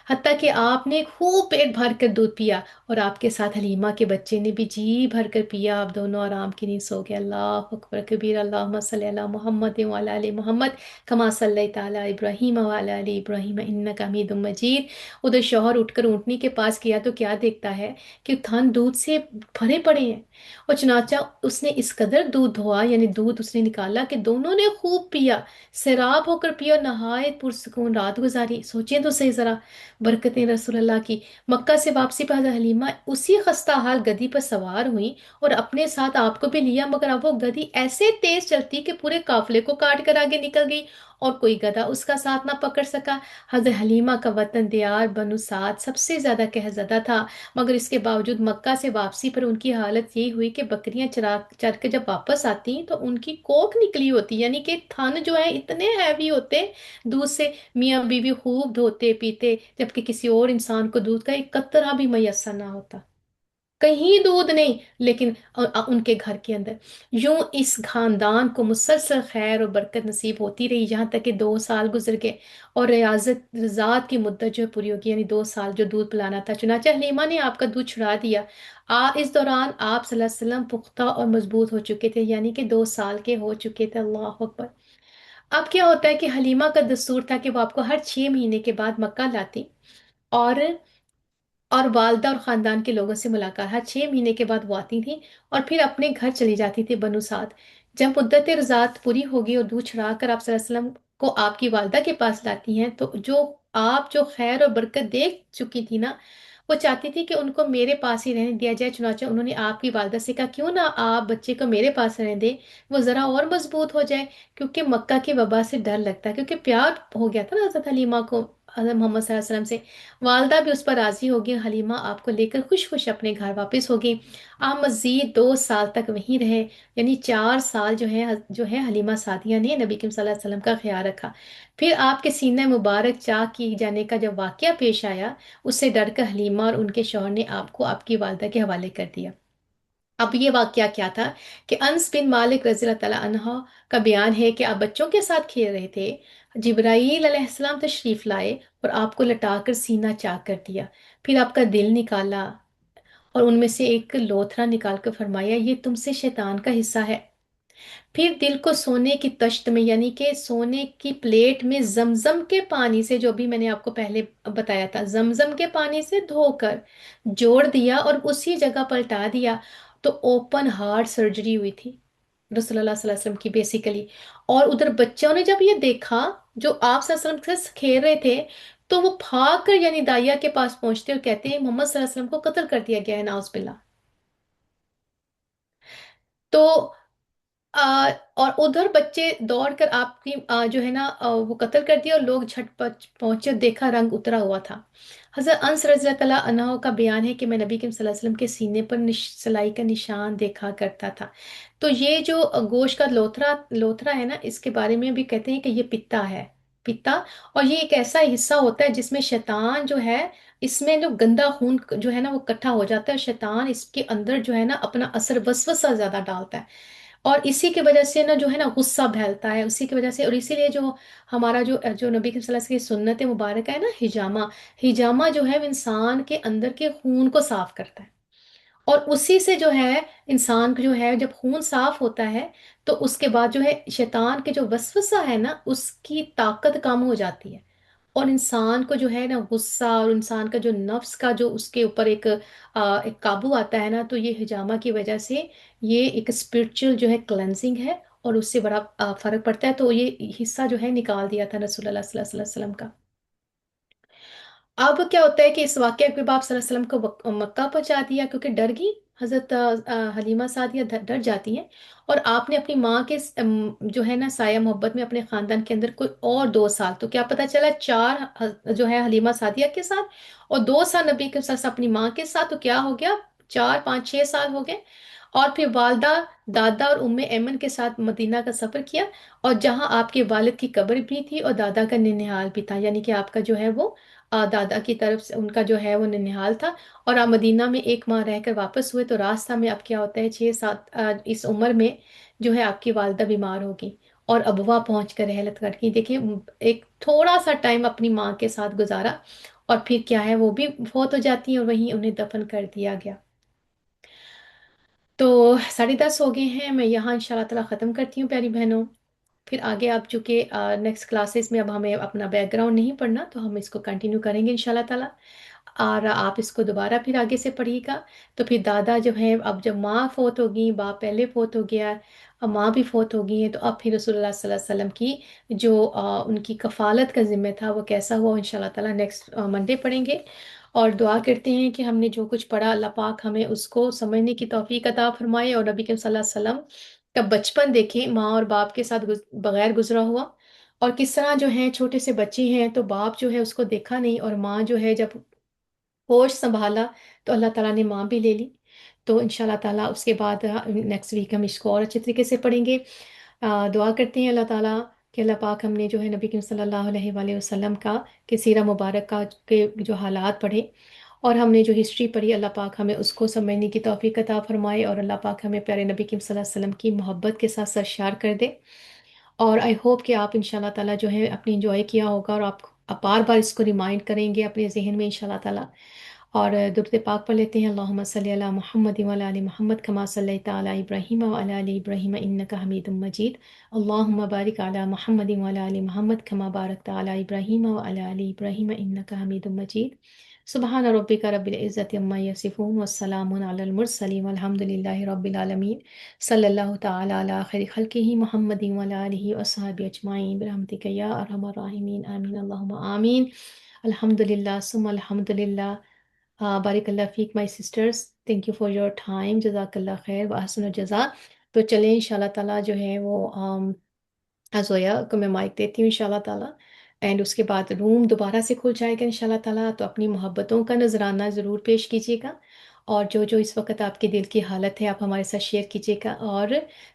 حتیٰ کہ آپ نے خوب پیٹ بھر کر دودھ پیا، اور آپ کے ساتھ حلیمہ کے بچے نے بھی جی بھر کر پیا، آپ دونوں آرام کی نیند سو گئے۔ اللہ اکبر کبیر، اللہم صلی علی محمد وعلی آل محمد کما صلی تعالی ابراہیم وعلی آل ابراہیم انک حمید مجید۔ ادھر شوہر اٹھ کر اونٹنی کے پاس گیا تو کیا دیکھتا ہے کہ تھن دودھ سے بھرے پڑے ہیں، اور چنانچہ اس نے اس قدر دودھ دھوا، یعنی دودھ اس نے نکالا کہ دونوں نے خوب پیا، سیراب ہو کر پیا اور نہایت پرسکون رات گزاری۔ سوچیں تو صحیح ذرا برکتیں رسول اللہ کی۔ مکہ سے واپسی پر حضرت حلیمہ اسی خستہ حال گدی پر سوار ہوئیں اور اپنے ساتھ آپ کو بھی لیا، مگر اب وہ گدی ایسے تیز چلتی کہ پورے قافلے کو کاٹ کر آگے نکل گئی اور کوئی گدھا اس کا ساتھ نہ پکڑ سکا۔ حضرت حلیمہ کا وطن دیار بنو سعد سب سے زیادہ قحط زدہ تھا، مگر اس کے باوجود مکہ سے واپسی پر ان کی حالت یہی ہوئی کہ بکریاں چرا چر کے جب واپس آتی تو ان کی کوکھ نکلی ہوتی، یعنی کہ تھن جو ہے اتنے ہیوی ہوتے دودھ سے، میاں بیوی خوب دھوتے پیتے، جبکہ کسی اور انسان کو دودھ کا ایک قطرہ بھی میسر نہ ہوتا، کہیں دودھ نہیں، لیکن ان کے گھر کے اندر یوں اس خاندان کو مسلسل خیر اور برکت نصیب ہوتی رہی، یہاں تک کہ 2 سال گزر گئے اور ریاضت رضاعت کی مدت جو ہے پوری ہوگی، یعنی 2 سال جو دودھ پلانا تھا۔ چنانچہ حلیمہ نے آپ کا دودھ چھڑا دیا۔ اس دوران آپ صلی اللہ علیہ وسلم پختہ اور مضبوط ہو چکے تھے، یعنی کہ 2 سال کے ہو چکے تھے، اللہ اکبر۔ اب کیا ہوتا ہے کہ حلیمہ کا دستور تھا کہ وہ آپ کو ہر 6 مہینے کے بعد مکہ لاتی، اور والدہ اور خاندان کے لوگوں سے ملاقات، ہر 6 مہینے کے بعد وہ آتی تھیں اور پھر اپنے گھر چلی جاتی تھی بنو سعد۔ جب مدت رضاعت پوری ہوگی اور دودھ چھڑا کر آپ صلی اللہ علیہ وسلم کو آپ کی والدہ کے پاس لاتی ہیں تو جو خیر اور برکت دیکھ چکی تھی نا، وہ چاہتی تھی کہ ان کو میرے پاس ہی رہنے دیا جائے۔ چنانچہ انہوں نے آپ کی والدہ سے کہا کیوں نہ آپ بچے کو میرے پاس رہنے دیں، وہ ذرا اور مضبوط ہو جائے، کیونکہ مکہ کی وبا سے ڈر لگتا ہے، کیونکہ پیار ہو گیا تھا نا حضرت حلیمہ کو حضرت محمد صلی اللہ علیہ وسلم سے۔ والدہ بھی اس پر راضی ہوگی، حلیمہ آپ کو لے کر خوش خوش اپنے گھر واپس ہوگی۔ آپ مزید 2 سال تک وہیں رہے، یعنی 4 سال جو ہے حلیمہ سعدیہ نے نبی کریم صلی اللہ علیہ وسلم کا خیال رکھا۔ پھر آپ کے سینہ مبارک چاک کی جانے کا جب واقعہ پیش آیا، اس سے ڈر کر حلیمہ اور ان کے شوہر نے آپ کو آپ کی والدہ کے حوالے کر دیا۔ اب یہ واقعہ کیا تھا کہ انس بن مالک رضی اللہ تعالیٰ عنہ کا بیان ہے کہ آپ بچوں کے ساتھ کھیل رہے تھے، جبرائیل علیہ السلام تشریف لائے اور آپ کو لٹا کر سینہ چاک کر دیا، پھر آپ کا دل نکالا اور ان میں سے ایک لوتھڑا نکال کر فرمایا یہ تم سے شیطان کا حصہ ہے۔ پھر دل کو سونے کی تشت میں، یعنی کہ سونے کی پلیٹ میں زمزم کے پانی سے، جو بھی میں نے آپ کو پہلے بتایا تھا، زمزم کے پانی سے دھو کر جوڑ دیا اور اسی جگہ پلٹا دیا، تو اوپن ہارٹ سرجری ہوئی تھی رسول اللہ صلی اللہ علیہ وسلم کی بیسیکلی۔ اور ادھر بچوں نے جب یہ دیکھا جو آپ صلی اللہ علیہ وسلم سے کھیل رہے تھے، تو وہ بھاگ کر یعنی دائیا کے پاس پہنچتے اور کہتے ہیں محمد صلی اللہ علیہ وسلم کو قتل کر دیا گیا ہے، ناؤز باللہ۔ تو اور ادھر بچے دوڑ کر آپ کی جو ہے نا وہ قتل کر دیا، اور لوگ جھٹ پٹ پہنچے اور دیکھا رنگ اترا ہوا تھا۔ حضرت انس رضی اللہ تعالیٰ عنہ کا بیان ہے کہ میں نبی کریم صلی اللہ علیہ وسلم کے سینے پر سلائی کا نشان دیکھا کرتا تھا۔ تو یہ جو گوشت کا لوتھرا ہے نا، اس کے بارے میں بھی کہتے ہیں کہ یہ پتا ہے، پتا، اور یہ ایک ایسا حصہ ہوتا ہے جس میں شیطان جو ہے، اس میں جو گندا خون جو ہے نا وہ اکٹھا ہو جاتا ہے، اور شیطان اس کے اندر جو ہے نا اپنا اثر وسوسہ زیادہ ڈالتا ہے، اور اسی کی وجہ سے نا جو ہے نا غصہ پھیلتا ہے اسی کی وجہ سے، اور اسی لیے جو ہمارا جو نبی صلی اللہ علیہ وسلم کی سنت مبارکہ ہے نا، ہجامہ، ہجامہ جو ہے وہ انسان کے اندر کے خون کو صاف کرتا ہے، اور اسی سے جو ہے انسان کو جو ہے جب خون صاف ہوتا ہے تو اس کے بعد جو ہے شیطان کے جو وسوسہ ہے نا اس کی طاقت کم ہو جاتی ہے، اور انسان کو جو ہے نا غصہ، اور انسان کا جو نفس کا جو اس کے اوپر ایک قابو آتا ہے نا، تو یہ حجامہ کی وجہ سے یہ ایک اسپرچل جو ہے کلینزنگ ہے، اور اس سے بڑا فرق پڑتا ہے، تو یہ حصہ جو ہے نکال دیا تھا رسول اللہ صلی اللہ علیہ وسلم کا۔ اب کیا ہوتا ہے کہ اس واقعے کے بعد صلی اللہ علیہ وسلم کو مکہ پہنچا دیا کیونکہ ڈر گئی حضرت حلیمہ سعدیہ ڈر جاتی ہیں، اور آپ نے اپنی ماں کے جو ہے نا سایہ محبت میں اپنے خاندان کے اندر کوئی اور 2 سال، تو کیا پتا چلا 4 جو ہے حلیمہ سعدیہ کے ساتھ اور 2 سال نبی کے ساتھ اپنی ماں کے ساتھ، تو کیا ہو گیا، 4 5 6 سال ہو گئے۔ اور پھر والدہ، دادا اور ام ایمن کے ساتھ مدینہ کا سفر کیا، اور جہاں آپ کے والد کی قبر بھی تھی اور دادا کا ننیال بھی تھا، یعنی کہ آپ کا جو ہے وہ دادا کی طرف سے ان کا جو ہے وہ ننیال تھا، اور آپ مدینہ میں 1 ماہ رہ کر واپس ہوئے، تو راستہ میں اب کیا ہوتا ہے 6 7 اس عمر میں جو ہے آپ کی والدہ بیمار ہوگی، اور ابوا پہنچ کر رحلت کر کی، دیکھیں ایک تھوڑا سا ٹائم اپنی ماں کے ساتھ گزارا، اور پھر کیا ہے وہ بھی فوت ہو جاتی ہیں اور وہیں انہیں دفن کر دیا گیا۔ تو 10:30 ہو گئے ہیں، میں یہاں ان شاء اللہ تعالیٰ ختم کرتی ہوں پیاری بہنوں۔ پھر آگے آپ چونکہ نیکسٹ کلاسز میں اب ہمیں اپنا بیک گراؤنڈ نہیں پڑھنا، تو ہم اس کو کنٹینیو کریں گے ان شاء اللہ تعالیٰ، اور آپ اس کو دوبارہ پھر آگے سے پڑھیے گا۔ تو پھر دادا جو ہے، اب جب ماں فوت ہو گئی، باپ پہلے فوت ہو گیا، اب ماں بھی فوت ہو گئی ہے، تو اب پھر رسول اللہ صلی اللہ علیہ وسلم کی جو ان کی کفالت کا ذمہ تھا وہ کیسا ہوا، ان شاء اللہ تعالیٰ نیکسٹ منڈے پڑھیں گے۔ اور دعا کرتے ہیں کہ ہم نے جو کچھ پڑھا اللہ پاک ہمیں اس کو سمجھنے کی توفیق عطا فرمائے، اور نبی کریم صلی اللہ علیہ وسلم کا بچپن دیکھیں ماں اور باپ کے ساتھ بغیر گزرا ہوا، اور کس طرح جو ہے چھوٹے سے بچے ہیں تو باپ جو ہے اس کو دیکھا نہیں، اور ماں جو ہے جب ہوش سنبھالا تو اللہ تعالیٰ نے ماں بھی لے لی۔ تو ان شاء اللہ تعالیٰ اس کے بعد نیکسٹ ویک ہم اس کو اور اچھے طریقے سے پڑھیں گے۔ دعا کرتے ہیں اللہ تعالیٰ کہ اللہ پاک ہم نے جو ہے نبی کریم صلی اللہ علیہ وآلہ وسلم کا کہ سیرہ مبارک کا کے جو حالات پڑھے، اور ہم نے جو ہسٹری پڑھی اللہ پاک ہمیں اس کو سمجھنے کی توفیق عطا فرمائے، اور اللہ پاک ہمیں پیارے نبی کریم صلی اللہ علیہ وسلم کی محبت کے ساتھ سرشار کر دے۔ اور آئی ہوپ کہ آپ ان شاء اللہ تعالیٰ جو ہے اپنی انجوائے کیا ہوگا، اور آپ بار بار اس کو ریمائنڈ کریں گے اپنے ذہن میں ان شاء اللہ تعالیٰ۔ اور درود پاک پڑھ لیتے ہیں، اللہم صلی علی محمد وعلی آل محمد کما صلیت علی ابراہیم وعلی آل ابراہیم انک حمید مجید، اللہم بارک علی محمد وعلی آل محمد کما بارکت علی ابراہیم وعلی آل ابراہیم انک حمید مجید، سبحان ربک رب العزت عما یصفون والسلام علی المرسلین والحمد للہ رب العالمین، صلی اللہ تعالی علی خیر خلقہ محمد وعلی آلہ وصحبہ اجمعین برحمتک یا ارحم الراحمین، آمین اللہم آمین۔ الحمد للہ ثم الحمد للہ۔ بارک اللہ فیک my sisters, thank you for your time, جزاک اللہ خیر و احسن الجزا۔ تو چلیں ان شاء اللہ تعالیٰ جو ہے وہ زویا کو میں مائک دیتی ہوں ان شاء اللہ تعالیٰ، اینڈ اس کے بعد روم دوبارہ سے کھل جائے گا ان شاء اللہ تعالیٰ، تو اپنی محبتوں کا نذرانہ ضرور پیش کیجیے گا، اور جو جو اس وقت آپ کے دل کی حالت ہے آپ ہمارے ساتھ شیئر کیجیے گا، اور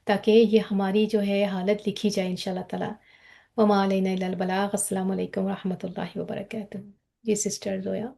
تاکہ یہ ہماری جو ہے حالت لکھی جائے ان شاء اللہ تعالیٰ۔ وما علینا الا البلاغ۔ السلام علیکم ورحمۃ اللہ وبرکاتہ۔ جی سسٹر زویا۔